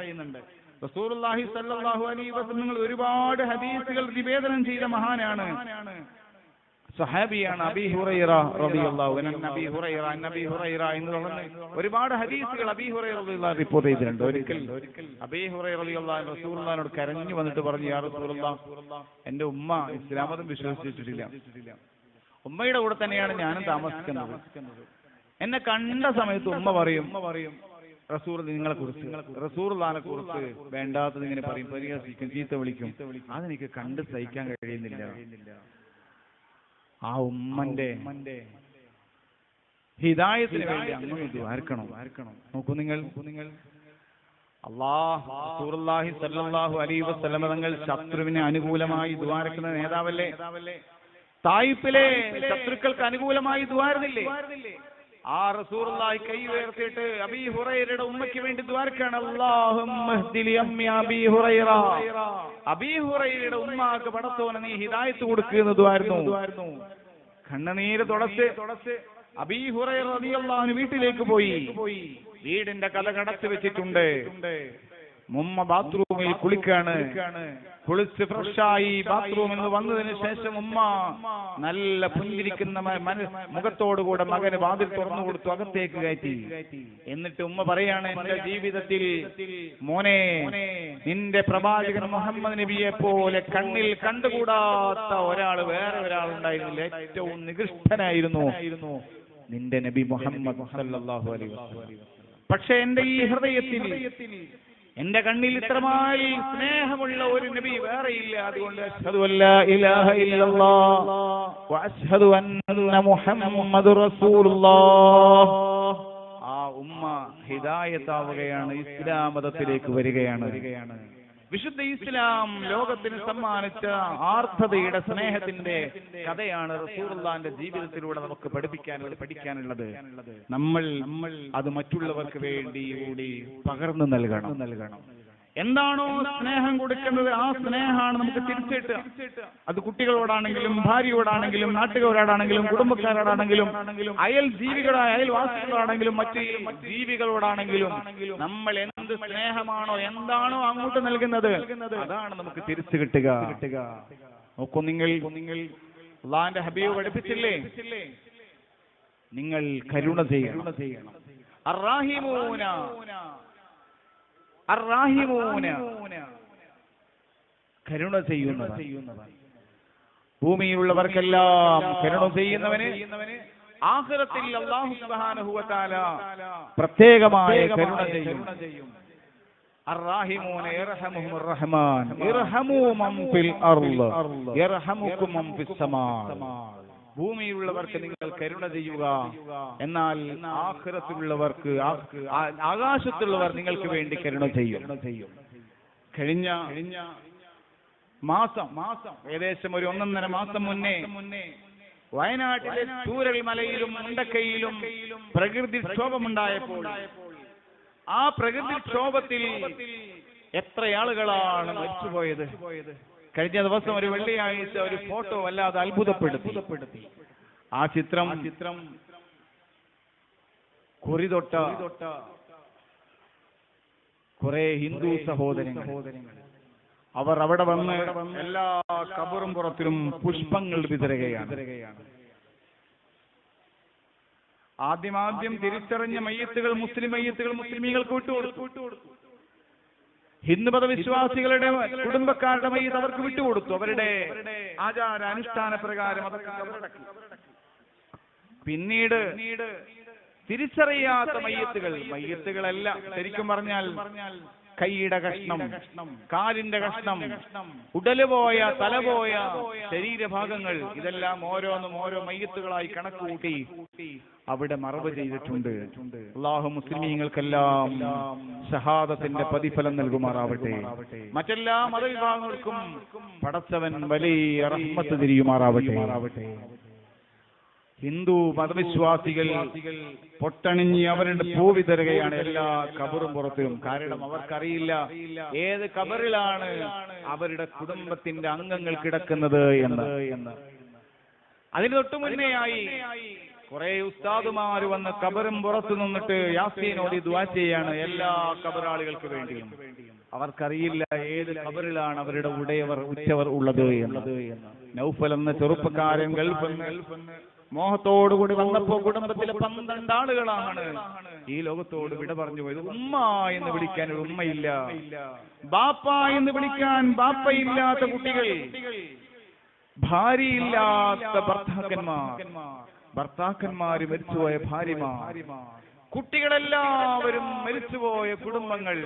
റസൂലുള്ളാഹി സ്വല്ലല്ലാഹു അലൈഹി വസല്ലം ഒരുപാട് ഹദീസുകൾ നിവേദനം ചെയ്ത മഹാനാണ്, സഹാബിയാണ് അബീ ഹുറൈറ റളിയല്ലാഹു അൻഹു. നബി ഹുറൈറ എന്ന് പറഞ്ഞ് ഒരുപാട് ഹദീസുകൾ അബീ ഹുറൈറ റളിയല്ലാഹു റിപ്പോർട്ട് ചെയ്തിട്ടുണ്ട്. ഒരിക്കൽ അബീ ഹുറൈറ റളിയല്ലാഹു അൻഹു റസൂലുള്ളാഹിനോട് കരഞ്ഞു വന്നിട്ട് പറഞ്ഞു, യാ റസൂലുള്ളാഹ്, എന്റെ ഉമ്മ ഇസ്ലാം മതം വിശ്വസിച്ചിട്ടില്ല, ഉമ്മയുടെ കൂടെ തന്നെയാണ് ഞാനും താമസിക്കുന്നത്. എന്നെ കണ്ട സമയത്ത് ഉമ്മ പറയും, റസൂൽ നിങ്ങളെ കുറിച്ച്, റസൂലുള്ളാഹിനെ കുറിച്ച് വേണ്ടാത്തത് ഇങ്ങനെ പറയും, പരിഹസിക്കും, ചീത്ത വിളിക്കും. അതെനിക്ക് കണ്ട് സഹിക്കാൻ കഴിയുന്നില്ല. ആ ഉമ്മന്റെ ഹിദായത്തിന് വേണ്ടി അങ്ങനെ ദ്വാരക്കണം. നോക്കൂ നിങ്ങൾ, റസൂലുള്ളാഹി സ്വല്ലല്ലാഹു അലൈഹി വസല്ലം തങ്ങൾ ശത്രുവിന് അനുകൂലമായി ദ്വാരക്കുന്ന നേതാവല്ലേ? തായിഫിലെ ശത്രുക്കൾക്ക് അനുകൂലമായി ദ്വാരുന്നില്ലേ? ആ റസൂലുള്ളാഹി കൈ ഉയർത്തിയിട്ട് അബീ ഹുറൈറയുടെ ഉമ്മയ്ക്ക് വേണ്ടി ദ്വാരക്കാണ്, അല്ലാഹുമ്മ ഹ്ദിലി അമ്മി അബീ ഹുറൈറ, അബീ ഹുറൈറയുടെ ഉമ്മാക്ക് പടച്ചോനെ നീ ഹിദായത്ത് കൊടുക്കുന്നു ദ്വാരുന്നു. കണ്ണുനീര് തുടച്ച് അബീ ഹുറൈറ റളിയല്ലാഹു അൻഹു വീട്ടിലേക്ക് പോയി. വീടിന്റെ കഥ കടച്ചു വെച്ചിട്ടുണ്ട്. മുമ്മ ബാത്റൂമിൽ കുളിക്കാണ്. കുളിച്ച് ഫ്രഷായി ബാത്റൂമിൽ നിന്ന് വന്നതിന് ശേഷം ഉമ്മ നല്ല പുഞ്ചിരിക്കുന്ന മുഖത്തോടുകൂടെ മകന് വാതിൽ തുറന്നു കൊടുത്തു, അകത്തേക്ക് കയറ്റി. എന്നിട്ട് ഉമ്മ പറയാണ്, എന്റെ ജീവിതത്തിൽ മോനെ, നിന്റെ പ്രവാചകൻ മുഹമ്മദ് നബിയെ പോലെ കണ്ണിൽ കണ്ടുകൂടാത്ത വേറെ ഒരാളുണ്ടായിരുന്നില്ല. ഏറ്റവും നികൃഷ്ടനായിരുന്നു നിന്റെ നബി മുഹമ്മദ് സല്ലല്ലാഹു അലൈഹി വസല്ലം. പക്ഷെ എന്റെ ഈ ഹൃദയത്തിൽ, എന്റെ കണ്ണിൽ ഇത്രമായി സ്നേഹമുള്ള ഒരു നബി വേറെയില്ല. അതുകൊണ്ട് അശ്ഹദു അല്ലാ ഇലാഹ ഇല്ലല്ലാഹ് വ അശ്ഹദു അന്ന മുഹമ്മദുർ റസൂലുള്ളാഹ്. ആ ഉമ്മ ഹിദായത്താവുകയാണ്, ഇസ്ലാം മതത്തിലേക്ക് വരികയാണ്. വിശുദ്ധ ഇസ്ലാം ലോകത്തിന് സമ്മാനിച്ച ആർദ്രതയുടെ സ്നേഹത്തിന്റെ കഥയാണ് റസൂലുള്ളാഹിന്റെ ജീവിതത്തിലൂടെ നമുക്ക് പഠിക്കാനുള്ളത്. നമ്മൾ അത് മറ്റുള്ളവർക്ക് വേണ്ടി കൂടി പകർന്നു നൽകണം. എന്താണോ സ്നേഹം കൊടുക്കുന്നത്, ആ സ്നേഹമാണ് നമുക്ക് തിരിച്ചിട്ട്. അത് കുട്ടികളോടാണെങ്കിലും, ഭാര്യയോടാണെങ്കിലും, നാട്ടുകാരോടാണെങ്കിലും, കുടുംബക്കാരോടാണെങ്കിലും, അയൽവാസികളോടാണെങ്കിലും, മറ്റ് ജീവികളോടാണെങ്കിലും നമ്മൾ എന്ത് സ്നേഹമാണോ, എന്താണോ അങ്ങോട്ട് നൽകുന്നത്, അതാണ് നമുക്ക് തിരിച്ചു കിട്ടുക. നോക്കൂ നിങ്ങൾ, അല്ലാഹുവിന്റെ ഹബീബ് പഠിപ്പിച്ചില്ലേ, നിങ്ങൾ കരുണ ചെയ്യണം. അർറാഹിമൂന കരുണ ചെയ്യുന്നവൻ, ഭൂമിയിലുള്ളവർക്കെല്ലാം കരുണ ചെയ്യുന്നവന് ആഖിറത്തിൽ അല്ലാഹു സുബ്ഹാനഹു വ തആല പ്രത്യേകമായ കരുണ ചെയ്യും. അർറാഹിമൂന യർഹമുഹുർ റഹ്മാൻ ഇർഹമൂ മൻ ഫിൽ അർള് യർഹമുകും മൻ ഫിസ് സമാ. ഭൂമിയിലുള്ളവർക്ക് നിങ്ങൾ കരുണ ചെയ്യുക, എന്നാൽ ആഖിറത്തിലുള്ളവർക്ക്, ആകാശത്തുള്ളവർ നിങ്ങൾക്ക് വേണ്ടി കരുണ ചെയ്യും. കഴിഞ്ഞ മാസം ഏകദേശം ഒരു 1.5 മാസം മുന്നേ വയനാട്ടിലെ ചൂരൽ മലയിലും മുണ്ടക്കയിലും പ്രകൃതിക്ഷോഭമുണ്ടായപ്പോൾ, ആ പ്രകൃതിക്ഷോഭത്തിൽ എത്ര ആളുകളാണ് മരിച്ചുപോയത്. കഴിഞ്ഞ ദിവസം ഒരു വെള്ളിയാഴ്ച ഒരു ഫോട്ടോ വല്ലാതെ അത്ഭുതപ്പെടുത്തി. ആ ചിത്രം കുറിതൊട്ട കുറെ ഹിന്ദു സഹോദരങ്ങൾ, അവർ അവിടെ വന്ന് എല്ലാ ഖബറും പുറത്തിലും പുഷ്പങ്ങൾ വിതറുകയാണ്. ആദ്യം തിരിച്ചറിഞ്ഞ മയ്യത്തുകൾ, മുസ്ലിമീങ്ങൾക്ക് വിട്ടുകൊടുത്തു. ഹിന്ദുമത വിശ്വാസികളുടെ കുടുംബക്കാരുടെ മയ്യത്ത് അവർക്ക് വിട്ടുകൊടുത്തു. അവരുടെ ആചാര അനുഷ്ഠാന പ്രകാരം അതൊക്കെ കബറടക്കി. പിന്നീട് തിരിച്ചറിയാത്ത മയ്യത്തുകളല്ല, ശരിക്കും പറഞ്ഞാൽ കൈയുടെ കഷ്ണം, കാലിന്റെ കഷ്ണം, ഉടല് പോയ, തല പോയ ശരീരഭാഗങ്ങൾ, ഇതെല്ലാം ഓരോന്നും ഓരോ മയ്യത്തുകളായി കണക്കുകൂട്ടി അവിടെ മറവ് ചെയ്തിട്ടുണ്ട്. അല്ലാഹു മുസ്ലിമീങ്ങൾക്കെല്ലാം ഷഹാദത്തിന്റെ പ്രതിഫലം നൽകുമാറാവട്ടെ. മറ്റെല്ലാ മതവിഭാഗങ്ങൾക്കും പടച്ചവൻ വലിയ റഹ്മത്ത് തിരിയുമാറാവട്ടെ. ഹിന്ദു മതവിശ്വാസികൾ പൊട്ടണിഞ്ഞ് അവരുടെ പൂവിതരുകയാണ് എല്ലാ കബറും പുറത്തും. കാരണം അവർക്കറിയില്ല ഏത് കബറിലാണ് അവരുടെ കുടുംബത്തിന്റെ അംഗങ്ങൾ കിടക്കുന്നത് എന്ന്. അതിന് തൊട്ടു മുന്നേയായി കുറെ ഉസ്താദുമാര് വന്ന് കബറും പുറത്തു നിന്നിട്ട് യാസീനോട് ദുആ ചെയ്യാണ് എല്ലാ കബറാളികൾക്ക് വേണ്ടിയും. അവർക്കറിയില്ല ഏത് കബറിലാണ് അവരുടെ ഉറ്റവർ ഉള്ളത് എന്ന്. നൗഫൽ എന്ന ചെറുപ്പക്കാരൻ ഗൾഫിൽ മോഹത്തോടുകൂടി വന്നപ്പോ കുടുംബത്തിലെ 12 ആളുകളാണ് ഈ ലോകത്തോട് വിട പറഞ്ഞു പോയത്. ഉമ്മ എന്ന് വിളിക്കാൻ ഒരു ഉമ്മയില്ല, ബാപ്പ എന്ന് വിളിക്കാൻ ബാപ്പയില്ലാത്ത കുട്ടികൾ, ഭാര്യയില്ലാത്ത ഭർത്താക്കന്മാര് മരിച്ചുപോയ ഭാര്യമാർ, കുട്ടികളെല്ലാവരും മരിച്ചുപോയ കുടുംബങ്ങൾ.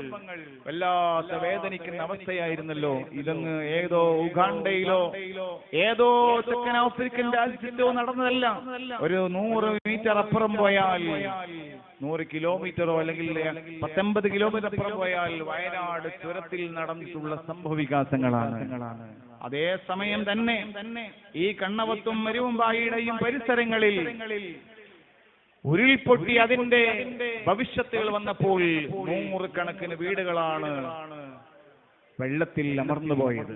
വല്ലാത്ത വേദനിക്കുന്ന അവസ്ഥയായിരുന്നല്ലോ. ഇതങ്ങ് ഏതോ ഉഗാണ്ടയിലോ ഏതോ തെക്കൻ ആഫ്രിക്കൻ രാജ്യത്തോ നടന്നതല്ല. ഒരു 100 മീറ്റർ അപ്പുറം പോയാൽ, 100 കിലോമീറ്ററോ അല്ലെങ്കിൽ 19 കിലോമീറ്റർ അപ്പുറം പോയാൽ വയനാട് ചുരത്തിൽ നടന്നിട്ടുള്ള സംഭവവികാസങ്ങളാണ്. അതേ സമയം തന്നെ ഈ കണ്ണവത്തും മരുവമ്പായിയുടെയും പരിസരങ്ങളിൽ ഉരുൾപൊട്ടി അതിന്റെ ഭവിഷ്യത്തുകൾ വന്നപ്പോൾ 100 കണക്കിന് വീടുകളാണ് വെള്ളത്തിൽ അമർന്നുപോയത്.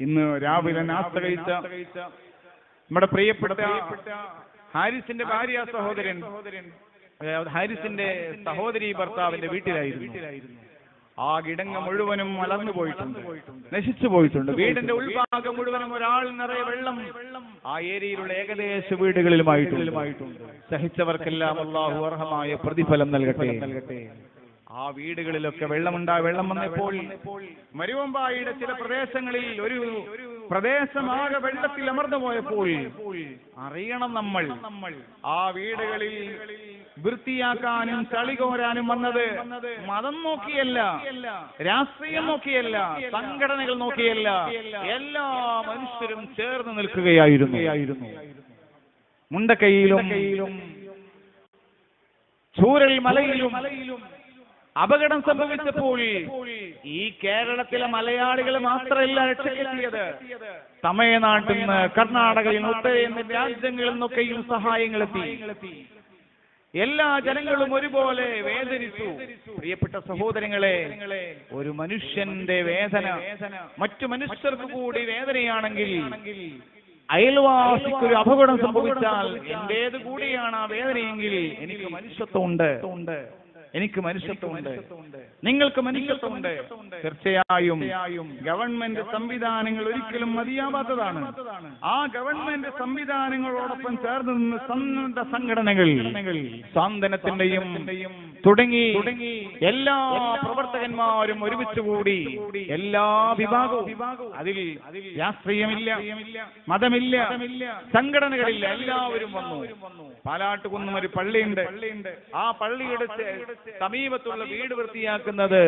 ഇന്ന് രാവിലെ നാസ്ത കഴിച്ച നമ്മുടെ പ്രിയപ്പെട്ട ഹാരിസിന്റെ ഭാര്യ സഹോദരൻ, ഹാരിസിന്റെ സഹോദരി ഭർത്താവിന്റെ വീട്ടിലായിരുന്നു. ആ കിടങ്ങ മുഴുവനും മലർന്നു പോയിട്ടുണ്ട്, നശിച്ചു പോയിട്ടുണ്ട്. വീടിന്റെ ഉൾഭാഗം മുഴുവനും ഒരാൾ നിറയെ വെള്ളം ആ ഏരിയയിലുള്ള ഏകദേശ വീടുകളിലുമായിട്ടുണ്ട്. സഹിച്ചവർക്കെല്ലാം അല്ലാഹു അർഹമായ പ്രതിഫലം നൽകട്ടെ. ആ വീടുകളിലൊക്കെ വെള്ളം വന്നപ്പോൾ മരുവമ്പായിയുടെ ചില പ്രദേശങ്ങളിൽ ഒരു പ്രദേശമാകെ വെള്ളത്തിൽ അമർന്നു പോയപ്പോൾ അറിയണം നമ്മൾ, ആ വീടുകളിൽ വൃത്തിയാക്കാനും ചളി കോരാനും വന്നത് മതം നോക്കിയല്ല, രാഷ്ട്രീയം നോക്കിയല്ല, സംഘടനകൾ നോക്കിയല്ല, എല്ലാ മനുഷ്യരും ചേർന്ന് നിൽക്കുകയായിരുന്നു. മുണ്ടക്കൈയിലും ചൂരൽ മലയിലും അപകടം സംഭവിച്ചപ്പോൾ ഈ കേരളത്തിലെ മലയാളികൾ മാത്രമല്ല രക്ഷപ്പെടുത്തിയത്, തമിഴ്നാട്ടിൽ നിന്ന്, കർണാടകയിൽ നിന്ന്, ഉത്തരേന്ത്യൻ രാജ്യങ്ങളിൽ നിന്നൊക്കെയും സഹായങ്ങളെത്തി. എല്ലാ ജനങ്ങളും ഒരുപോലെ വേദനിച്ചു. പ്രിയപ്പെട്ട സഹോദരങ്ങളെ, ഒരു മനുഷ്യന്റെ വേദന മറ്റു മനുഷ്യർക്ക് കൂടി വേദനയാണെങ്കിൽ, അയൽവാസിക്കൊരു അപകടം സംഭവിച്ചാൽ എന്റേത് കൂടിയാണ് ആ വേദനയെങ്കിൽ എനിക്ക് മനുഷ്യത്വമുണ്ട്, നിങ്ങൾക്ക് മനുഷ്യത്വമുണ്ട്. തീർച്ചയായും ഗവൺമെന്റ് സംവിധാനങ്ങൾ ഒരിക്കലും മതിയാവാത്തതാണ്. ആ ഗവൺമെന്റ് സംവിധാനങ്ങളോടൊപ്പം ചേർന്ന് നിന്ന് സന്നദ്ധ സംഘടനകൾ, സാന്ത്വനത്തിന്റെയും തുടങ്ങി എല്ലാ പ്രവർത്തകന്മാരും ഒരുമിച്ചുകൂടി എല്ലാ വിഭാഗവും, അതിൽ രാഷ്ട്രീയമില്ല, മതമില്ല, സംഘടനകളില്ല, എല്ലാവരും വന്നു. പാലാട്ടുകുന്നും ഒരു പള്ളിയുണ്ട്. ആ പള്ളിയുടെ സമീപത്തുള്ള വീട് വൃത്തിയാക്കുന്നത്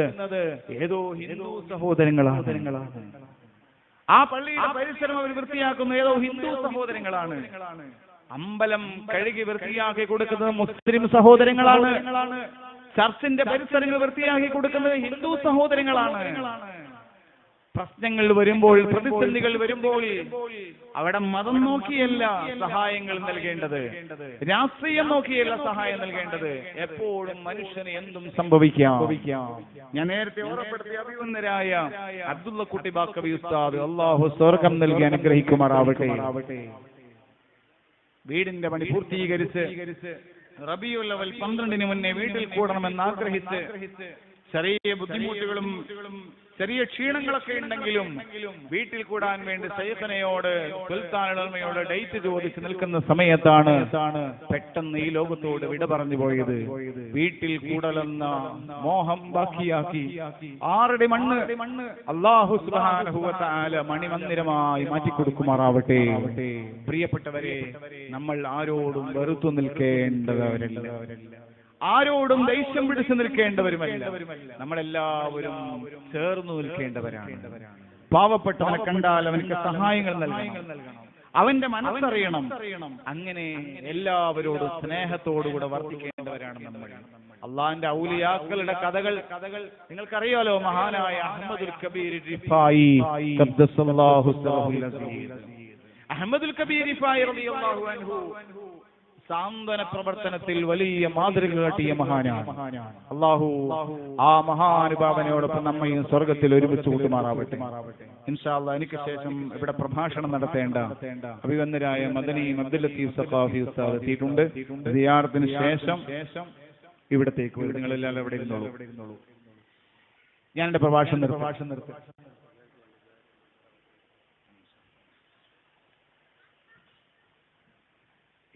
ഏതോ ഹിന്ദു സഹോദരങ്ങളാണ്. ആ പള്ളിയുടെ പരിസരം അവർ വൃത്തിയാക്കുന്ന ഏതോ ഹിന്ദു സഹോദരങ്ങളാണ്. അമ്പലം കഴുകി വൃത്തിയാക്കി കൊടുക്കുന്നത് മുസ്ലിം സഹോദരങ്ങളാണ്. ചർച്ചിന്റെ പരിസരങ്ങൾ വൃത്തിയാക്കി കൊടുക്കുന്നത് ഹിന്ദു സഹോദരങ്ങളാണ്. പ്രശ്നങ്ങൾ വരുമ്പോൾ, പ്രതിസന്ധികൾ വരുമ്പോൾ അവിടെ മതം നോക്കിയല്ല സഹായങ്ങൾ നൽകേണ്ടത്, രാഷ്ട്രീയം നോക്കിയല്ല സഹായം നൽകേണ്ടത്. എപ്പോഴും മനുഷ്യന് എന്തും സംഭവിക്കാം. ഞാൻ നേരത്തെ ഓർമ്മപ്പെടുത്തിയ അഭിവന്ദരായ അബ്ദുള്ള കുട്ടി ബാക്കവി ഉസ്താദ്, അല്ലാഹു സ്വർഗം നൽകി അനുഗ്രഹിക്കുമാറാവട്ടെ. വീടിന്റെ പണി പൂർത്തീകരിച്ച് റബീഉൽ അവൽ 12-ന് മുന്നേ വീട്ടിൽ കൂടണമെന്ന് ആഗ്രഹിച്ച് ചെറിയ ബുദ്ധിമുട്ടുകളും ചെറിയ ക്ഷീണങ്ങളൊക്കെ ഉണ്ടെങ്കിലും വീട്ടിൽ കൂടാൻ വേണ്ടി ശൈഖനയോട് സുൽത്താനുലമയോട് ഡേറ്റ് ചോദിച്ച് നിൽക്കുന്ന സമയത്താണ് പെട്ടെന്ന് ഈ ലോകത്തോട് വിട പറഞ്ഞു പോയത്. വീട്ടിൽ കൂടലെന്ന മോഹം ബാക്കിയാക്കി 6 അടി മണ്ണ് അല്ലാഹു സുബ്ഹാനഹു വ തആല മണിമന്ദിരമായി മാറ്റിക്കൊടുക്കുമാറാവട്ടെ. പ്രിയപ്പെട്ടവരെ, നമ്മൾ ആരോടും വെറുത്തു നിൽക്കേണ്ടവരല്ല, ആരോടും ദേഷ്യം പിടിച്ചു നിൽക്കേണ്ടവരുമല്ല. നമ്മളെല്ലാവരും ചേർന്നു നിൽക്കേണ്ടവരാണ്. പാവപ്പെട്ടവനെ കണ്ടാൽ അവനക്ക് സഹായങ്ങൾ നൽകണം, അവന്റെ മനസ്സറിയണം. അങ്ങനെ എല്ലാവരോടും സ്നേഹത്തോടുകൂടെ വർത്തിക്കേണ്ടവരാണ് നമ്മൾ. അള്ളാഹിന്റെ ഔലിയാക്കളുടെ കഥകൾ നിങ്ങൾക്കറിയാലോ. മഹാനായ അഹ്മദുൽ കബീർ റിഫായി ഖദ്ദസല്ലാഹു സിർറഹുൽ അസീസ്, അഹ്മദുൽ കബീർ റിഫായി റളിയല്ലാഹു അൻഹു സാന്ത്വന പ്രവർത്തനത്തിൽ വലിയ മാതൃക കാട്ടിയ മഹാനാണ്. അല്ലാഹു ആ മഹാനുഭാവനയോടൊപ്പം നമ്മയും സ്വർഗത്തിൽ ഒരുമിച്ച് കൂട്ടുമാറാവട്ടെ. ഇൻഷാ അല്ലാഹ് എനിക്ക് ശേഷം ഇവിടെ പ്രഭാഷണം നടത്തേണ്ട അഭിവന്ദരായ മദനി അബ്ദുൽ ലത്തീഫ് സഖാഫി ഉസ്താദ് എത്തിയിട്ടുണ്ട്. സിയാറത്തിന് ശേഷം ഇവിടത്തേക്ക് നിങ്ങളെല്ലാം ഇവിടെ ഇരുന്നോളൂ. ഞാൻ എന്റെ പ്രഭാഷണം നിർത്തും.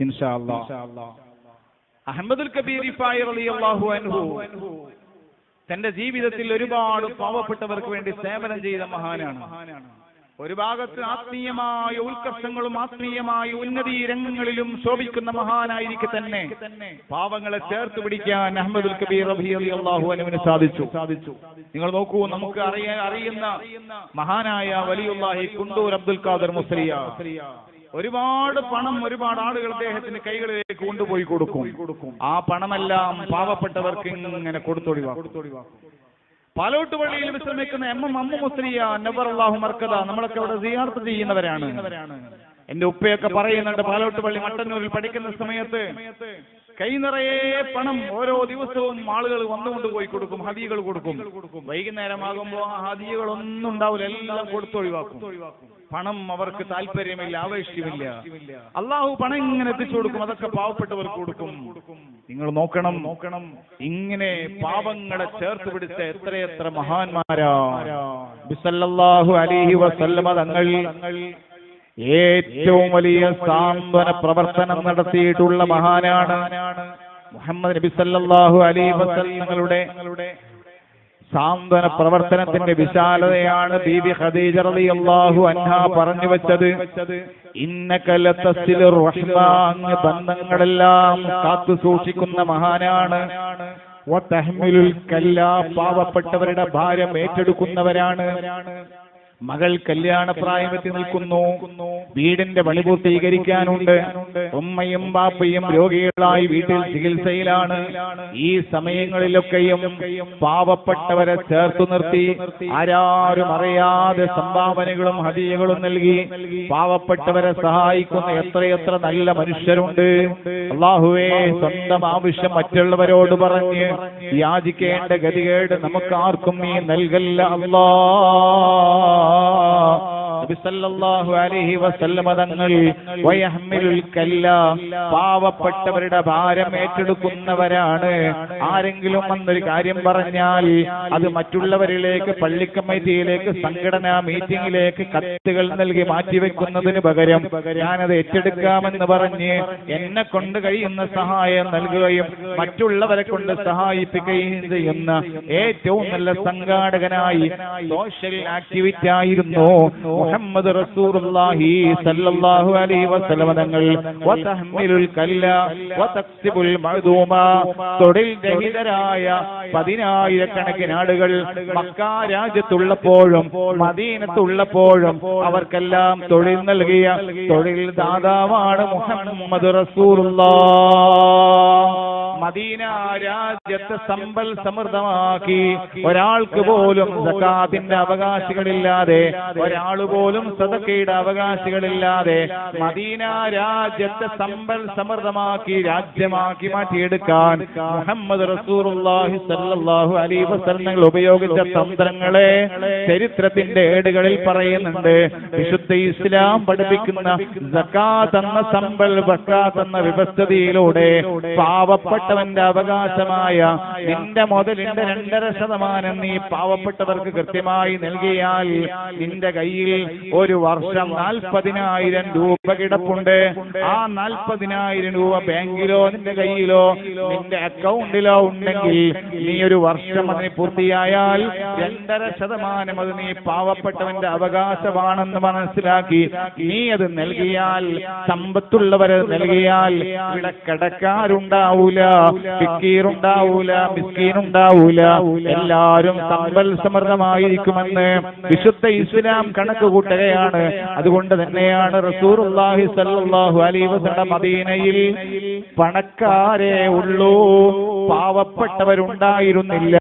ഇൻഷാ അല്ലാഹ് അഹ്മദുൽ കബീർ റിഫായി റളിയല്ലാഹു അൻഹു തന്റെ ജീവിതത്തിൽ ഒരുപാട് പാവപ്പെട്ടവർക്ക് വേണ്ടി സേവനം ചെയ്ത മഹാനാണ്. ഒരു ഭാഗത്ത് ആത്മീയമായ ഉത്കർഷങ്ങളും ആത്മീയമായ ഉന്നതി രംഗങ്ങളിലും ശോഭിക്കുന്ന മഹാനായിരിക്കെ തന്നെ പാവങ്ങളെ ചേർത്ത് പിടിക്കാൻ അഹ്മദുൽ കബീർ റളിയല്ലാഹു അൻഹുവിന് സാധിച്ചു. നിങ്ങൾ നോക്കൂ, നമുക്ക് അറിയുന്ന മഹാനായ വലിയുല്ലാഹി കുണ്ടൂർ അബ്ദുൽ ഖാദർ മുസ്ലിയാർ ഒരുപാട് പണം ഒരുപാട് ആളുകൾ അദ്ദേഹത്തിന്റെ കൈകളിലേക്ക് കൊണ്ടുപോയി കൊടുക്കും. ആ പണമെല്ലാം പാവപ്പെട്ടവർക്ക് ഇങ്ങനെ കൊടുത്തൊഴിവാക്കും. പാലോട്ടുപള്ളിയിൽ വിശ്രമിക്കുന്ന അമ്മ മുസ്ലിയാർ നബറല്ലാഹു മർക്കദ നമ്മളൊക്കെ അവിടെ സിയാറത്ത് ചെയ്യുന്നവരാണ്. എന്റെ ഉപ്പയൊക്കെ പറയുന്നുണ്ട്, പാലോട്ടുപള്ളി മട്ടന്നൂരിൽ പഠിക്കുന്ന സമയത്ത് കൈ നിറയെ പണം ഓരോ ദിവസവും ആളുകൾ വന്നുകൊണ്ട് പോയി കൊടുക്കും, ഹദിയകൾ കൊടുക്കും. വൈകുന്നേരമാകുമ്പോൾ ആ ഹദിയകളൊന്നും ഉണ്ടാവില്ല, എല്ലാം കൊടുത്തൊഴിവാക്കും. പണം അവർക്ക് താല്പര്യമില്ല, ആവശ്യമില്ല. അള്ളാഹു പണം ഇങ്ങനെ എത്തിച്ചു കൊടുക്കും, അതൊക്കെ പാവപ്പെട്ടവർക്ക് കൊടുക്കും. നിങ്ങൾ നോക്കണം, ഇങ്ങനെ പാവങ്ങളെ ചേർത്ത് പിടിച്ച എത്രയെത്ര മഹാന്മാരാ. നബി സല്ലല്ലാഹു അലൈഹി വസല്ലമ തങ്ങൾ ഏറ്റവും വലിയ സാന്ത്വന പ്രവർത്തനം നടത്തിയിട്ടുള്ള മഹാനാണ്. മുഹമ്മദ് നബി സല്ലല്ലാഹു അലൈഹി വസല്ലം തങ്ങളുടെ സാന്ത്വന പ്രവർത്തനത്തിന്റെ വിശാലതയാണ് ബീബി ഖദീജ റളിയല്ലാഹു അൻഹാ പറഞ്ഞു വെച്ചത്. ഇന്നക ലതസിലുർ റഹ്മാൻ, ബന്ധങ്ങളെല്ലാം കാത്തു സൂക്ഷിക്കുന്ന മഹാനാണ്. വതഹ്മിലുൽ കല്ല, പാവപ്പെട്ടവരുടെ ഭാരം ഏറ്റെടുക്കുന്നവരാണ്. മകൾ കല്യാണ പ്രായമെത്തി നിൽക്കുന്നു, വീടിന്റെ പണി പൂർത്തീകരിക്കാനുണ്ട്. ഉമ്മയും ബാപ്പയും രോഗികളായി വീട്ടിൽ ചികിത്സയിലാണ്. ഈ സമയങ്ങളിലൊക്കെയും പാവപ്പെട്ടവരെ ചേർത്തു നിർത്തി ആരും അറിയാതെ സംഭാവനകളും ഹദിയകളും നൽകി പാവപ്പെട്ടവരെ സഹായിക്കുന്ന എത്രയെത്ര നല്ല മനുഷ്യരുണ്ട്. അല്ലാഹുവേ, സ്വന്തം ആവശ്യം മറ്റുള്ളവരോട് പറഞ്ഞ് യാചിക്കേണ്ട ഗതികേട് നമുക്ക് ആർക്കും നീ നൽകല്ല അല്ലാഹ്. നബി സല്ലല്ലാഹു അലൈഹി വസല്ലമ തങ്ങൾ വയഹ്മിലുൽ കല്ല, പാവപ്പെട്ടവരുടെ ഭാരം ഏറ്റെടുക്കുന്നവരാണ്. ആരെങ്കിലും വന്നൊരു കാര്യം പറഞ്ഞാൽ അത് മറ്റുള്ളവരിലേക്ക്, പള്ളി കമ്മിറ്റിയിലേക്ക്, സംഘടനാ മീറ്റിംഗിലേക്ക് കത്തുകൾ നൽകി മാറ്റിവെക്കുന്നതിന് പകരം ഞാനത് ഏറ്റെടുക്കാമെന്ന് പറഞ്ഞ് എന്നെ കൊണ്ട് കഴിയുന്ന സഹായം നൽകുകയും മറ്റുള്ളവരെ കൊണ്ട് സഹായിപ്പിക്കുകയും ചെയ്യുന്ന ഏറ്റവും നല്ല സംഘാടകനായി സോഷ്യൽ ആക്ടിവിറ്റി ആയിരുന്നു മുഹമ്മദ് റസൂലുള്ളാഹി സല്ലല്ലാഹു അലൈഹി വസല്ലം തങ്ങൾ. വതഹ്മിലുൽ കല്ല വതക്സിബുൽ മഅദൂമ, തൊഴിൽ രഹിതരായ 10,000 ആളുകൾ മക്ക രാജ്യത്തുള്ളപ്പോഴും മദീനത്തുള്ളപ്പോഴും അവർക്കെല്ലാം തൊഴിൽ നൽകിയ തൊഴിൽ ദാതാവാണ് മുഹമ്മദ് റസൂലുള്ളാഹ്. മദീന രാജ്യത്തെ സമ്പൽ സമൃദ്ധമാക്കി, ഒരാൾക്ക് പോലും സകാത്തിന്റെ അവകാശികളില്ലാതെ, ഒരാൾ പോലും സദഖയുടെ അവകാശികളില്ലാതെ മദീന രാജ്യത്തെ സമ്പൽ സമൃദ്ധമാക്കി രാജ്യമാക്കി മാറ്റിയെടുക്കാൻ മുഹമ്മദ് റസൂലുള്ളാഹി സ്വല്ലല്ലാഹു അലൈഹി വസല്ലം ഉപയോഗിച്ച തന്ത്രങ്ങളെ ചരിത്രത്തിന്റെ ഏടുകളിൽ പറയുന്നുണ്ട്. വിശുദ്ധ ഇസ്ലാം പഠിപ്പിക്കുന്ന സകാത്ത് എന്ന സമ്പൽ, സകാത്ത് എന്ന വ്യവസ്ഥിതിയിലൂടെ പാവപ്പെട്ട പാവപ്പെട്ടവന്റെ അവകാശമായ നിന്റെ മുതലിന്റെ 2.5% നീ പാവപ്പെട്ടവർക്ക് കൃത്യമായി നൽകിയാൽ നിന്റെ കയ്യിൽ ഒരു വർഷം 40,000 രൂപ കിടപ്പുണ്ട്. ആ 40,000 രൂപ ബാങ്കിലോ നിന്റെ കയ്യിലോ നിന്റെ അക്കൗണ്ടിലോ ഉണ്ടെങ്കിൽ നീ ഒരു വർഷം അതിന് പൂർത്തിയായാൽ 2.5% അത് നീ പാവപ്പെട്ടവന്റെ അവകാശമാണെന്ന് മനസ്സിലാക്കി നീ അത് നൽകിയാൽ, സമ്പത്തുള്ളവരെ നൽകിയാൽ ഇവിടെ കടക്കാരുണ്ടാവൂല, ഫിക്കീറുണ്ടാവൂല, മിസ്കീനുണ്ടാവൂല, എല്ലാവരും സമ്പൽ സമൃദ്ധമായിരിക്കുമെന്ന് വിശുദ്ധ ഇസ്ലാം കണക്ക് കൂട്ടുകയാണ്. അതുകൊണ്ട് തന്നെയാണ് റസൂലുള്ളാഹി സ്വല്ലല്ലാഹു അലൈഹി വസല്ലം മദീനയിൽ പണക്കാരേ ഉള്ളൂ, പാവപ്പെട്ടവരുണ്ടായിരുന്നില്ല.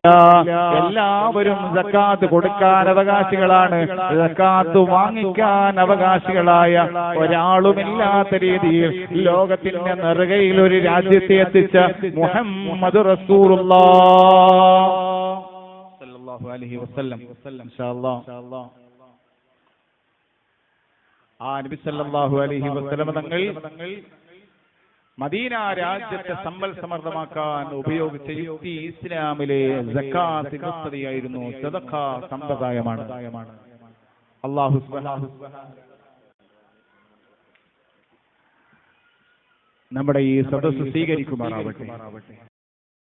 എല്ലാവരും സക്കാത്ത് കൊടുക്കാൻ അവകാശികളാണ്, സക്കാത്ത് വാങ്ങിക്കാൻ അവകാശികളായ ഒരാളുമില്ലാത്ത രീതിയിൽ ലോകത്തിന്റെ നെറുകയിൽ ഒരു രാജ്യത്തെ എത്തിച്ച മുഹമ്മദ് റസൂലുള്ളാഹ് സല്ലല്ലാഹു അലൈഹി വസല്ലം. ഇൻഷാ അല്ലാഹ് ആ നബി സല്ലല്ലാഹു അലൈഹി വസല്ലം തങ്ങൾ മദീന രാജ്യത്തെ സമ്പൽ സമൃദ്ധമാക്കാൻ ഉപയോഗിച്ച യുക്തി ഇസ്ലാമിലെ സക്കാത്ത് വ്യവസ്ഥയായിരുന്നു, സദഖ സമ്പ്രദായമാണ്. അല്ലാഹു സുബ്ഹാനഹു നമ്മുടെ ഈ സദസ്സ് സ്വീകരിക്കുമാറാവട്ടെ.